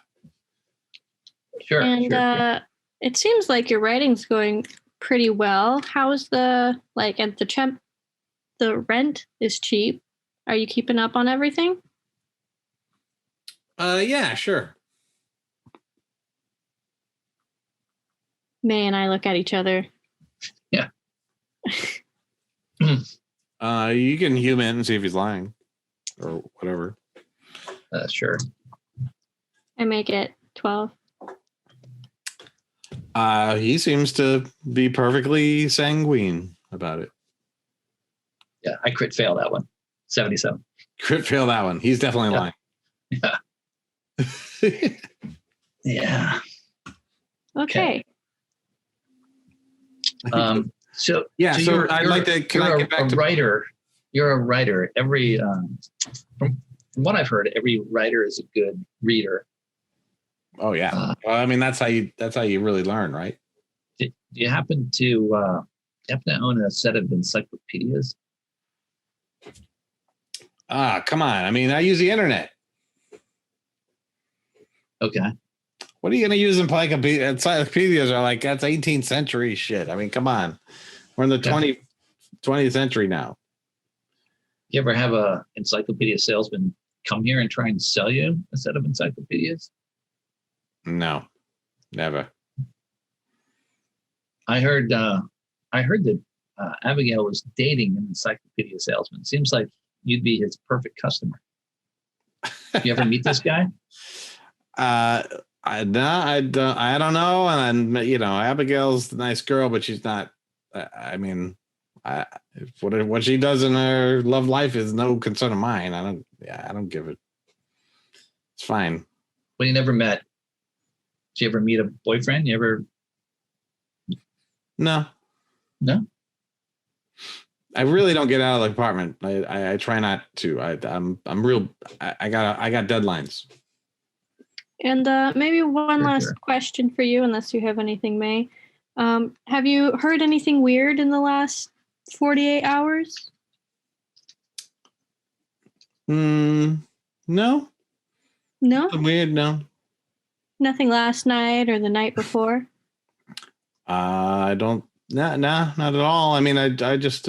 Sure. And it seems like your writing's going pretty well. How's the rent is cheap. Are you keeping up on everything? Yeah, sure. May and I look at each other. Yeah. You can human and see if he's lying or whatever. Sure. I make it 12. He seems to be perfectly sanguine about it. Yeah, I crit fail that one. 77. Crit fail that one. He's definitely lying. Yeah. Yeah. Okay. So I'd like to. Can I get back to writer? You're a writer. Every from what I've heard, every writer is a good reader. Oh yeah. Well, I mean that's how you really learn, right? Do you happen to own a set of encyclopedias? Come on. I mean, I use the internet. Okay. What are you going to use encyclopedias? Encyclopedias are like, that's 18th century shit. I mean, come on. We're in the 20th century now. You ever have a encyclopedia salesman come here and try and sell you a set of encyclopedias? No, never. I heard that Abigail was dating an encyclopedia salesman. Seems like you'd be his perfect customer. You ever meet this guy? I don't know. And Abigail's a nice girl, but she's not. I mean, what she does in her love life is no concern of mine. I don't give it. It's fine. Well, you never met Did you ever meet a boyfriend? You ever? No. I really don't get out of the apartment. I try not to. I got deadlines. And maybe one last question for you, unless you have anything, May. Have you heard anything weird in the last 48 hours? No. No? Weird, no. Nothing last night or the night before? I don't. Not at all. I mean, I just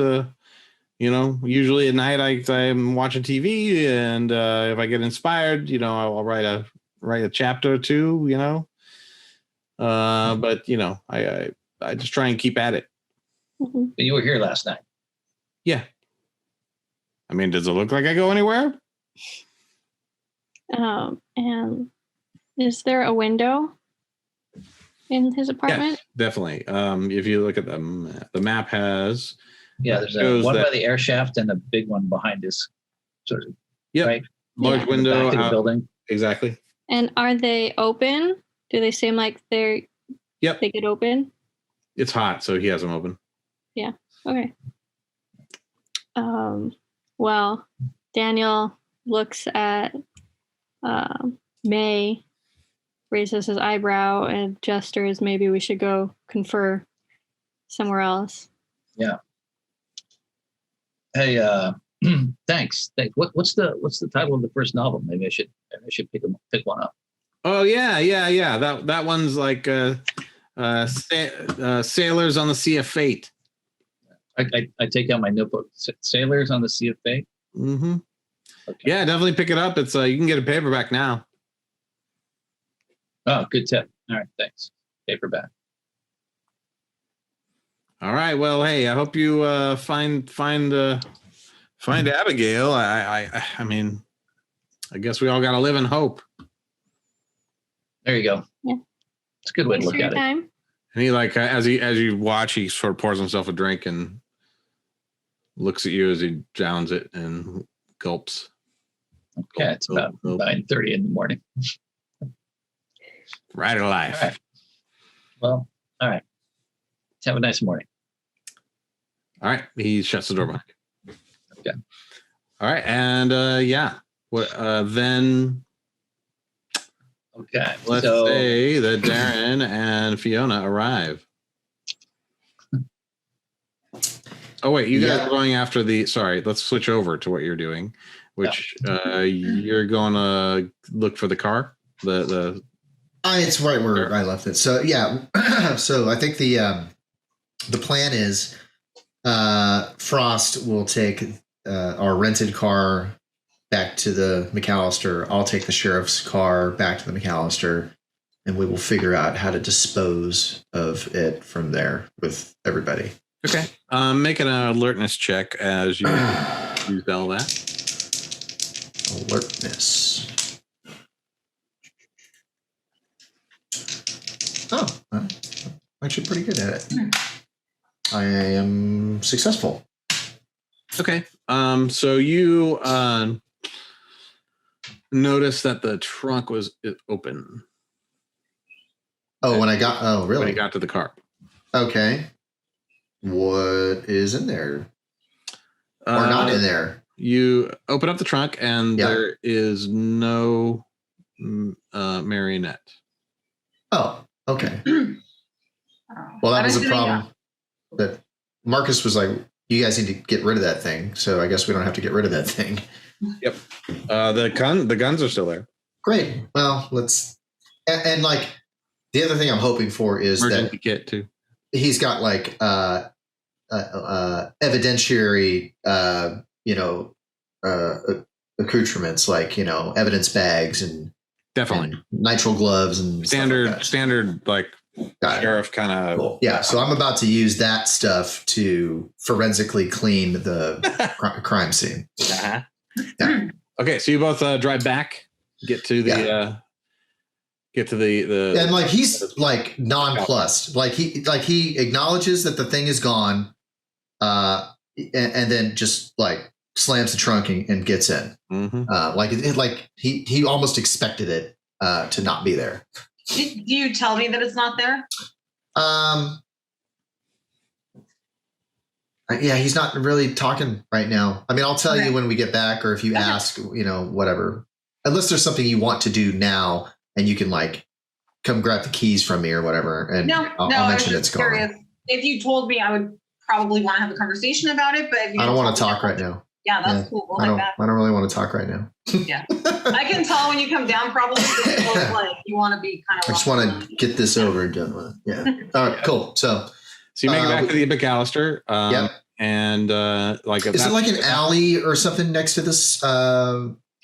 usually at night I'm watching TV, and if I get inspired, I'll write a chapter or two, but I just try and keep at it. Mm-hmm. You were here last night. Yeah. I mean, does it look like I go anywhere? And is there a window in his apartment? Yes, definitely. If you look at the map has. Yeah, there's one by the air shaft and a big one behind this sort of. Yep. Right? Large window Back to the out. building. Exactly. And are they open? Do they seem like they get open? It's hot, so he has them open. Yeah. Okay. Well, Daniel looks at May, raises his eyebrow, and gestures maybe we should go confer somewhere else. Yeah. Hey, thanks. What's the title of the first novel? Maybe I should pick one up. Oh yeah. That one's like Sailors on the Sea of Fate. I take out my notebook. Sailors on the Sea of Fate. Mm-hmm. Okay. Yeah, definitely pick it up. It's you can get a paperback now. Oh, good tip. All right, thanks. Paperback. All right. Well, hey, I hope you find Abigail. I mean, I guess we all got to live in hope. There you go. Yeah. It's a good way to Thanks look for your at it. time. And he as you watch, he sort of pours himself a drink and looks at you as he drowns it and gulps. Okay, it's about 9:30 in the morning. Ride of life. All right. Well, all right. Have a nice morning. All right. He shuts the door behind you. Okay. All right. And then Okay. let's say that Darin and Fiona arrive. Oh, wait. You guys are going after sorry. Let's switch over to what you're doing, which you're going to look for the car. It's right where I left it. So, yeah. So I think the plan is Frost will take our rented car back to the McAllister. I'll take the sheriff's car back to the McAllister, and we will figure out how to dispose of it from there with everybody. Okay. Make an alertness check as you use all that. Alertness. Oh, I'm actually pretty good at it. I am successful. Okay. So you notice that the trunk was open. Oh, really? When you got to the car. Okay. What is in there? Or not in there? You open up the trunk and there is no marionette. Oh, okay. Well, that was a problem. That Marcus was like, you guys need to get rid of that thing. So I guess we don't have to get rid of that thing. Yep. The guns are still there. Great. Well, let's and like the other thing I'm hoping for is emergency kit too. He's got like evidentiary accoutrements, like evidence bags and definitely nitrile gloves and standard like sheriff kind of. Cool. Yeah, so I'm about to use that stuff to forensically clean the crime scene. Uh-huh. Yeah. Okay, so you both drive back, get to the and like he's like nonplussed, like he acknowledges that the thing is gone, and then just like slams the trunk and gets in. Mm-hmm. Like he almost expected it to not be there. Do you tell me that it's not there? Yeah, he's not really talking right now. I mean, I'll tell you when we get back, or if you Okay. ask, whatever. Unless there's something you want to do now, and you can like come grab the keys from me or whatever, and I'll I was mention just it's gone. curious. If you told me, I would probably want to have a conversation about it. But if you I don't want to told me, talk right now. Yeah, that's cool. We'll I like don't. I don't really want to talk right now. Yeah, I can tell when you come down. Probably because you look like you want to be kind of. I just want to get this over and done with. Yeah. All right. Cool. So you make it back to the McAllister. Yep. And is it like an alley or something next to this?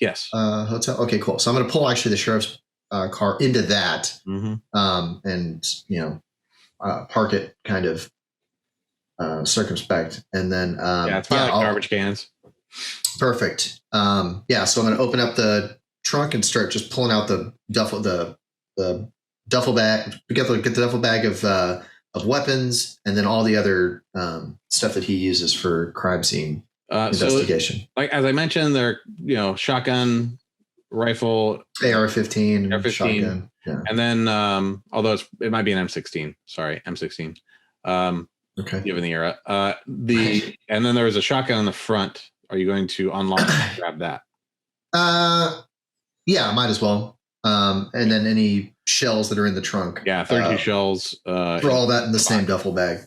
Yes. Hotel. Okay. Cool. So I'm going to pull actually the sheriff's car into that, and park it kind of circumspect, and then it's probably like garbage cans. Perfect. So I'm going to open up the trunk and start just pulling out the duffel bag. Get the duffel bag of weapons, and then all the other stuff that he uses for crime scene investigation. So, like as I mentioned, they're shotgun, rifle, AR-15, shotgun, and then although it might be an M16. Sorry, M16. Okay. Given the era, and then there was a shotgun in the front. Are you going to unlock and grab that? Yeah, might as well. And then any shells that are in the trunk. Yeah, 32 shells. Throw all that in the same duffel bag.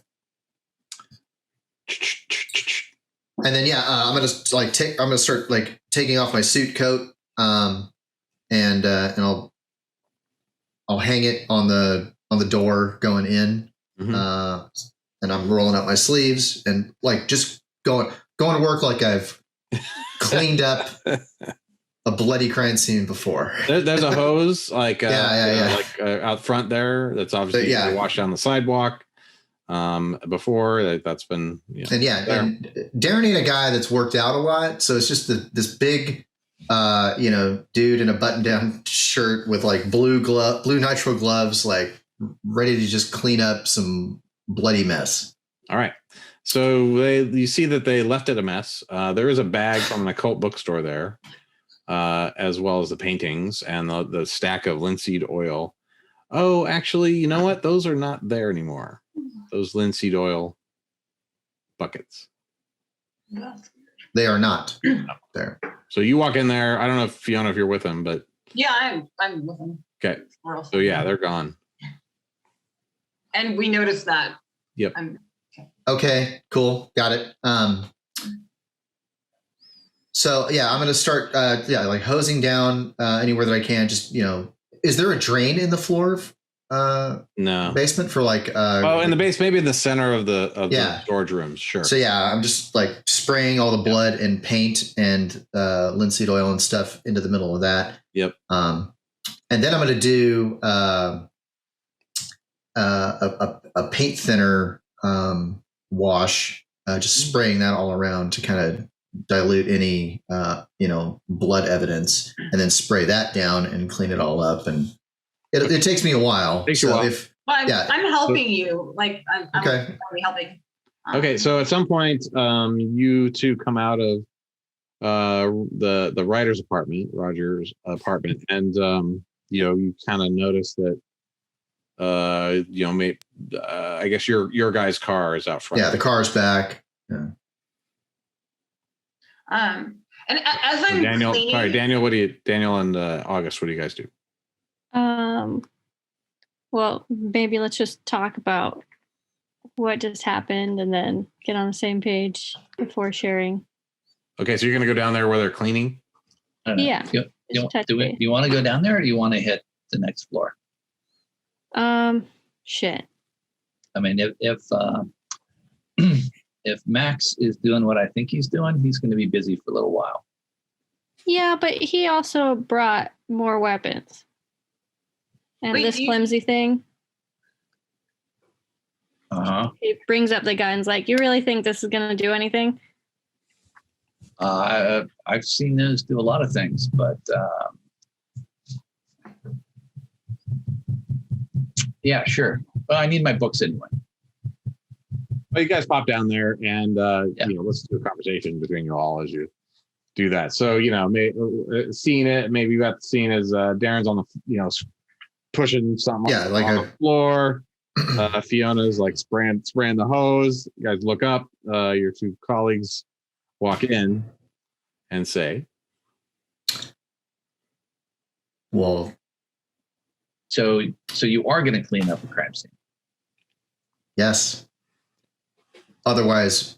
And then I'm gonna start like taking off my suit coat, and I'll hang it on the door going in, and I'm rolling up my sleeves and like just going to work like I've cleaned up a bloody crime scene before. There's a hose like out front there. That's obviously washed down the sidewalk. Before that's been and Darin ain't a guy that's worked out a lot, so it's just this big dude in a button-down shirt with like blue nitrile gloves, like ready to just clean up some bloody mess. All right. So you see that they left it a mess. There is a bag from an occult bookstore there, as well as the paintings and the stack of linseed oil. Oh, actually, you know what? Those are not there anymore. Those linseed oil buckets. They are not there. So you walk in there. I don't know if Fiona, if you're with them, but yeah, I'm with them. Okay. So they're gone. And we noticed that. Yep. Okay, cool. Got it. So I'm going to start, like hosing down anywhere that I can. Just, is there a drain in the floor? No. Basement for like. In the base, maybe in the center of the storage rooms. Sure. So I'm just like spraying all the blood and paint and linseed oil and stuff into the middle of that. Yep. And then I'm going to do a paint thinner wash, just spraying that all around to kind of dilute any blood evidence, and then spray that down and clean it all up. And it takes me a while. I'm helping you. Like I'm probably helping. Okay, so at some point, you two come out of the writer's apartment, Roger's apartment, and you kind of notice that I guess your guy's car is out front. Yeah, the car's back. Yeah. And as I'm Daniel, cleaning, sorry, Daniel and August, what do you guys do? Well, maybe let's just talk about what just happened and then get on the same page before sharing. Okay, so you're gonna go down there where they're cleaning? Yeah. Do you want to go down there, or do you want to hit the next floor? Shit. I mean, if Max is doing what I think he's doing, he's going to be busy for a little while. Yeah, but he also brought more weapons. And this flimsy thing. He brings up the guns like, you really think this is going to do anything? I've seen those do a lot of things, but yeah, sure. Well, I need my books anyway. Well, you guys pop down there and listen to a conversation between you all as you do that. So seeing it, maybe you got the scene as Darin's on the pushing something Yeah, like on the floor. Fiona's like spraying the hose. You guys look up. Your two colleagues walk in and say, Well, So you are going to clean up a crime scene. yes. Otherwise,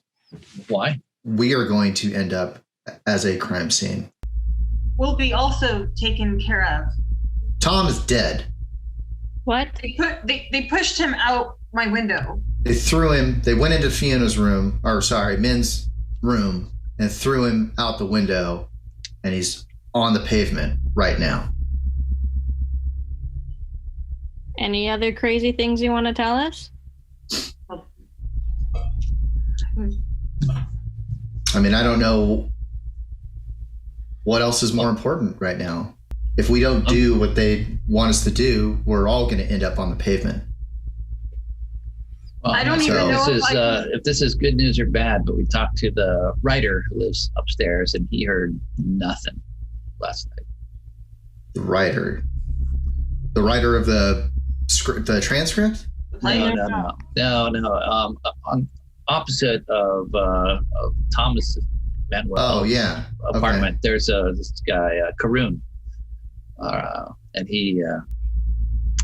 Why? we are going to end up as a crime scene. Will be also taken care of. Tom is dead. What? They pushed him out my window. They threw him. They went into Fiona's room, Min's room, and threw him out the window, and he's on the pavement right now. Any other crazy things you want to tell us? I mean, I don't know what else is more important right now. If we don't do what they want us to do, we're all going to end up on the pavement. Well, I don't even know if this is good news or bad, but we talked to the writer who lives upstairs, and he heard nothing last night. The writer of the script, the transcript. No. On opposite of Thomas Manuel's apartment, there's this guy Karun, and he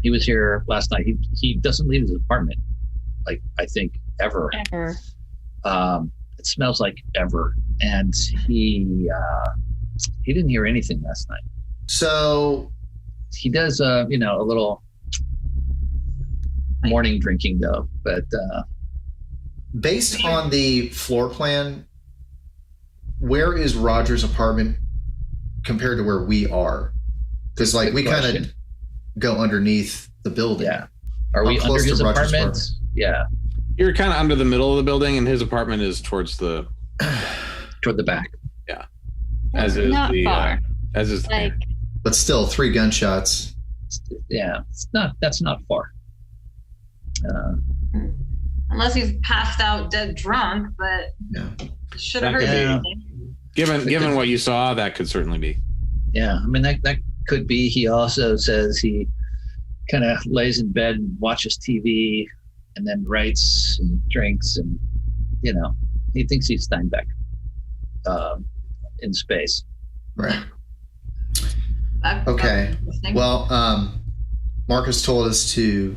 was here last night. He doesn't leave his apartment, like I think ever. It smells like ever, and he didn't hear anything last night. So he does a little morning drinking though, but based on the floor plan, where is Roger's apartment compared to where we are? Because like we kind of go underneath the building. Yeah. Are we under his apartment? Yeah. You're kind of under the middle of the building, and his apartment is towards the toward the back. Yeah. As is not the far. as is Like, But still, 3 gunshots. Yeah, that's not far. Unless he's passed out dead drunk, but Yeah. should have heard Yeah. anything. Given what you saw, that could certainly be. Yeah, I mean that could be. He also says he kind of lays in bed and watches TV, and then writes and drinks, and he thinks he's Steinbeck in space. Right. That- Okay. that's interesting. Well, Marcus told us to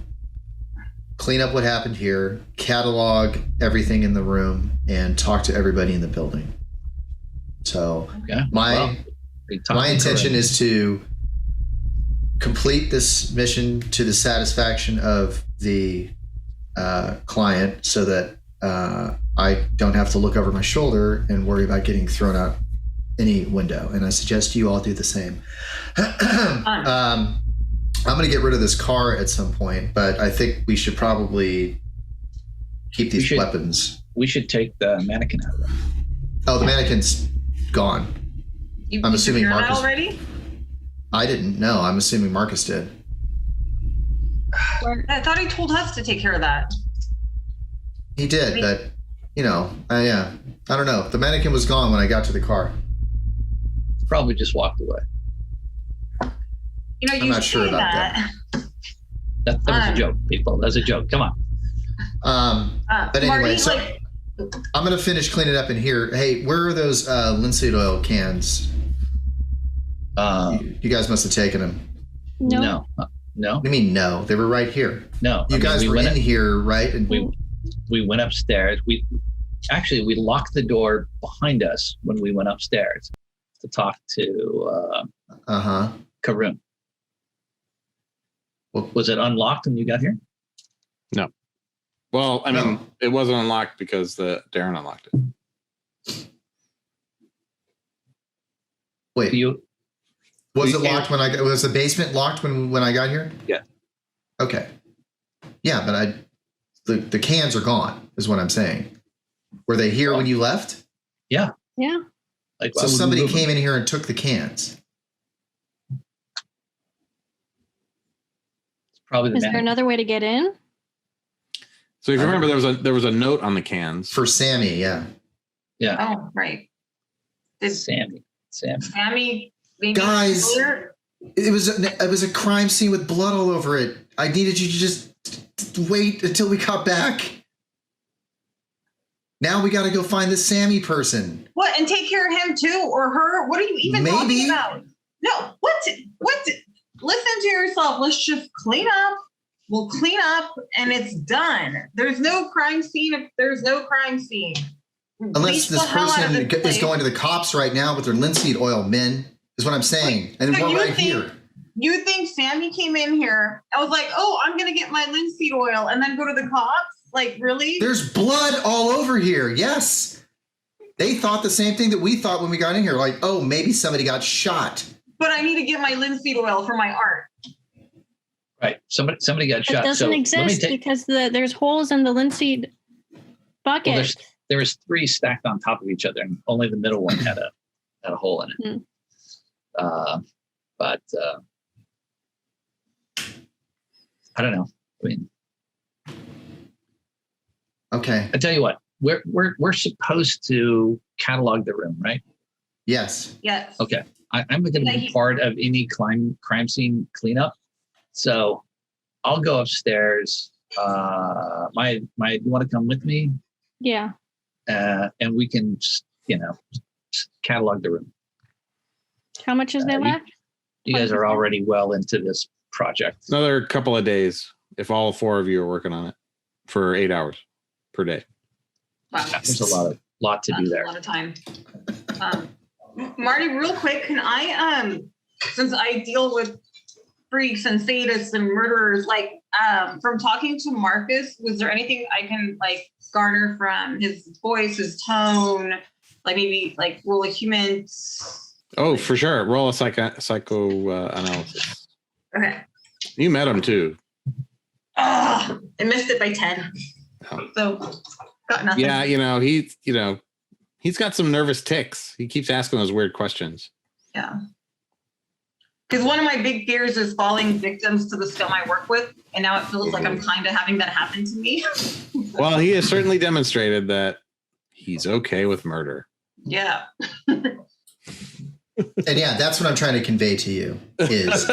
clean up what happened here, catalog everything in the room, and talk to everybody in the building. So Okay. my intention is to complete this mission to the satisfaction of the client, so that I don't have to look over my shoulder and worry about getting thrown out any window. And I suggest you all do the same. I'm going to get rid of this car at some point, but I think we should probably keep these weapons. We should take the mannequin out of there. Oh, the mannequin's gone. I'm assuming you took care of that Marcus already. I didn't know. I'm assuming Marcus did. I thought he told us to take care of that. He did, but I don't know. The mannequin was gone when I got to the car. Probably just walked away. You I'm not sure say about that. That was a joke, people. That was a joke. Come on. But anyway, Marty, I'm going to finish cleaning up in here. Hey, where are those linseed oil cans? You guys must have taken them. no. No. What do you mean no? They were right here. No. You guys were in here, right? And We went upstairs. We locked the door behind us when we went upstairs to talk to Karun. Well, Was it unlocked when you got here? No. Well, I mean, it wasn't unlocked because the Darin unlocked it. wait. Was it you locked when was the basement locked when I got here? Yeah. Okay. Yeah, but the cans are gone, is what I'm saying. Were they here when you left? Yeah. Yeah. Like, So somebody came in here and took the cans. It's probably the Is there mannequin. another way to get in? So if you remember, there was a note on the cans. For Sammy, yeah. Yeah. oh right. Did Sammy. Sammy maybe Guys. earlier? It was a crime scene with blood all over it. I needed you to just wait until we got back. Now we got to go find this Sammy person. What? And take care of him too, or her? What are you even talking about? No. What? Listen to yourself. Let's just clean up. We'll clean up, and it's done. There's no crime scene if there's no crime scene. Unless this person is going to the cops right now with their linseed oil, men, is what I'm saying. And so we're right here. You think Sammy came in here? I was like, oh, I'm going to get my linseed oil and then go to the cops? Like, really? There's blood all over here. Yes. They thought the same thing that we thought when we got in here. Like, oh, maybe somebody got shot. But I need to get my linseed oil for my art. Right. Somebody got shot. It doesn't exist because there's holes in the linseed bucket. Well, there was 3 stacked on top of each other, and only the middle one had a hole in it. But I don't know. I mean, okay. I tell you what, we're supposed to catalog the room, right? Yes. Yes. Okay. I'm going to be part of any crime scene cleanup, so I'll go upstairs. You want to come with me? Yeah. And we can just, catalog the room. How much is there left? You guys are already well into this project. Another couple of days, if all 4 of you are working on it for 8 hours per day. Wow. There's a lot to do there. A lot of time. Marty, real quick, can I, since I deal with freaks and sadists and murderers, like, from talking to Marcus, was there anything I can garner from his voice, his tone, maybe roll a human? Oh, for sure. Roll a psycho analysis. Okay. You met him too. I missed it by 10. Oh. So got nothing. Yeah, he's got some nervous tics. He keeps asking those weird questions. Yeah. Because one of my big fears is falling victims to the scum I work with, and now it feels like I'm kind of having that happen to me. Well, he has certainly demonstrated that he's okay with murder. Yeah. And yeah, that's what I'm trying to convey to you is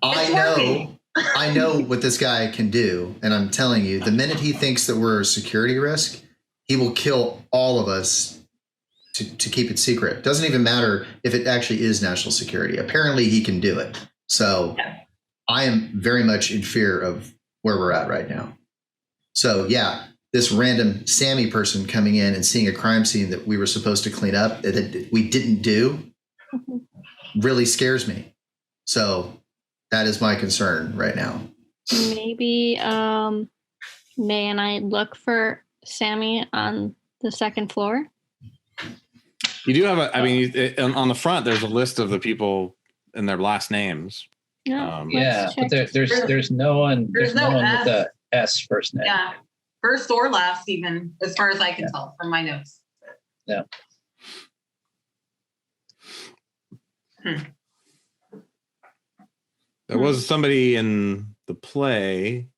I know what this guy can do. And I'm telling you, the minute he thinks that we're a security risk, he will kill all of us to keep it secret. Doesn't even matter if it actually is national security. Apparently he can do it. So I am very much in fear of where we're at right now. So yeah, this random Sammy person coming in and seeing a crime scene that we were supposed to clean up that we didn't do really scares me. So that is my concern right now. Maybe May and I look for Sammy on the 2nd floor. You do have on the front, there's a list of the people and their last names. But there's no one. There's no one with the S first name. Yeah, first or last, even as far as I can tell from my notes. Yeah. There was somebody in the play,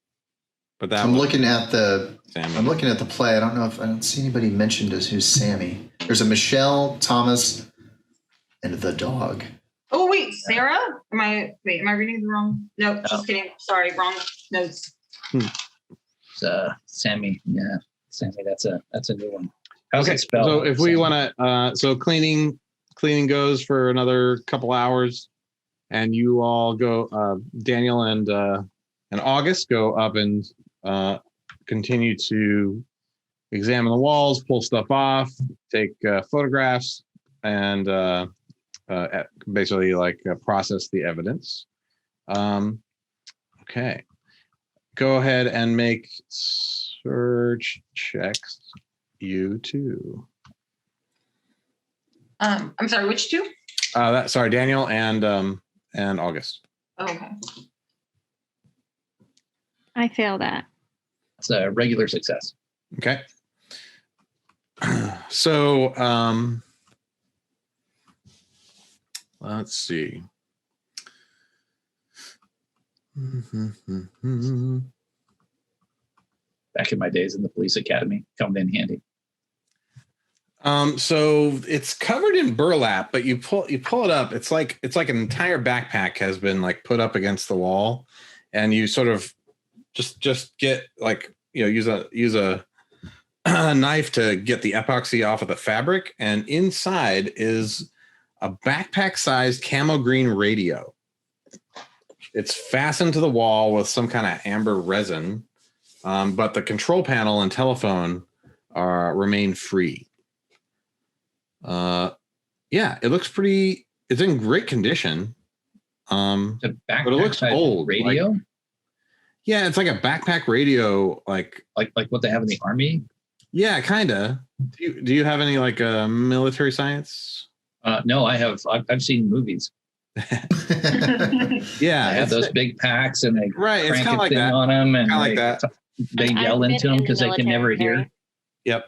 but I'm looking at the play. I don't see anybody mentioned as who's Sammy. There's a Michelle, Thomas, and the dog. Oh wait, Sarah? Am I reading the wrong? No, just kidding. Sorry, wrong notes. It's Sammy. Yeah, Sammy. That's a new one. How's it spelled? So if we want to, cleaning goes for another couple hours, and you all go. Daniel and August go up and continue to examine the walls, pull stuff off, take photographs, and basically process the evidence. Okay. Go ahead and make search checks. You too. I'm sorry, which two? Daniel and August. Oh, okay. I fail that. It's a regular success. Okay. So let's see. Back in my days in the police academy, coming in handy. So it's covered in burlap, but you pull it up. It's like an entire backpack has been like put up against the wall, and you sort of just get like, use a knife to get the epoxy off of the fabric, and inside is a backpack-sized camo green radio. It's fastened to the wall with some kind of amber resin, but the control panel and telephone remain free. It looks pretty. It's in great condition. But it looks old. Radio. Yeah, it's like a backpack radio, like what they have in the army. Yeah, kind of. Do you have any like military science? No, I have. I've seen movies. Yeah, they have those big packs and they right. It's kind of like thing that on them, and like that. They yell into them because they can never hear. Yep.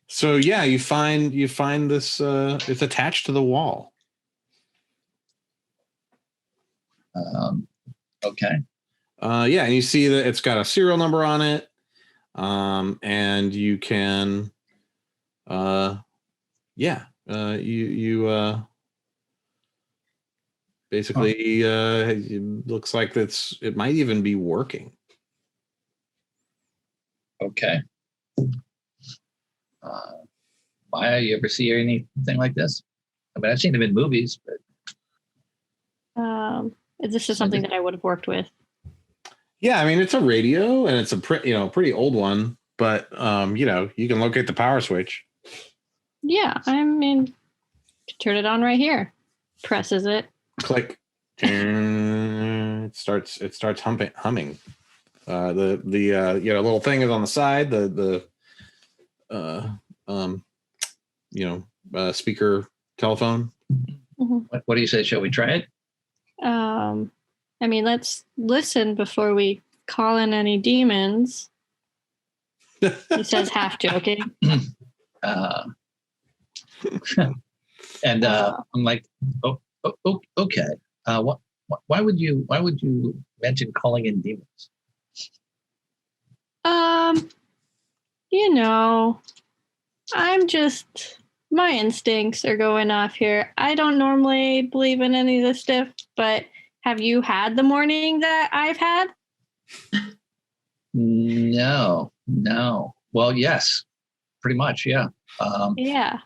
So yeah, you find this. It's attached to the wall. Okay. Yeah, and you see that it's got a serial number on it. And you can, basically, it looks like it might even be working. Okay. Maya, you ever see anything like this? I mean, I've seen them in movies, but. This is something that I would have worked with. Yeah, I mean, it's a radio and it's a pretty old one, but you can locate the power switch. Yeah, I mean, turn it on right here. Presses it. Click. It starts humming. The little thing is on the side. Speaker telephone. Mm-hmm. What do you say? Shall we try it? I mean, let's listen before we call in any demons. He says, half joking. And I'm like, okay. Why would you mention calling in demons? My instincts are going off here. I don't normally believe in any of this stuff, but have you had the morning that I've had? No. Well, yes, pretty much. Yeah. Yeah.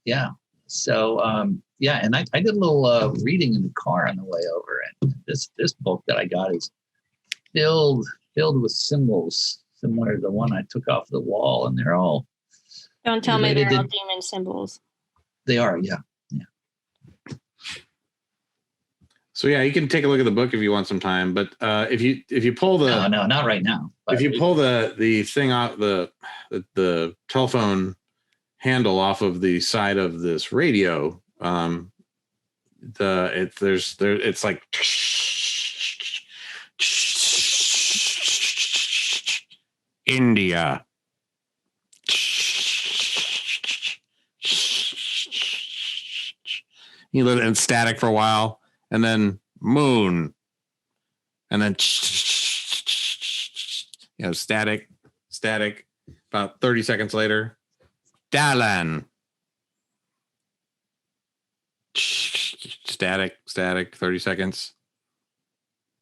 Yeah. So, and I did a little reading in the car on the way over, and this book that I got is filled with symbols similar to the one I took off the wall, and they're all. Don't tell me they're all demon symbols. They are, yeah. So yeah, you can take a look at the book if you want some time. But if you pull the no, not right now. If you pull the thing out the telephone handle off of the side of this radio, it's like India. You live in static for a while, and then moon, and then static. About 30 seconds later, Darin. Static. 30 seconds.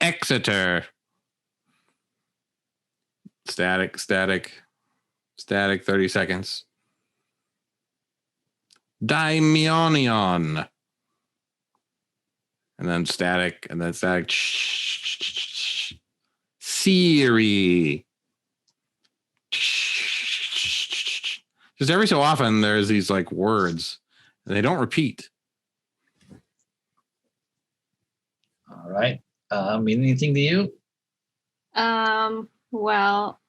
Exeter. Static. 30 seconds. Daimonion. And then static. Siri. Just every so often there's these like words and they don't repeat. All right. Mean anything to you? Well,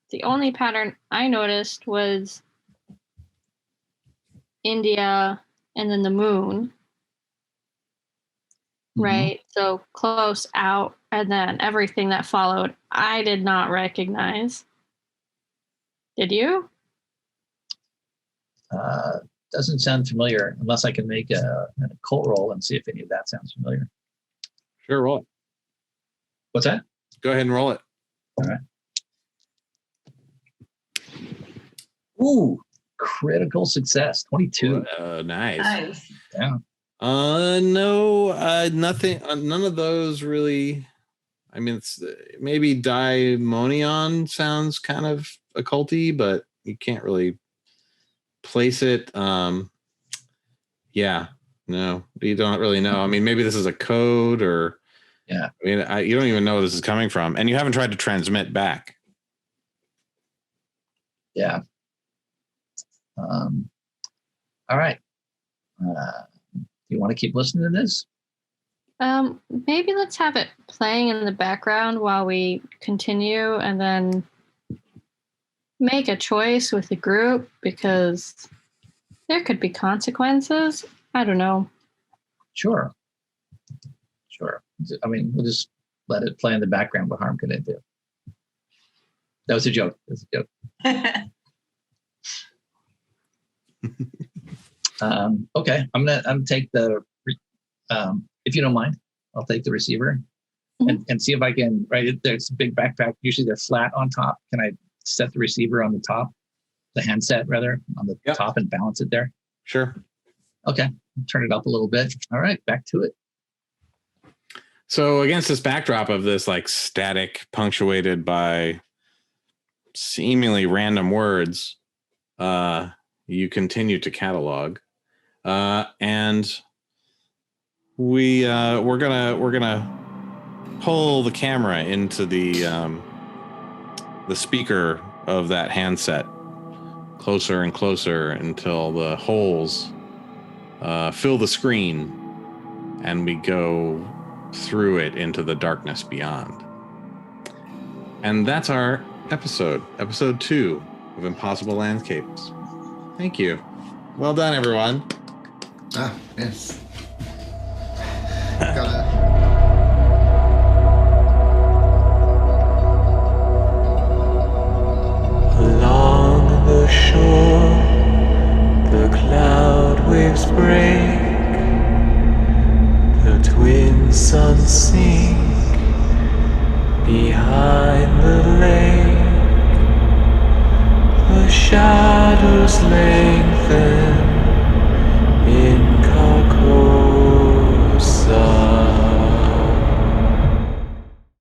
the only pattern I noticed was India and then the moon. Right. So close out, and then everything that followed, I did not recognize. Did you? Doesn't sound familiar unless I can make an occult roll and see if any of that sounds familiar. Sure, roll it. What's that? Go ahead and roll it. All right. Ooh, critical success. 22. Nice. Nice. Yeah. No, nothing. None of those really. I mean, it's maybe daimonion sounds kind of occulty, but you can't really place it. Yeah, no, you don't really know. I mean, maybe this is a code, or yeah. I mean, you don't even know where this is coming from, and you haven't tried to transmit back. Yeah. All right. You want to keep listening to this? Maybe let's have it playing in the background while we continue, and then make a choice with the group, because there could be consequences. I don't know. Sure. I mean, we'll just let it play in the background. What harm can it do? That was a joke. Okay, I'm gonna take the if you don't mind, I'll take the receiver and see if I can. Right, there's a big backpack. Usually they're flat on top. Can I set the receiver on the top, the handset rather, on the top and balance it there? Sure. Okay, turn it up a little bit. All right, back to it. So against this backdrop of this like static punctuated by seemingly random words, you continue to catalog, and we're gonna pull the camera into the speaker of that handset closer and closer until the holes fill the screen, and we go through it into the darkness beyond. And that's our episode 2 of Impossible Landscapes. Thank you. Well done, everyone. Yes. Along the shore, the cloud waves break, the twin suns sink behind the lake, the shadows lengthen